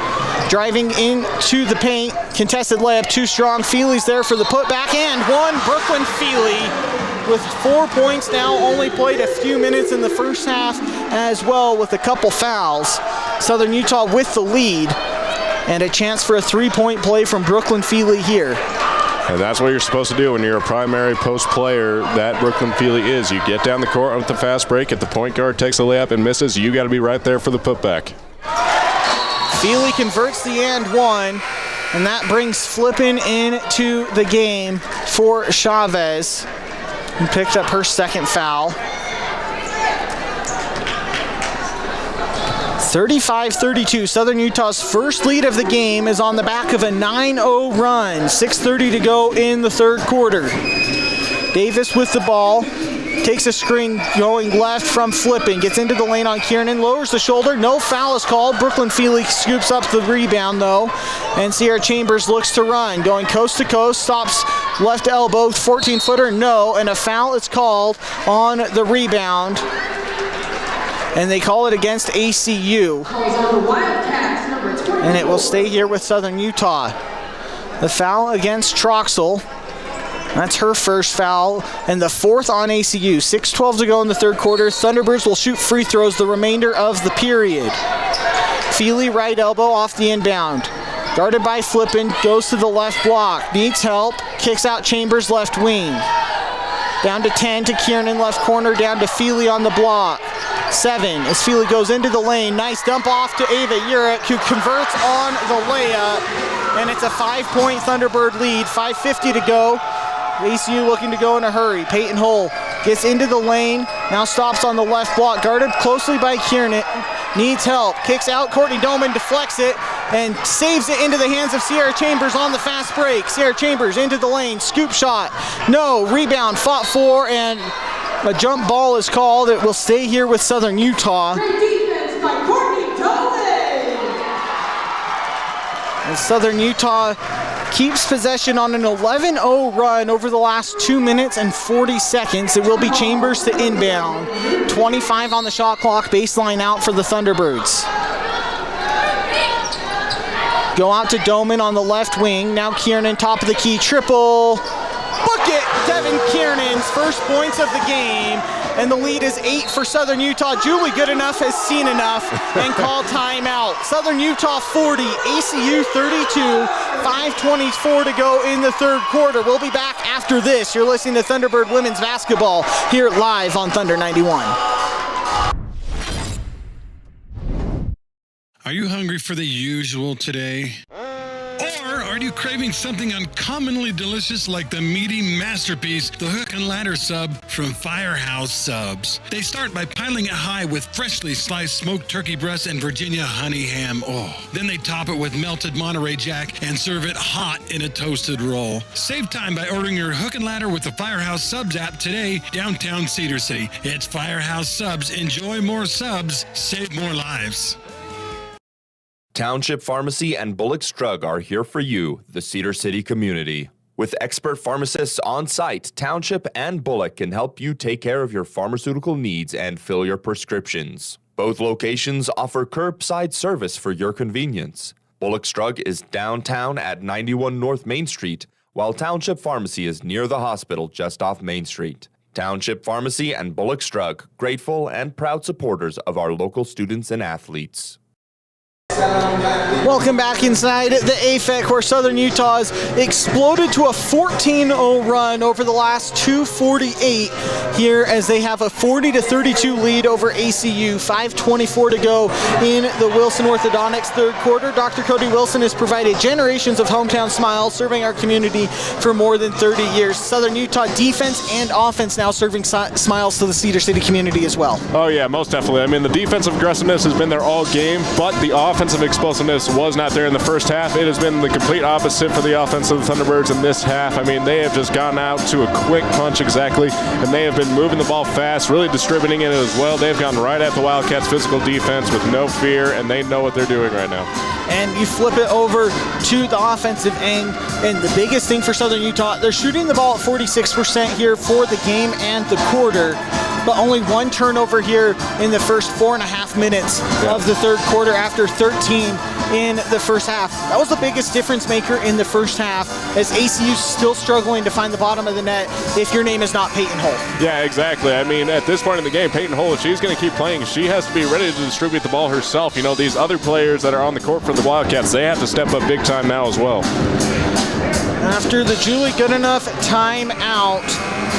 driving into the paint. Contested layup, too strong. Feely's there for the putback and one. Brooklyn Feely with 4 points now. Only played a few minutes in the first half as well with a couple fouls. Southern Utah with the lead and a chance for a 3-point play from Brooklyn Feely here. And that's what you're supposed to do when you're a primary post player. That Brooklyn Feely is. You get down the court with the fast break. If the point guard takes a layup and misses, you got to be right there for the putback. Feely converts the and one, and that brings Flippin into the game for Chavez, who picked up her 2nd foul. 35-32, Southern Utah's first lead of the game is on the back of a 9-0 run. 6:30 to go in the 3rd quarter. Davis with the ball, takes a screen going left from Flippin, gets into the lane on Kiernan, lowers the shoulder, no foul is called. Brooklyn Feely scoops up the rebound though, and Sierra Chambers looks to run, going coast to coast, stops left elbow, 14-footer, no, and a foul is called on the rebound. And they call it against ACU. And it will stay here with Southern Utah. The foul against Troxel. That's her first foul, and the 4th on ACU. 6:12 to go in the 3rd quarter. Thunderbirds will shoot free throws the remainder of the period. Feely right elbow off the inbound. Guarded by Flippin, goes to the left block. Needs help, kicks out Chambers left wing. Down to 10 to Kiernan left corner, down to Feely on the block. 7 as Feely goes into the lane. Nice dump off to Ava Urich, who converts on the layup. And it's a 5-point Thunderbird lead. 5:50 to go. ACU looking to go in a hurry. Peyton Hull gets into the lane. Now stops on the left block. Guarded closely by Kiernan. Needs help. Kicks out. Courtney Doman deflects it and saves it into the hands of Sierra Chambers on the fast break. Sierra Chambers into the lane. Scoop shot. No. Rebound. Fought for, and a jump ball is called. It will stay here with Southern Utah. Great defense by Courtney Dolan. And Southern Utah keeps possession on an 11-0 run over the last 2 minutes and 40 seconds. It will be Chambers to inbound. 25 on the shot clock, baseline out for the Thunderbirds. Go out to Doman on the left wing. Now Kiernan, top of the key, triple. Bucket! Devin Kiernan's first points of the game. And the lead is 8 for Southern Utah. Julie Goodenough has seen enough and called timeout. Southern Utah 40, ACU 32, 5:24 to go in the 3rd quarter. We'll be back after this. You're listening to Thunderbird Women's Basketball here live on Thunder 91. Are you hungry for the usual today? Or are you craving something uncommonly delicious like the meaty masterpiece, the Hook and Ladder sub from Firehouse Subs? They start by piling it high with freshly sliced smoked turkey breasts and Virginia honey ham. Oh, then they top it with melted Monterey Jack and serve it hot in a toasted roll. Save time by ordering your Hook and Ladder with the Firehouse Subs app today, downtown Cedar City. It's Firehouse Subs. Enjoy more subs, save more lives. Township Pharmacy and Bullock's Drug are here for you, the Cedar City community. With expert pharmacists on site, Township and Bullock can help you take care of your pharmaceutical needs and fill your prescriptions. Both locations offer curbside service for your convenience. Bullock's Drug is downtown at 91 North Main Street, while Township Pharmacy is near the hospital just off Main Street. Township Pharmacy and Bullock's Drug, grateful and proud supporters of our local students and athletes. Welcome back inside the AFEC, where Southern Utah has exploded to a 14-0 run over the last 2:48 here, as they have a 40-32 lead over ACU. 5:24 to go in the Wilson Orthodontics third quarter. Dr. Cody Wilson has provided generations of hometown smiles, serving our community for more than 30 years. Southern Utah defense and offense now serving smiles to the Cedar City community as well. Oh yeah, most definitely. I mean, the defensive aggressiveness has been there all game, but the offensive explosiveness was not there in the first half. It has been the complete opposite for the offense of the Thunderbirds in this half. I mean, they have just gone out to a quick punch exactly, and they have been moving the ball fast, really distributing it as well. They've gone right at the Wildcats' physical defense with no fear, and they know what they're doing right now. And you flip it over to the offensive end, and the biggest thing for Southern Utah, they're shooting the ball at 46% here for the game and the quarter, but only one turnover here in the first 4.5 minutes of the third quarter after 13 in the first half. That was the biggest difference maker in the first half, as ACU's still struggling to find the bottom of the net if your name is not Peyton Holt. Yeah, exactly. I mean, at this point in the game, Peyton Holt, if she's going to keep playing, she has to be ready to distribute the ball herself. You know, these other players that are on the court for the Wildcats, they have to step up big time now as well. After the Julie Goodenough timeout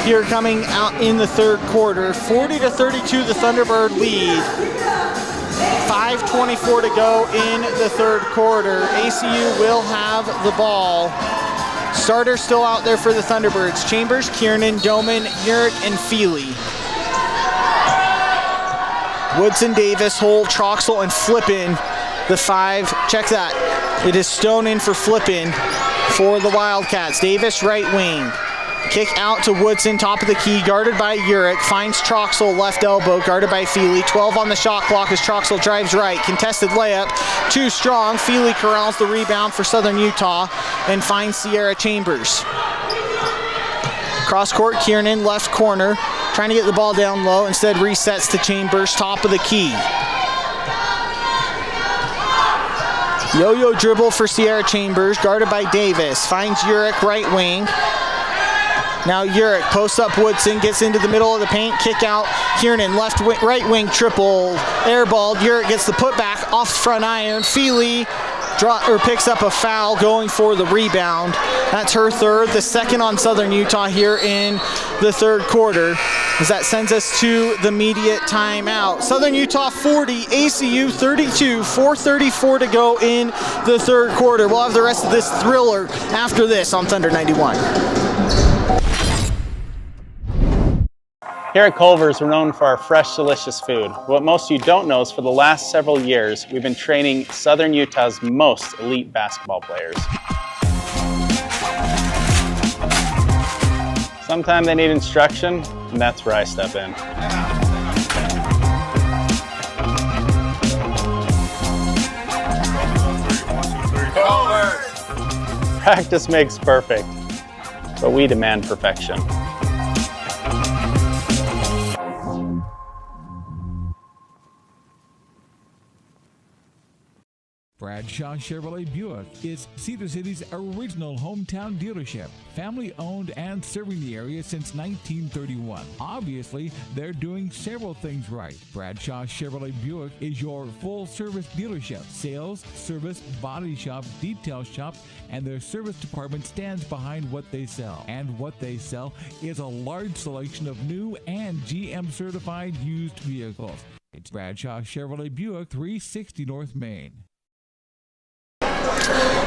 here coming out in the third quarter, 40-32 the Thunderbird lead. 5:24 to go in the third quarter. ACU will have the ball. Starters still out there for the Thunderbirds: Chambers, Kiernan, Doman, Urick, and Feely. Woodson, Davis, Hull, Troxel, and Flippin. The five, check that. It is Stone in for Flippin for the Wildcats. Davis, right wing. Kick out to Woodson, top of the key, guarded by Urick. Finds Troxel, left elbow, guarded by Feely. 12 on the shot clock as Troxel drives right. Contested layup, too strong. Feely corrals the rebound for Southern Utah and finds Sierra Chambers. Cross court, Kiernan, left corner, trying to get the ball down low. Instead resets to Chambers, top of the key. Yo-yo dribble for Sierra Chambers, guarded by Davis. Finds Urick, right wing. Now Urick posts up Woodson, gets into the middle of the paint, kick out. Kiernan, left wing, right wing, triple, airballed. Urick gets the putback off front iron. Feely picks up a foul, going for the rebound. That's her third, the second on Southern Utah here in the third quarter, as that sends us to the immediate timeout. Southern Utah 40, ACU 32, 4:34 to go in the third quarter. We'll have the rest of this thriller after this on Thunder 91. Here at Culver's, we're known for our fresh, delicious food. What most of you don't know is for the last several years, we've been training Southern Utah's most elite basketball players. Sometimes they need instruction, and that's where I step in. Practice makes perfect, but we demand perfection. Bradshaw Chevrolet Buick is Cedar City's original hometown dealership. Family owned and serving the area since 1931. Obviously, they're doing several things right. Bradshaw Chevrolet Buick is your full service dealership. Sales, service, body shop, detail shop, and their service department stands behind what they sell. And what they sell is a large selection of new and GM certified used vehicles. It's Bradshaw Chevrolet Buick, 360 North Main.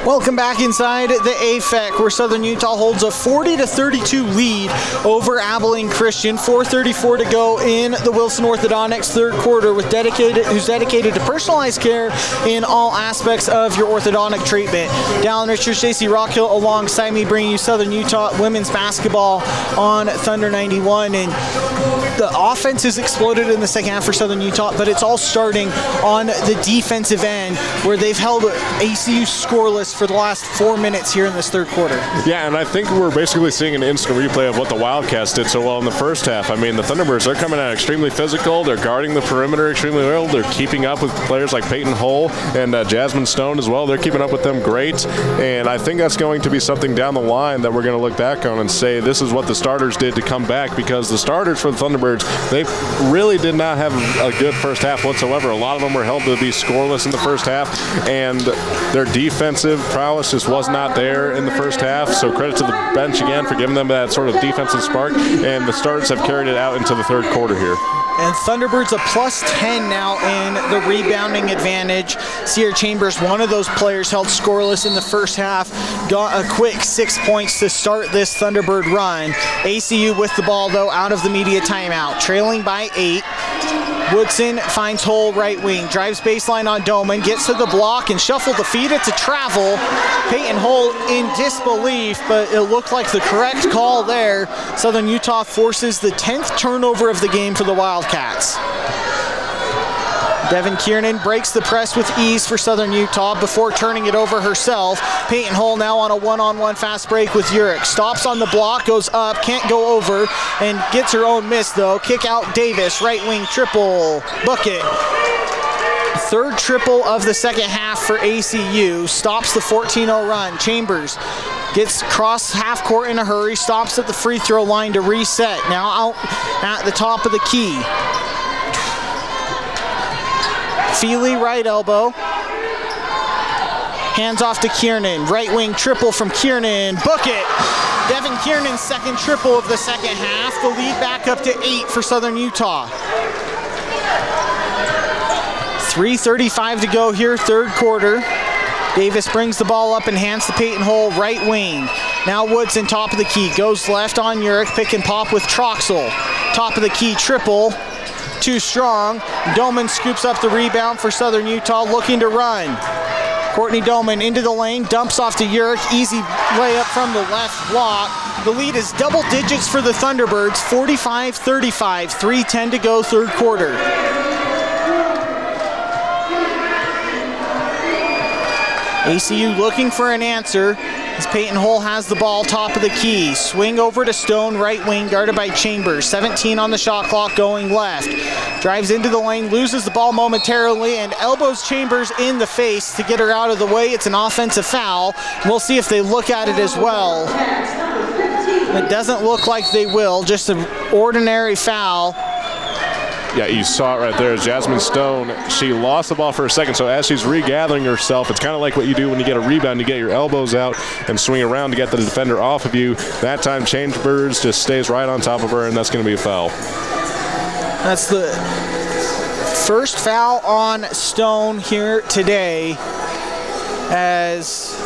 Welcome back inside the AFEC, where Southern Utah holds a 40-32 lead over Abilene Christian. 4:34 to go in the Wilson Orthodontics third quarter, who's dedicated to personalized care in all aspects of your orthodontic treatment. Dallin Richards, JC Rockhill alongside me, bringing you Southern Utah women's basketball on Thunder 91. And the offense has exploded in the second half for Southern Utah, but it's all starting on the defensive end, where they've held ACU scoreless for the last 4 minutes here in this third quarter. Yeah, and I think we're basically seeing an instant replay of what the Wildcats did so well in the first half. I mean, the Thunderbirds, they're coming out extremely physical. They're guarding the perimeter extremely well. They're keeping up with players like Peyton Hull and Jasmine Stone as well. They're keeping up with them great, and I think that's going to be something down the line that we're going to look back on and say this is what the starters did to come back, because the starters for the Thunderbirds, they really did not have a good first half whatsoever. A lot of them were held to be scoreless in the first half, and their defensive prowess just was not there in the first half. So credit to the bench again for giving them that sort of defensive spark, and the starters have carried it out into the third quarter here. And Thunderbirds a plus 10 now in the rebounding advantage. Sierra Chambers, one of those players, held scoreless in the first half, got a quick 6 points to start this Thunderbird run. ACU with the ball, though, out of the media timeout, trailing by 8. Woodson finds Hull right wing, drives baseline on Doman, gets to the block and shuffle the feet. It's a travel. Peyton Hull in disbelief, but it looked like the correct call there. Southern Utah forces the 10th turnover of the game for the Wildcats. Devin Kiernan breaks the press with ease for Southern Utah before turning it over herself. Peyton Hull now on a one-on-one fast break with Urich. Stops on the block, goes up, can't go over, and gets her own miss though. Kick out Davis, right wing triple, bucket. Third triple of the second half for ACU. Stops the 14-0 run. Chambers gets cross half court in a hurry, stops at the free throw line to reset. Now out at the top of the key. Feely right elbow. Hands off to Kiernan. Right wing triple from Kiernan. Book it. Devin Kiernan's second triple of the second half. The lead back up to 8 for Southern Utah. 3:35 to go here, third quarter. Davis brings the ball up and hands to Peyton Hull, right wing. Now Woodson, top of the key, goes left on Urich, pick and pop with Troxel. Top of the key, triple. Too strong. Doman scoops up the rebound for Southern Utah, looking to run. Courtney Doman into the lane, dumps off to Urich, easy layup from the left block. The lead is double digits for the Thunderbirds, 45-35, 3:10 to go, third quarter. ACU looking for an answer as Peyton Hull has the ball, top of the key. Swing over to Stone, right wing, guarded by Chambers. 17 on the shot clock, going left. Drives into the lane, loses the ball momentarily, and elbows Chambers in the face to get her out of the way. It's an offensive foul. We'll see if they look at it as well. It doesn't look like they will, just an ordinary foul. Yeah, you saw it right there. Jasmine Stone, she lost the ball for a second, so as she's regathering herself, it's kind of like what you do when you get a rebound. You get your elbows out and swing around to get the defender off of you. That time, Chambers just stays right on top of her, and that's going to be a foul. That's the first foul on Stone here today, as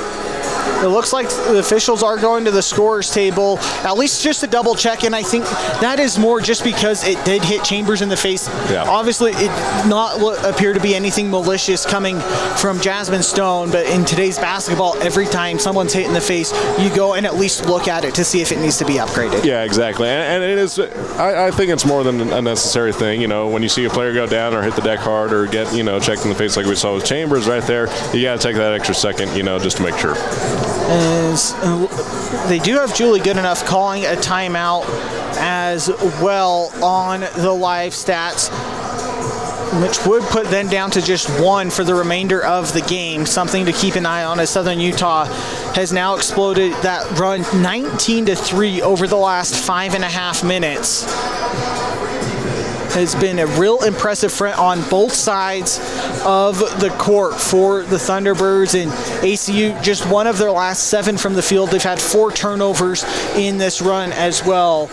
it looks like the officials are going to the scorer's table, at least just to double check, and I think that is more just because it did hit Chambers in the face. Yeah. Obviously, it not appear to be anything malicious coming from Jasmine Stone, but in today's basketball, every time someone's hit in the face, you go and at least look at it to see if it needs to be upgraded. Yeah, exactly, and it is. I think it's more than a necessary thing. You know, when you see a player go down or hit the deck hard or get checked in the face like we saw with Chambers right there, you got to take that extra second, just to make sure. As they do have Julie Goodenough calling a timeout as well on the live stats, which would put them down to just 1 for the remainder of the game. Something to keep an eye on, as Southern Utah has now exploded that run 19-3 over the last 5.5 minutes. Has been a real impressive front on both sides of the court for the Thunderbirds, and ACU just one of their last 7 from the field. They've had 4 turnovers in this run as well.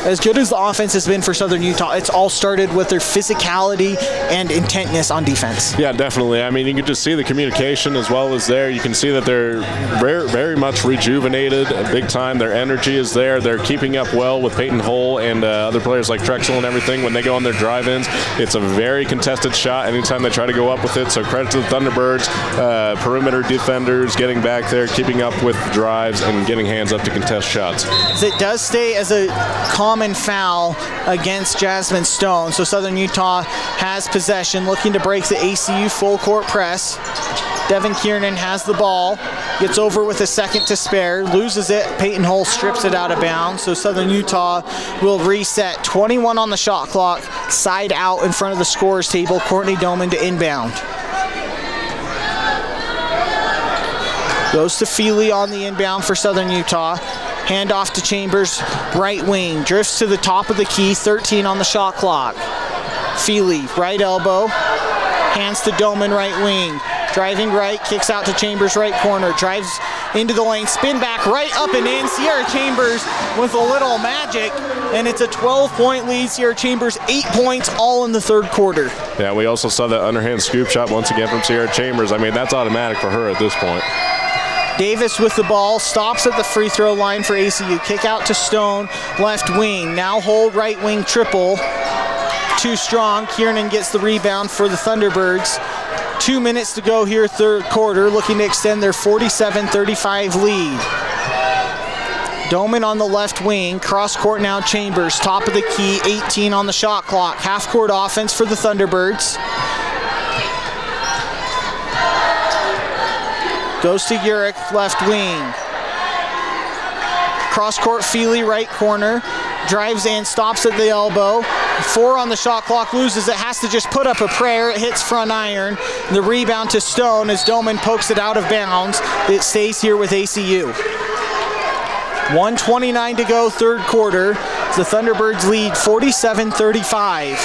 as good as the offense has been for Southern Utah, it's all started with their physicality and intentness on defense. Yeah, definitely. I mean, you can just see the communication as well as there. You can see that they're very, very much rejuvenated big time. Their energy is there. They're keeping up well with Peyton Hull and other players like Trexel and everything. When they go on their drive-ins, it's a very contested shot anytime they try to go up with it. So credit to the Thunderbirds, perimeter defenders getting back there, keeping up with drives and getting hands up to contest shots. It does stay as a common foul against Jasmine Stone. So Southern Utah has possession, looking to break the ACU full court press. Devin Kiernan has the ball, gets over with a second to spare, loses it. Peyton Hull strips it out of bounds. So Southern Utah will reset. 21 on the shot clock, side out in front of the scorer's table. Courtney Doman to inbound. Goes to Feely on the inbound for Southern Utah. Hand off to Chambers, right wing. Drifts to the top of the key, 13 on the shot clock. Feely, right elbow. Hands to Doman, right wing. Driving right, kicks out to Chambers, right corner. Drives into the lane, spin back, right up and in. Sierra Chambers with a little magic, and it's a 12-point lead. Sierra Chambers, 8 points, all in the third quarter. Yeah, we also saw that underhand scoop shot once again from Sierra Chambers. I mean, that's automatic for her at this point. Davis with the ball, stops at the free throw line for ACU. Kick out to Stone, left wing. Now hold right wing triple. Too strong. Kiernan gets the rebound for the Thunderbirds. 2 minutes to go here, third quarter, looking to extend their 47-35 lead. Doman on the left wing, cross court now Chambers, top of the key, 18 on the shot clock. Half court offense for the Thunderbirds. Goes to Urich, left wing. Cross court Feely, right corner. Drives in, stops at the elbow. 4 on the shot clock, loses it, has to just put up a prayer. It hits front iron. The rebound to Stone as Doman pokes it out of bounds. It stays here with ACU. 1:29 to go, third quarter. The Thunderbirds lead 47-35.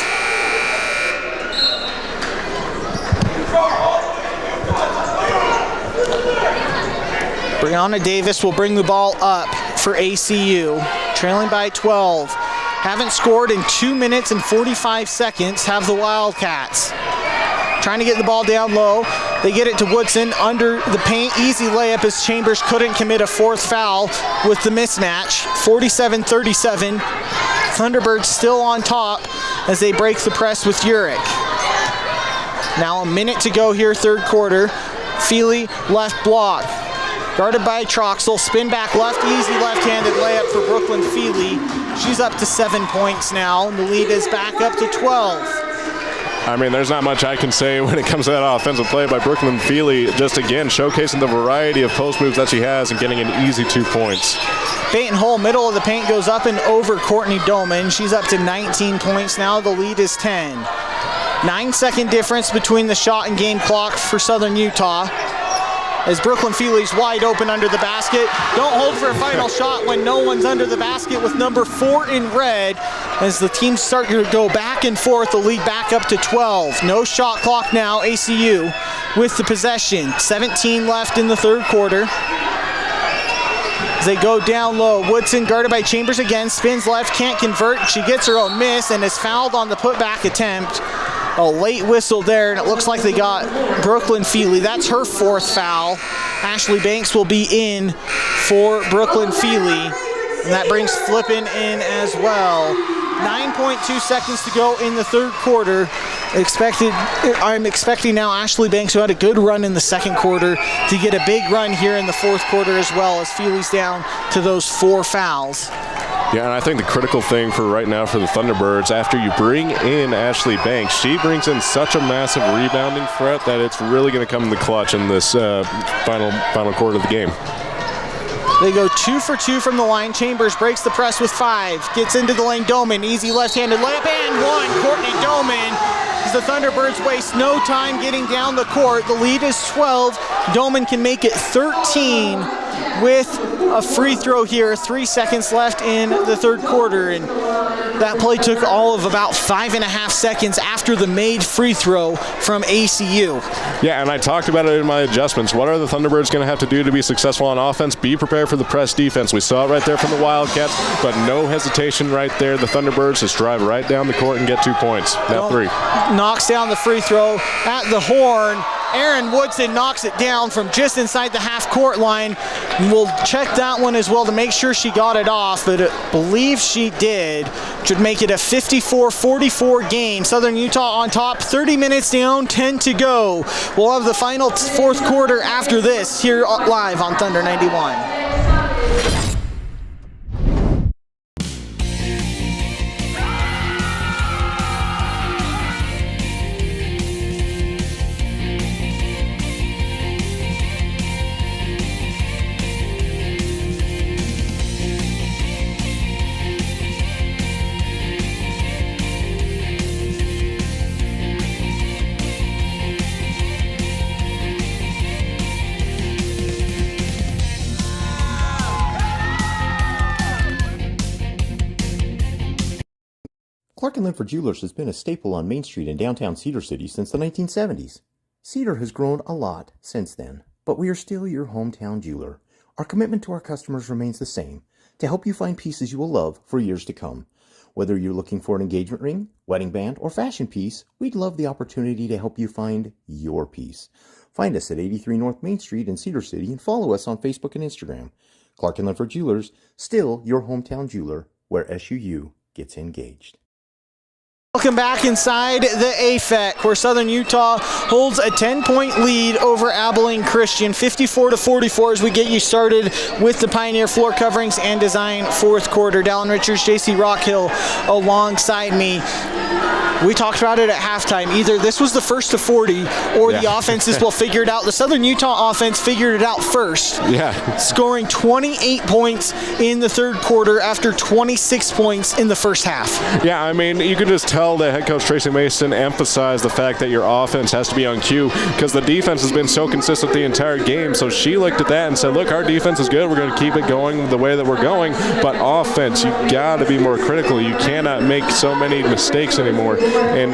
Brianna Davis will bring the ball up for ACU, trailing by 12. Haven't scored in 2 minutes and 45 seconds, have the Wildcats. Trying to get the ball down low. They get it to Woodson under the paint. Easy layup as Chambers couldn't commit a fourth foul with the mismatch. 47-37. Thunderbirds still on top as they break the press with Urich. Now a minute to go here, third quarter. Feely, left block. Guarded by Troxel, spin back left, easy left-handed layup for Brooklyn Feely. She's up to 7 points now, and the lead is back up to 12. I mean, there's not much I can say when it comes to that offensive play by Brooklyn Feely. Just again, showcasing the variety of post moves that she has and getting an easy 2 points. Peyton Hull, middle of the paint, goes up and over Courtney Doman. She's up to 19 points now. The lead is 10. 9-second difference between the shot and game clock for Southern Utah. As Brooklyn Feely's wide open under the basket. Don't hold for a final shot when no one's under the basket with number 4 in red. As the teams start to go back and forth, the lead back up to 12. No shot clock now, ACU with the possession. 17 left in the third quarter. As they go down low, Woodson guarded by Chambers again, spins left, can't convert. She gets her own miss and is fouled on the putback attempt. A late whistle there, and it looks like they got Brooklyn Feely. That's her fourth foul. Ashley Banks will be in for Brooklyn Feely, and that brings Flippin in as well. 9.2 seconds to go in the third quarter. I'm expecting now Ashley Banks, who had a good run in the second quarter, to get a big run here in the fourth quarter as well, as Feely's down to those 4 fouls. Yeah, and I think the critical thing for right now for the Thunderbirds, after you bring in Ashley Banks, she brings in such a massive rebounding threat that it's really going to come in the clutch in this final quarter of the game. They go 2 for 2 from the line. Chambers breaks the press with 5. Gets into the lane. Doman, easy left-handed layup and 1. Courtney Doman. As the Thunderbirds waste no time getting down the court. The lead is 12. Doman can make it 13. with a free throw here, 3 seconds left in the third quarter, and that play took all of about 5.5 seconds after the made free throw from ACU. Yeah, and I talked about it in my adjustments. What are the Thunderbirds going to have to do to be successful on offense? Be prepared for the press defense. We saw it right there from the Wildcats, but no hesitation right there. The Thunderbirds just drive right down the court and get 2 points. Now 3. Knocks down the free throw at the horn. Aaron Woodson knocks it down from just inside the half-court line. We'll check that one as well to make sure she got it off, but I believe she did. Should make it a 54-44 game. Southern Utah on top, 30 minutes down, 10 to go. We'll have the final fourth quarter after this here live on Thunder 91. Clark & Linford Jewelers has been a staple on Main Street in downtown Cedar City since the 1970s. Cedar has grown a lot since then, but we are still your hometown jeweler. Our commitment to our customers remains the same, to help you find pieces you will love for years to come. Whether you're looking for an engagement ring, wedding band, or fashion piece, we'd love the opportunity to help you find your piece. Find us at 83 North Main Street in Cedar City and follow us on Facebook and Instagram. Clark & Linford Jewelers, still your hometown jeweler, where SUU gets engaged. Welcome back inside the AFEC, where Southern Utah holds a 10-point lead over Abilene Christian, 54-44 as we get you started with the Pioneer floor coverings and design fourth quarter. Dallin Richards, JC Rockhill alongside me. We talked about it at halftime. Either this was the first to 40 or the offenses will figure it out. The Southern Utah offense figured it out first. Yeah. Scoring 28 points in the third quarter after 26 points in the first half. Yeah, I mean, you could just tell that head coach Tracy Mason emphasized the fact that your offense has to be on cue because the defense has been so consistent the entire game. So she looked at that and said, look, our defense is good. We're going to keep it going the way that we're going. But offense, you got to be more critical. You cannot make so many mistakes anymore. And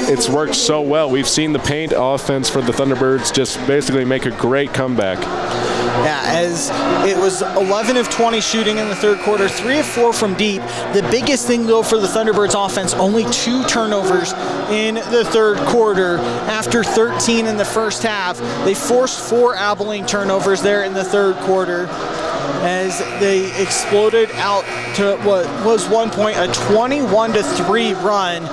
it's worked so well. We've seen the paint offense for the Thunderbirds just basically make a great comeback. Yeah, as it was 11 of 20 shooting in the third quarter, 3 of 4 from deep. The biggest thing, though, for the Thunderbirds offense, only 2 turnovers in the third quarter after 13 in the first half. They forced 4 Abilene turnovers there in the third quarter as they exploded out to what was one point, a 21-3 run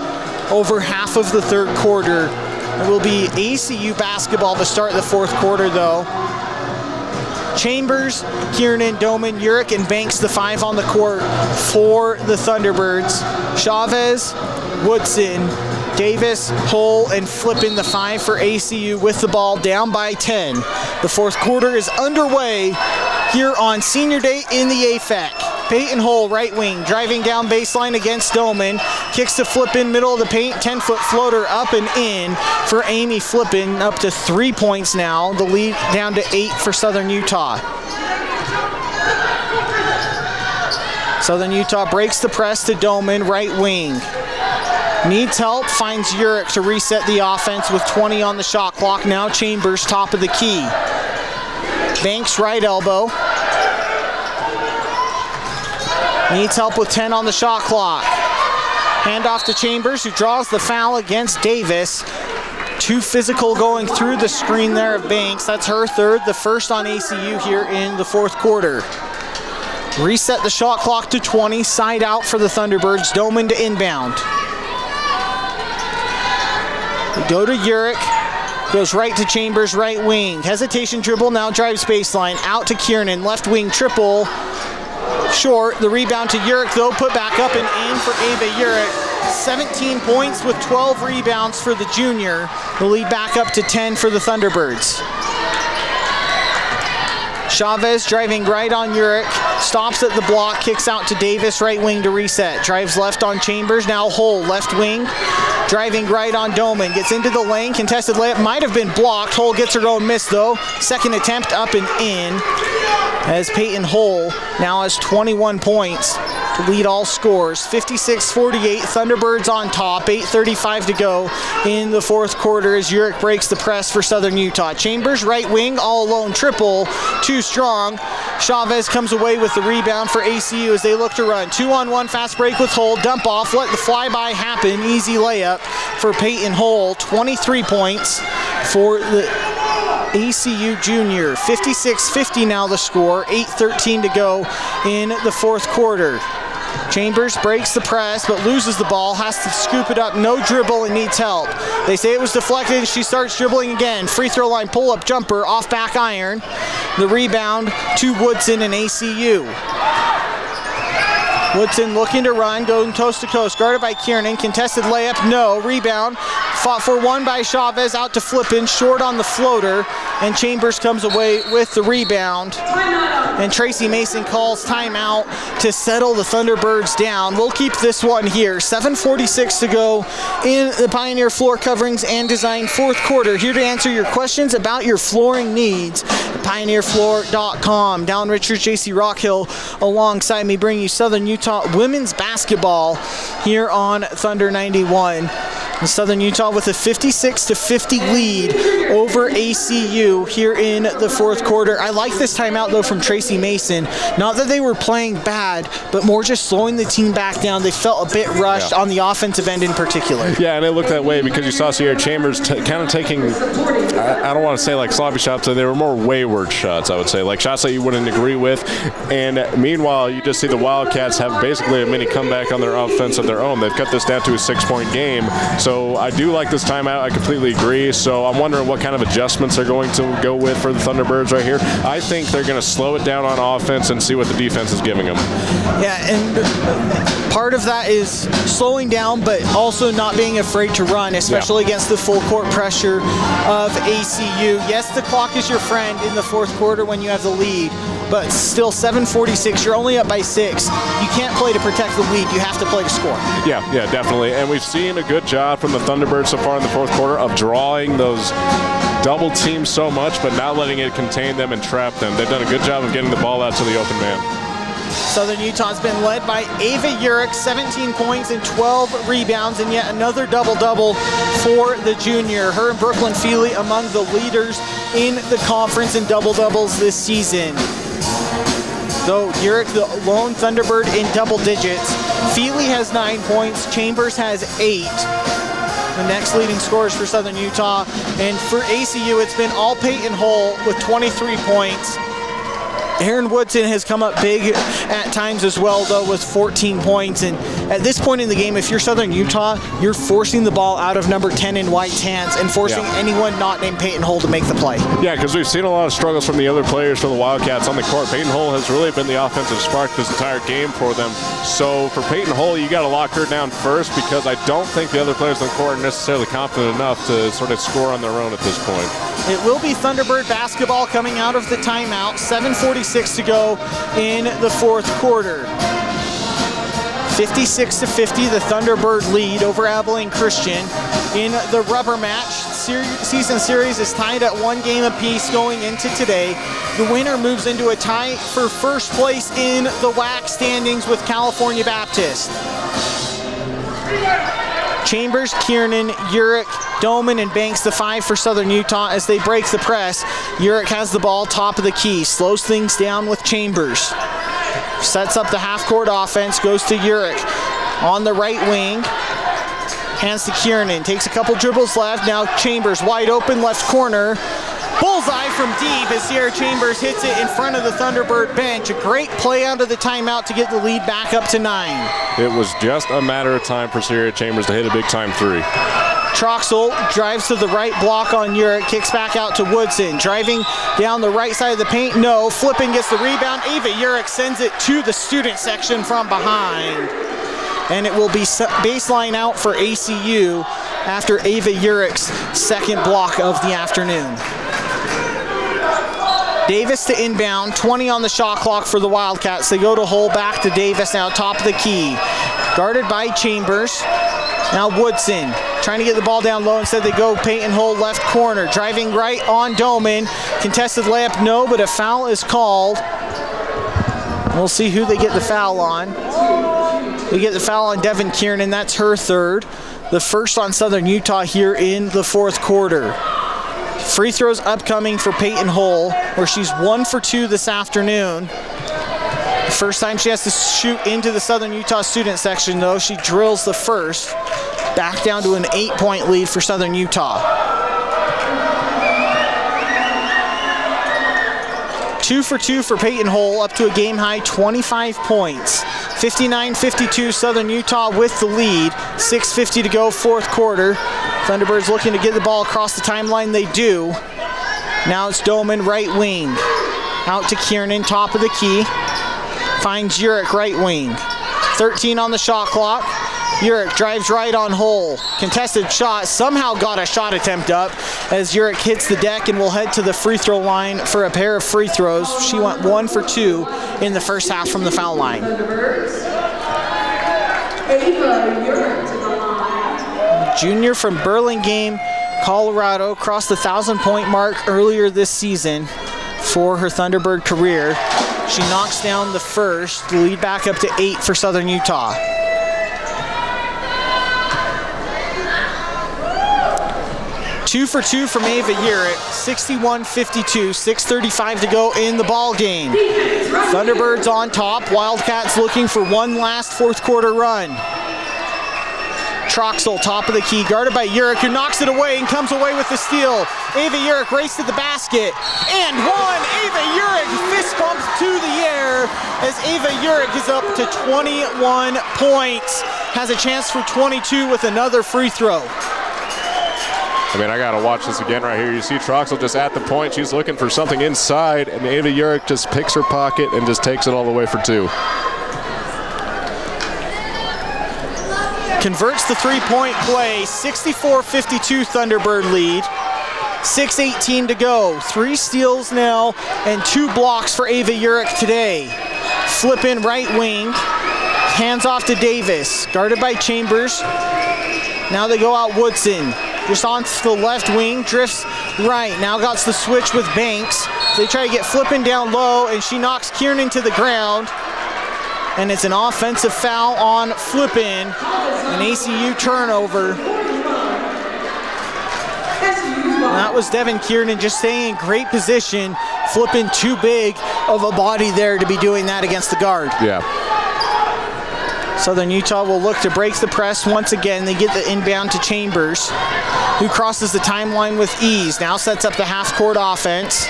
over half of the third quarter. It will be ACU basketball to start the fourth quarter, though. Chambers, Kiernan, Doman, Urick, and Banks, the 5 on the court for the Thunderbirds. Chavez, Woodson, Davis, Hull, and Flippin, the 5 for ACU with the ball down by 10. The fourth quarter is underway here on Senior Day in the AFEC. Peyton Hull, right wing, driving down baseline against Doman. Kicks to Flippin, middle of the paint, 10-foot floater up and in for Amy Flippin, up to 3 points now. The lead down to 8 for Southern Utah. Southern Utah breaks the press to Doman, right wing. Needs help, finds Urick to reset the offense with 20 on the shot clock. Now Chambers, top of the key. Banks, right elbow. Needs help with 10 on the shot clock. Hand off to Chambers, who draws the foul against Davis. Too physical going through the screen there of Banks. That's her third, the first on ACU here in the fourth quarter. Reset the shot clock to 20, side out for the Thunderbirds. Doman to inbound. Go to Urick, goes right to Chambers, right wing. Hesitation dribble, now drives baseline. Out to Kiernan, left wing triple. Short, the rebound to Urick, though, put back up and in for Ava Urick. 17 points with 12 rebounds for the junior. The lead back up to 10 for the Thunderbirds. Chavez driving right on Urick, stops at the block, kicks out to Davis, right wing to reset. Drives left on Chambers, now Hull, left wing. Driving right on Doman, gets into the lane, contested layup, might have been blocked. Hull gets her own miss though. Second attempt up and in as Peyton Hull now has 21 points to lead all scores. 56-48, Thunderbirds on top, 8:35 to go in the fourth quarter as Urick breaks the press for Southern Utah. Chambers, right wing, all alone, triple, too strong. Chavez comes away with the rebound for ACU as they look to run. 2-on-1 fast break with Hull, dump off, let the flyby happen, easy layup for Peyton Hull. 23 points for the ACU junior. 56-50 now the score, 8:13 to go in the fourth quarter. Chambers breaks the press but loses the ball, has to scoop it up, no dribble and needs help. They say it was deflected, she starts dribbling again. Free throw line pull-up jumper, off back iron. The rebound to Woodson and ACU. Woodson looking to run, going coast to coast, guarded by Kiernan, contested layup, no, rebound, fought for one by Chavez, out to Flippin, short on the floater, and Chambers comes away with the rebound. And Tracy Mason calls timeout to settle the Thunderbirds down. We'll keep this one here. 7:46 to go in the Pioneer Floor Coverings and Design fourth quarter. Here to answer your questions about your flooring needs. PioneerFloor.com. Dallin Richards, JC Rockhill alongside me, bringing you Southern Utah women's basketball here on Thunder 91. And Southern Utah with a 56-50 lead over ACU here in the fourth quarter. I like this timeout though from Tracy Mason. Not that they were playing bad, but more just slowing the team back down. They felt a bit rushed on the offensive end in particular. Yeah, and it looked that way because you saw Sierra Chambers kind of taking, I don't want to say like sloppy shots, but they were more wayward shots, I would say, like shots that you wouldn't agree with. And meanwhile, you just see the Wildcats have basically a mini comeback on their offense of their own. They've cut this down to a 6-point game. So I do like this timeout. I completely agree. So I'm wondering what kind of adjustments they're going to go with for the Thunderbirds right here. I think they're going to slow it down on offense and see what the defense is giving them. Yeah, and part of that is slowing down, but also not being afraid to run, especially against the full court pressure of ACU. Yes, the clock is your friend in the fourth quarter when you have the lead, but still 7:46, you're only up by 6. You can't play to protect the lead, you have to play to score. Yeah, definitely. And we've seen a good job from the Thunderbirds so far in the fourth quarter of drawing those double teams so much, but not letting it contain them and trap them. They've done a good job of getting the ball out to the open man. Southern Utah's been led by Ava Urick, 17 points and 12 rebounds, and yet another double-double for the junior. Her and Brooklyn Feely among the leaders in the conference in double-doubles this season. Though Urick, the lone Thunderbird in double digits. Feely has 9 points, Chambers has 8. The next leading scorers for Southern Utah. And for ACU, it's been all Peyton Hull with 23 points. Aaron Woodson has come up big at times as well, though, with 14 points. And at this point in the game, if you're Southern Utah, you're forcing the ball out of number 10 in White's hands and forcing anyone not named Peyton Hull to make the play. Yeah, because we've seen a lot of struggles from the other players for the Wildcats on the court. Peyton Hull has really been the offensive spark this entire game for them. So for Peyton Hull, you got to lock her down first, because I don't think the other players on the court are necessarily confident enough to sort of score on their own at this point. It will be Thunderbird basketball coming out of the timeout. 7:46 to go in the fourth quarter. 56-50, the Thunderbird lead over Abilene Christian. In the rubber match, season series is tied at 1 game apiece going into today. The winner moves into a tie for first place in the WAC standings with California Baptist. Chambers, Kiernan, Urick, Doman, and Banks, the 5 for Southern Utah as they break the press. Urick has the ball top of the key, slows things down with Chambers. Sets up the half-court offense, goes to Urick on the right wing. Hands to Kiernan, takes a couple dribbles left. Now Chambers wide open left corner. Bullseye from deep as Sierra Chambers hits it in front of the Thunderbird bench. A great play out of the timeout to get the lead back up to 9. It was just a matter of time for Sierra Chambers to hit a big-time 3. Troxel drives to the right block on Urick, kicks back out to Woodson. Driving down the right side of the paint, no. Flipping gets the rebound. Ava Urick sends it to the student section from behind. And it will be baseline out for ACU after Ava Urick's second block of the afternoon. Davis to inbound, 20 on the shot clock for the Wildcats. They go to Hull, back to Davis now, top of the key. Guarded by Chambers. Now Woodson trying to get the ball down low. Instead they go Peyton Hull left corner. Driving right on Doman. Contested layup, no, but a foul is called. We'll see who they get the foul on. We get the foul on Devin Kiernan. That's her third. The first on Southern Utah here in the fourth quarter. Free throws upcoming for Peyton Hull, where she's 1 for 2 this afternoon. The first time she has to shoot into the Southern Utah student section, though, she drills the first. Back down to an 8-point lead for Southern Utah. 2 for 2 for Peyton Hull, up to a game-high 25 points. 59-52, Southern Utah with the lead. 6:50 to go, fourth quarter. Thunderbirds looking to get the ball across the timeline. They do. Now it's Doman, right wing. Out to Kiernan, top of the key. Finds Urich, right wing. 13 on the shot clock. Urich drives right on Hull. Contested shot, somehow got a shot attempt up as Urich hits the deck and will head to the free throw line for a pair of free throws. She went 1 for 2 in the first half from the foul line. Junior from Burlingame, Colorado, crossed the 1,000-point mark earlier this season for her Thunderbird career. She knocks down the first, the lead back up to 8 for Southern Utah. Two for 2 from Ava Urich, 61-52, 6:35 to go in the ball game. Thunderbirds on top, Wildcats looking for one last fourth quarter run. Troxel, top of the key, guarded by Urich, who knocks it away and comes away with the steal. Ava Urich races to the basket, and one! Ava Urich fist bumps to the air as Ava Urich is up to 21 points. Has a chance for 22 with another free throw. I mean, I got to watch this again right here. You see Troxel just at the point. She's looking for something inside, and Ava Urich just picks her pocket and just takes it all the way for 2. Converts the three-point play, 64-52 Thunderbird lead. 6:18 to go. 3 steals now and 2 blocks for Ava Urich today. Flip in right wing. Hands off to Davis. Guarded by Chambers. Now they go out Woodson. Just on the left wing, drifts right. Now got the switch with Banks. They try to get Flippin down low, and she knocks Kiernan to the ground. And it's an offensive foul on Flippin, an ACU turnover. That was Devin Kiernan just staying in great position. Flippin too big of a body there to be doing that against the guard. Yeah. Southern Utah will look to break the press once again. They get the inbound to Chambers, who crosses the timeline with ease. Now sets up the half-court offense.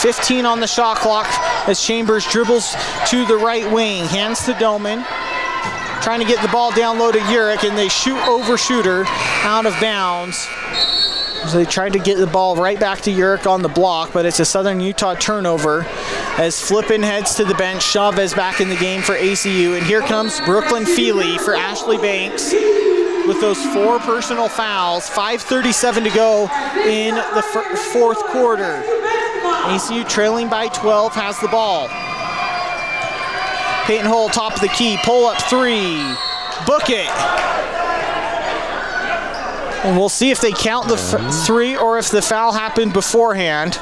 .15 on the shot clock as Chambers dribbles to the right wing. Hands to Doman. Trying to get the ball down low to Urich, and they overshoot her out of bounds. So they tried to get the ball right back to Urich on the block, but it's a Southern Utah turnover as Flippin heads to the bench. Chavez back in the game for ACU, and here comes Brooklyn Feely for Ashley Banks with those 4 personal fouls. 5:37 to go in the fourth quarter. ACU trailing by 12 has the ball. Peyton Hull, top of the key, pull up 3, book it. And we'll see if they count the 3 or if the foul happened beforehand.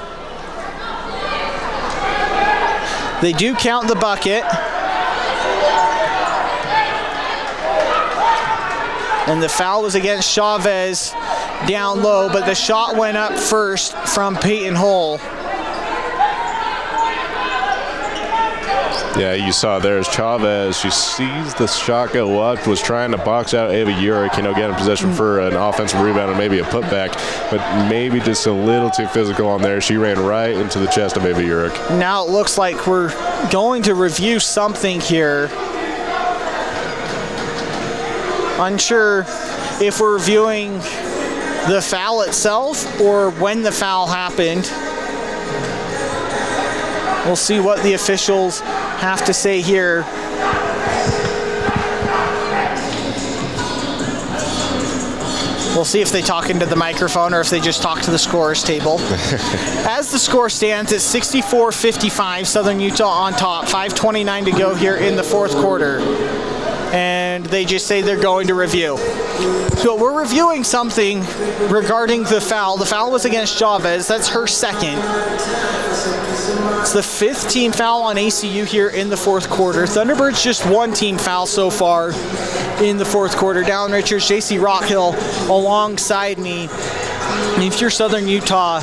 They do count the bucket. And the foul was against Chavez down low, but the shot went up first from Peyton Hull. Yeah, you saw there's Chavez. She sees the shot go up, was trying to box out Ava Urich, get in position for an offensive rebound and maybe a putback, but maybe just a little too physical on there. She ran right into the chest of Ava Urich. Now it looks like we're going to review something here. Unsure if we're reviewing the foul itself or when the foul happened. We'll see what the officials have to say here. We'll see if they talk into the microphone or if they just talk to the scorer's table. As the score stands, it's 64-55, Southern Utah on top. 5:29 to go here in the fourth quarter. and they just say they're going to review. So we're reviewing something regarding the foul. The foul was against Chavez. That's her second. It's the 5th team foul on ACU here in the fourth quarter. Thunderbirds just 1 team foul so far in the fourth quarter. Dallin Richards, JC Rockhill alongside me. And if you're Southern Utah,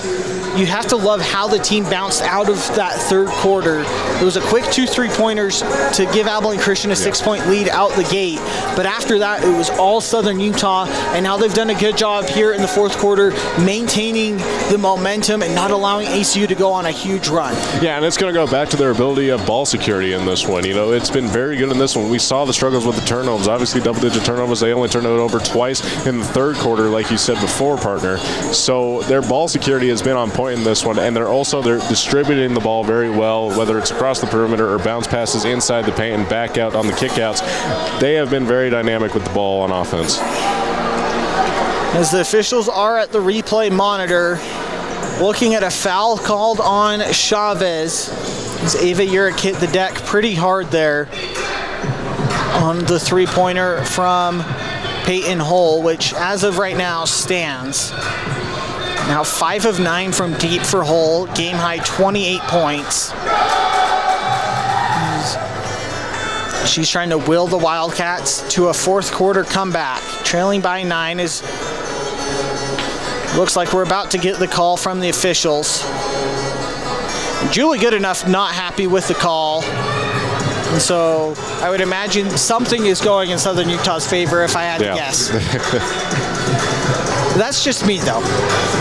you have to love how the team bounced out of that third quarter. It was a quick 2 3-pointers to give Abilene Christian a 6-point lead out the gate. But after that, it was all Southern Utah, and now they've done a good job here in the fourth quarter maintaining the momentum and not allowing ACU to go on a huge run. Yeah, and it's going to go back to their ability of ball security in this one. You know, it's been very good in this one. We saw the struggles with the turnovers. Obviously, double-digit turnovers. They only turned it over twice in the third quarter, like you said before, partner. So their ball security has been on point in this one, and they're distributing the ball very well, whether it's across the perimeter or bounce passes inside the paint and back out on the kickouts. They have been very dynamic with the ball on offense. As the officials are at the replay monitor, looking at a foul called on Chavez. As Ava Urick hit the deck pretty hard there on the 3-pointer from Peyton Hull, which as of right now stands. Now 5 of 9 from deep for Hull, game high 28 points. She's trying to will the Wildcats to a fourth quarter comeback. Trailing by 9 is, looks like we're about to get the call from the officials. Julie Goodenough not happy with the call. And so I would imagine something is going in Southern Utah's favor if I had to guess. That's just me, though.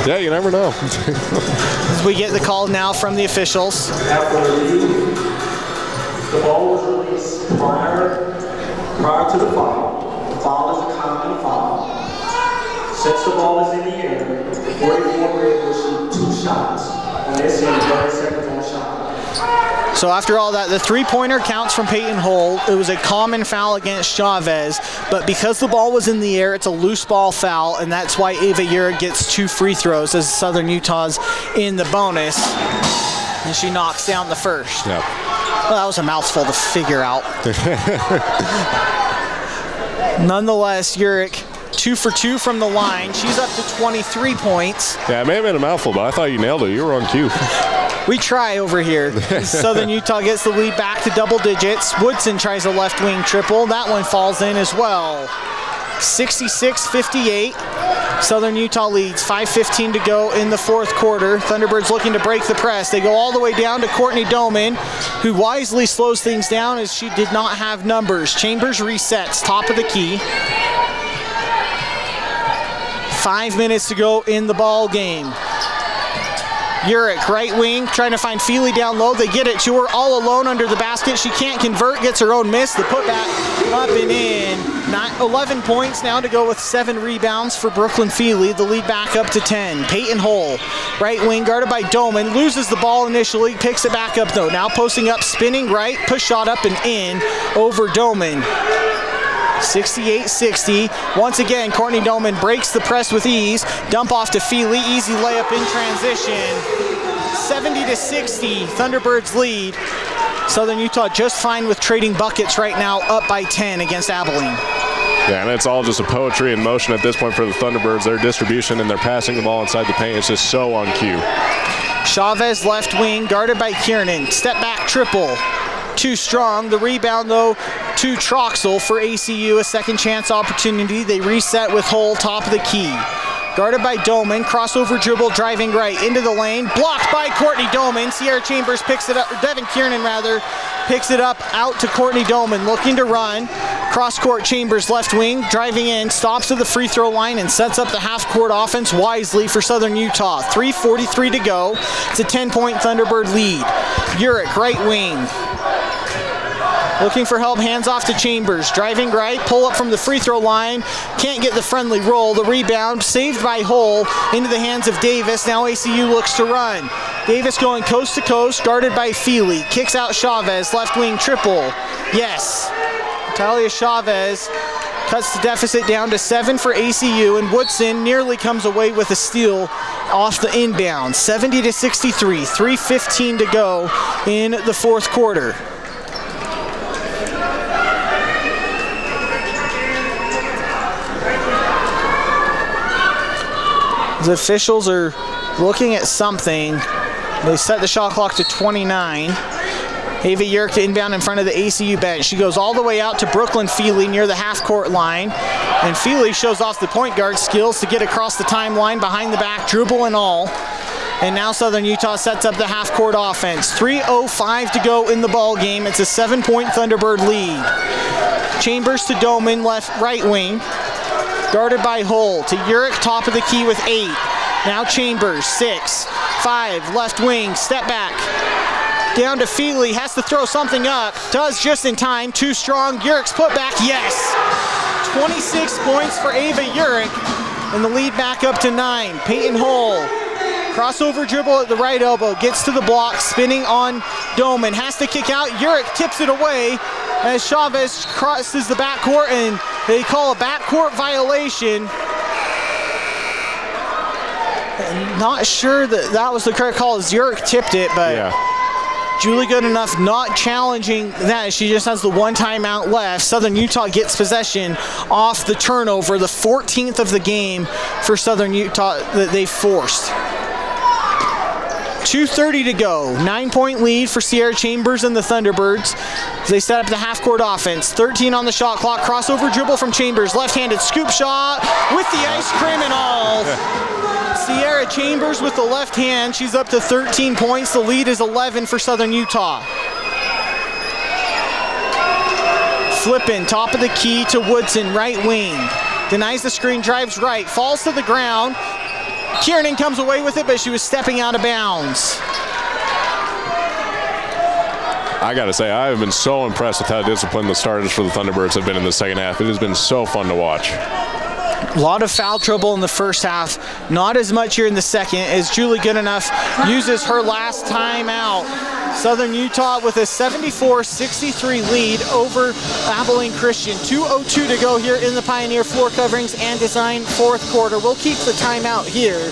Yeah, you never know. As we get the call now from the officials. After review, the ball was released prior to the foul. The foul is a common foul. Since the ball is in the air, 44 will shoot 2 shots. And they say 30 seconds on shot. So after all that, the 3-pointer counts from Peyton Hull. It was a common foul against Chavez, but because the ball was in the air, it's a loose ball foul, and that's why Ava Urick gets 2 free throws as Southern Utah's in the bonus. And she knocks down the first. Yep. Well, that was a mouthful to figure out. Nonetheless, Urick 2 for 2 from the line. She's up to 23 points. Yeah, it may have been a mouthful, but I thought you nailed it. You were on cue. We try over here. Southern Utah gets the lead back to double digits. Woodson tries a left wing triple. That one falls in as well. 66-58. Southern Utah leads. 5:15 to go in the fourth quarter. Thunderbirds looking to break the press. They go all the way down to Courtney Doman, who wisely slows things down as she did not have numbers. Chambers resets, top of the key. 5 minutes to go in the ball game. Urick, right wing, trying to find Feely down low. They get it to her all alone under the basket. She can't convert, gets her own miss. The putback up and in. 11 points now to go with 7 rebounds for Brooklyn Feely. The lead back up to 10. Peyton Hull, right wing, guarded by Doman. Loses the ball initially, picks it back up though. Now posting up, spinning right, push shot up and in over Doman. 68-60. Once again, Courtney Doman breaks the press with ease. Dump off to Feely. Easy layup in transition. 70-60. Thunderbirds lead. Southern Utah just fine with trading buckets right now, up by 10 against Abilene. Yeah, and it's all just a poetry in motion at this point for the Thunderbirds. Their distribution and their passing the ball inside the paint is just so on cue. Chavez left wing, guarded by Kiernan. Step back triple. Too strong. The rebound, though, to Troxel for ACU. A second chance opportunity. They reset with Hull, top of the key. Guarded by Doman. Crossover dribble, driving right into the lane. Blocked by Courtney Doman. Sierra Chambers picks it up, or Devin Kiernan, rather, picks it up out to Courtney Doman. Looking to run. Cross-court Chambers left wing, driving in, stops at the free throw line and sets up the half-court offense wisely for Southern Utah. 3:43 to go. It's a 10-point Thunderbird lead. Urick, right wing. Looking for help, hands off to Chambers. Driving right, pull up from the free throw line. Can't get the friendly roll. The rebound saved by Hull into the hands of Davis. Now ACU looks to run. Davis going coast to coast, guarded by Feely. Kicks out Chavez, left wing triple. Yes. Talia Chavez cuts the deficit down to 7 for ACU, and Woodson nearly comes away with a steal off the inbound. 70-63, 3:15 to go in the fourth quarter. The officials are looking at something. They set the shot clock to 29. Ava Yerk to inbound in front of the ACU bench. She goes all the way out to Brooklyn Feely near the half-court line. And Feely shows off the point guard skills to get across the timeline, behind the back, dribble and all. And now Southern Utah sets up the half-court offense. 3:05 to go in the ball game. It's a 7-point Thunderbird lead. Chambers to Doman, right wing. Guarded by Hull. To Urick, top of the key with 8. Now Chambers, 6, 5, left wing, step back. Down to Feely, has to throw something up. Does just in time, too strong. Urick's put back, yes. 26 points for Ava Urick. And the lead back up to 9. Peyton Hull. Crossover dribble at the right elbow, gets to the block, spinning on Doman, has to kick out. Urick tips it away as Chavez crosses the backcourt, and they call a backcourt violation. I'm not sure that was the correct call as Urick tipped it, but yeah. Julie Goodenough not challenging that. She just has the one timeout left. Southern Utah gets possession off the turnover, the 14th of the game for Southern Utah that they forced. 2:30 to go. 9-point lead for Sierra Chambers and the Thunderbirds. They set up the half-court offense. 13 on the shot clock. Crossover dribble from Chambers. Left-handed scoop shot with the ice cream and all. Sierra Chambers with the left hand. She's up to 13 points. The lead is 11 for Southern Utah. Flippin', top of the key to Woodson, right wing. Denies the screen, drives right, falls to the ground. Kiernan comes away with it, but she was stepping out of bounds. I gotta say, I have been so impressed with how disciplined the starters for the Thunderbirds have been in the second half. It has been so fun to watch. A lot of foul trouble in the first half, not as much here in the second, as Julie Goodenough uses her last timeout. Southern Utah with a 74-63 lead over Abilene Christian. 2:02 to go here in the Pioneer Floor Coverings and Design fourth quarter. We'll keep the timeout here.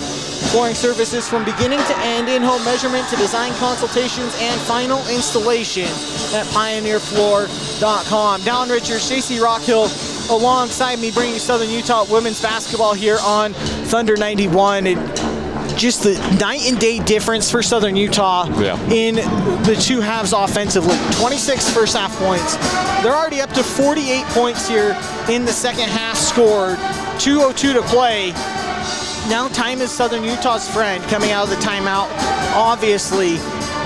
Flooring services from beginning to end, in-home measurement to design consultations and final installation at pioneerfloor.com. Dallin Richards, JC Rockhill alongside me, bringing Southern Utah women's basketball here on Thunder 91. Just the night and day difference for Southern Utah in the two halves offensively. 26 first half points. They're already up to 48 points here in the second half scored. 2:02 to play. Now time is Southern Utah's friend coming out of the timeout. Obviously,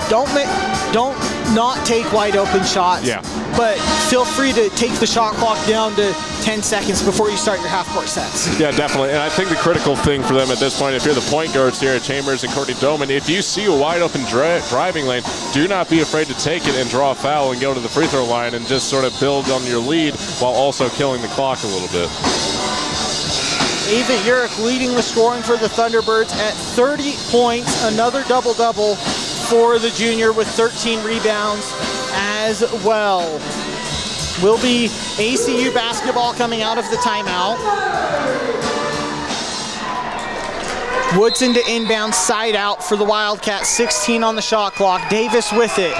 don't not take wide open shots. But feel free to take the shot clock down to 10 seconds before you start your half-court sets. Yeah, definitely. And I think the critical thing for them at this point, if you're the point guards here at Chambers and Courtney Doman, if you see a wide-open driving lane, do not be afraid to take it and draw a foul and go to the free throw line and just sort of build on your lead while also killing the clock a little bit. Ava Urick leading the scoring for the Thunderbirds at 30 points. Another double-double for the junior with 13 rebounds as well. Will be ACU basketball coming out of the timeout. Woodson to inbound, side out for the Wildcats. 16 on the shot clock. Davis with it.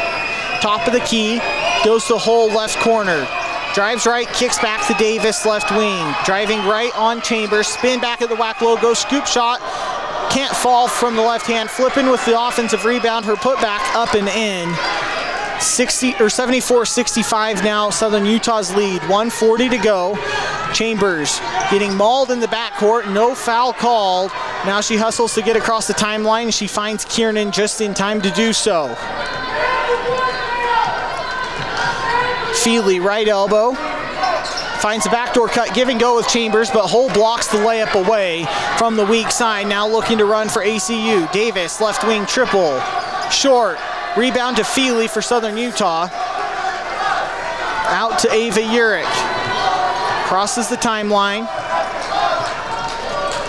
Top of the key, goes to Hull left corner. Drives right, kicks back to Davis left wing. Driving right on Chambers, spin back at the WAC logo, scoop shot. Can't fall from the left hand. Flipping with the offensive rebound, her putback up and in. 74-65 now, Southern Utah's lead. 1:40 to go. Chambers getting mauled in the backcourt, no foul called. Now she hustles to get across the timeline. She finds Kiernan just in time to do so. Feely, right elbow. Finds a backdoor cut, give and go with Chambers, but Hull blocks the layup away from the weak side. Now looking to run for ACU. Davis, left wing triple. Short. Rebound to Feely for Southern Utah. Out to Ava Urick. Crosses the timeline.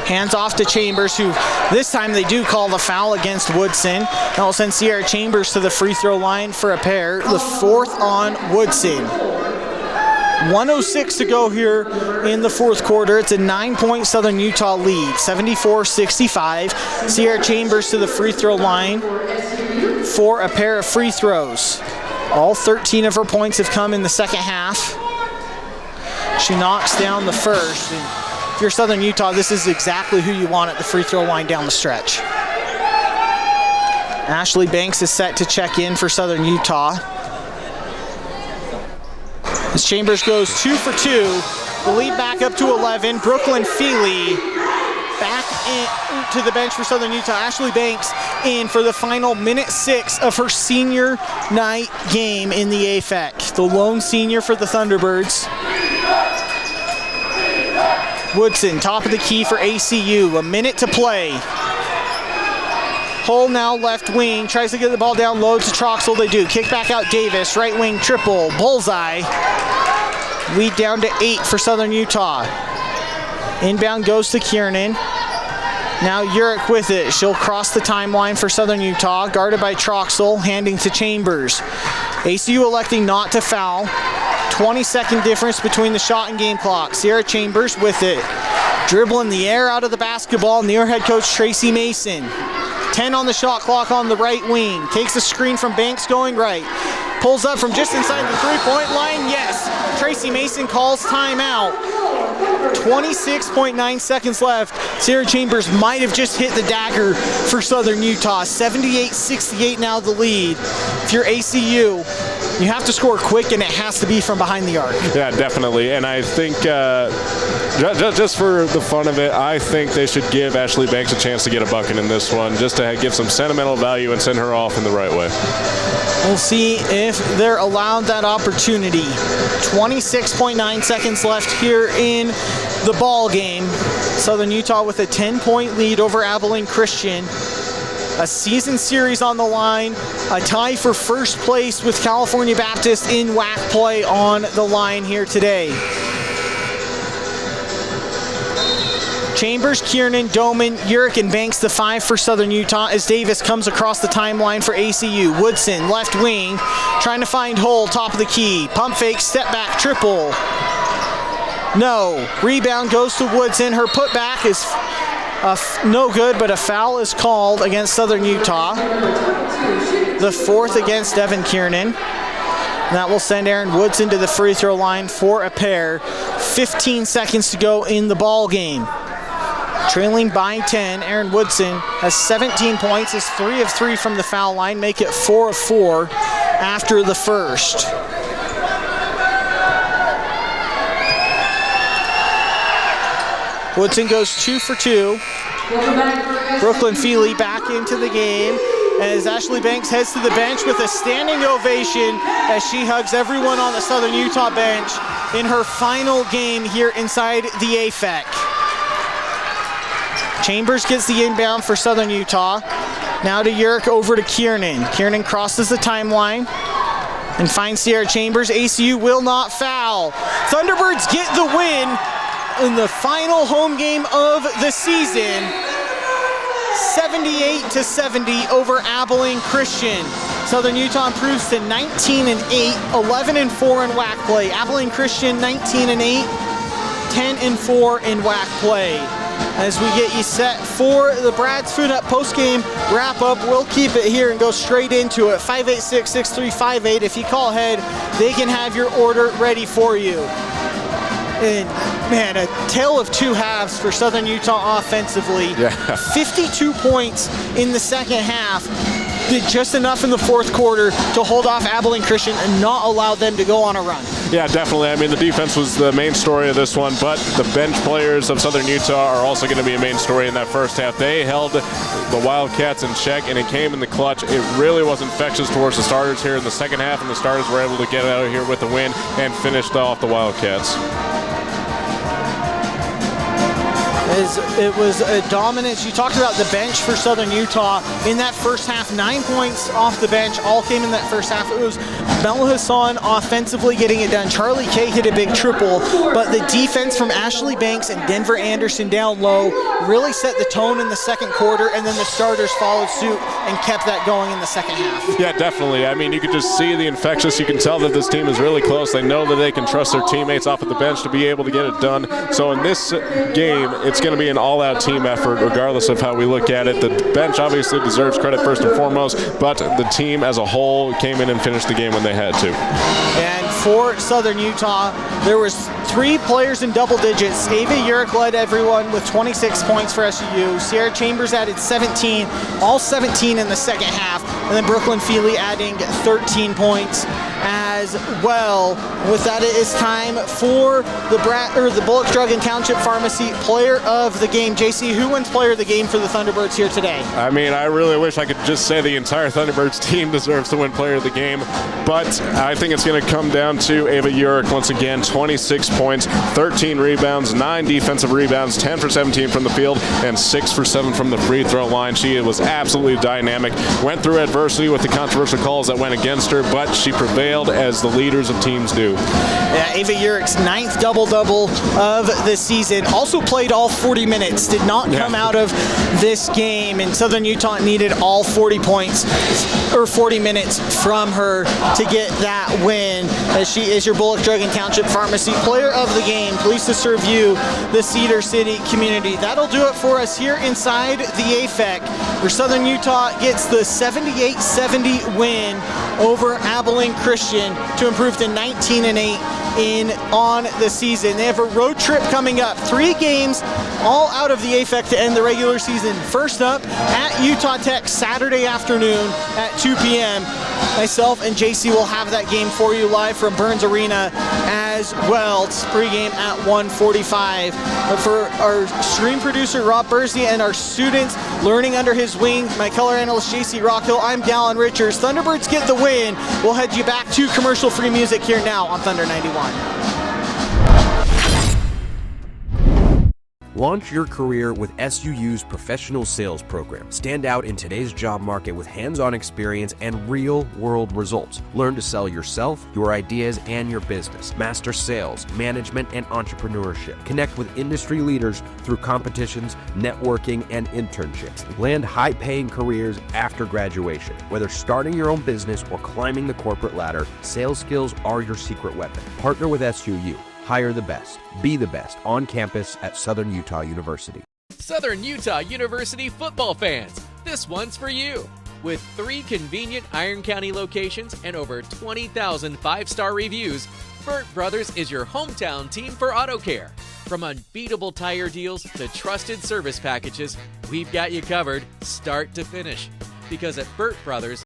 Hands off to Chambers, who this time they do call the foul against Woodson. That will send Sierra Chambers to the free throw line for a pair. The fourth on Woodson. 1:06 to go here in the fourth quarter. It's a 9-point Southern Utah lead, 74-65. Sierra Chambers to the free throw line for a pair of free throws. All 13 of her points have come in the second half. She knocks down the first. And if you're Southern Utah, this is exactly who you want at the free throw line down the stretch. Ashley Banks is set to check in for Southern Utah. As Chambers goes 2 for 2, the lead back up to 11. Brooklyn Feely back in to the bench for Southern Utah. Ashley Banks in for the final minute 6 of her senior night game in the AFEC. The lone senior for the Thunderbirds. Woodson, top of the key for ACU. A minute to play. Hull now left wing, tries to get the ball down low to Troxel. They do. Kick back out Davis, right wing triple, bullseye. Lead down to 8 for Southern Utah. Inbound goes to Kiernan. Now Urich with it. She'll cross the timeline for Southern Utah, guarded by Troxel, handing to Chambers. ACU electing not to foul. 20-second difference between the shot and game clock. Sierra Chambers with it. Dribbling the air out of the basketball near head coach Tracy Mason. 10 on the shot clock on the right wing. Takes a screen from Banks going right. Pulls up from just inside the three-point line. Yes, Tracy Mason calls timeout. 26.9 seconds left. Sierra Chambers might have just hit the dagger for Southern Utah. 78-68 now the lead. If you're ACU, you have to score quick, and it has to be from behind the arc. Yeah, definitely. And I think just for the fun of it, I think they should give Ashley Banks a chance to get a bucket in this one, just to give some sentimental value and send her off in the right way. We'll see if they're allowed that opportunity. 26.9 seconds left here in the ball game. Southern Utah with a 10-point lead over Abilene Christian. A season series on the line, a tie for first place with California Baptist in WAC play on the line here today. Chambers, Kiernan, Doman, Urich, and Banks the 5 for Southern Utah as Davis comes across the timeline for ACU. Woodson, left wing, trying to find Hull, top of the key. Pump fake, step back, triple. No. Rebound goes to Woodson. Her putback is no good, but a foul is called against Southern Utah. The 4th against Devin Kiernan. That will send Aaron Woodson to the free throw line for a pair. 15 seconds to go in the ball game. Trailing by 10, Aaron Woodson has 17 points, is 3 of 3 from the foul line, make it 4 of 4 after the first. Woodson goes 2 for 2. Brooklyn Feely back into the game as Ashley Banks heads to the bench with a standing ovation as she hugs everyone on the Southern Utah bench in her final game here inside the AFEC. Chambers gets the inbound for Southern Utah. Now to Urich, over to Kiernan. Kiernan crosses the timeline and finds Sierra Chambers. ACU will not foul. Thunderbirds get the win in the final home game of the season. 78-70 over Abilene Christian. Southern Utah improves to 19-8, 11-4 in WAC play. Abilene Christian 19-8, 10-4 in WAC play. As we get you set for the Brad's Food Hut post-game wrap-up, we'll keep it here and go straight into it. 586-6358. If you call ahead, they can have your order ready for you. And man, a tale of two halves for Southern Utah offensively. Yeah. 52 points in the second half. Did just enough in the fourth quarter to hold off Abilene Christian and not allow them to go on a run. Yeah, definitely. I mean, the defense was the main story of this one, but the bench players of Southern Utah are also going to be a main story in that first half. They held the Wildcats in check, and it came in the clutch. It really was infectious towards the starters here in the second half, and the starters were able to get out of here with a win and finished off the Wildcats. It was a dominance. You talked about the bench for Southern Utah in that first half. 9 points off the bench, all came in that first half. It was Mel Hassan offensively getting it done. Charlie Kay hit a big triple, but the defense from Ashley Banks and Denver Anderson down low really set the tone in the second quarter, and then the starters followed suit and kept that going in the second half. Yeah, definitely. I mean, you could just see the infectious. You can tell that this team is really close. They know that they can trust their teammates off of the bench to be able to get it done. So in this game, it's going to be an all-out team effort regardless of how we look at it. The bench obviously deserves credit first and foremost, but the team as a whole came in and finished the game when they had to. And for Southern Utah. There was 3 players in double digits. Ava Urick led everyone with 26 points for SUU. Sierra Chambers added 17, all 17 in the second half. And then Brooklyn Feely adding 13 points as well. With that, it is time for the Bullock Drug and Township Pharmacy Player of the Game. JC, who wins Player of the Game for the Thunderbirds here today? I mean, I really wish I could just say the entire Thunderbirds team deserves to win Player of the Game, but I think it's going to come down to Ava Urick once again. 26 points, 13 rebounds, 9 defensive rebounds, 10 for 17 from the field, and 6 for 7 from the free throw line. She was absolutely dynamic. Went through adversity with the controversial calls that went against her, but she prevailed as the leaders of teams do. Yeah, Ava Urick's 9th double-double of the season. Also played all 40 minutes. Did not come out of this game, and Southern Utah needed all 40 points or 40 minutes from her to get that win. As she is your Bullock Drug and Township Pharmacy Player of the Game. Pleased to serve you, the Cedar City community. That'll do it for us here inside the AFEC, where Southern Utah gets the 78-70 win over Abilene Christian to improve to 19-8 on the season. They have a road trip coming up. 3 games all out of the AFEC to end the regular season. First up at Utah Tech Saturday afternoon at 2 p.m. Myself and JC will have that game for you live from Burns Arena as well. It's pregame at 1:45. But for our stream producer Rob Bursey and our students learning under his wing, my color analyst JC Rockhill, I'm Dallin Richards. Thunderbirds get the win. We'll head you back to commercial-free music here now on Thunder 91. Launch your career with SUU's professional sales program. Stand out in today's job market with hands-on experience and real-world results. Learn to sell yourself, your ideas, and your business. Master sales, management, and entrepreneurship. Connect with industry leaders through competitions, networking, and internships. Land high-paying careers after graduation. Whether starting your own business or climbing the corporate ladder, sales skills are your secret weapon. Partner with SUU. Hire the best. Be the best on campus at Southern Utah University. Southern Utah University football fans, this one's for you. With 3 convenient Iron County locations and over 20,000 5-star reviews, Burt Brothers is your hometown team for auto care. From unbeatable tire deals to trusted service packages, we've got you covered start to finish. Because at Burt Brothers,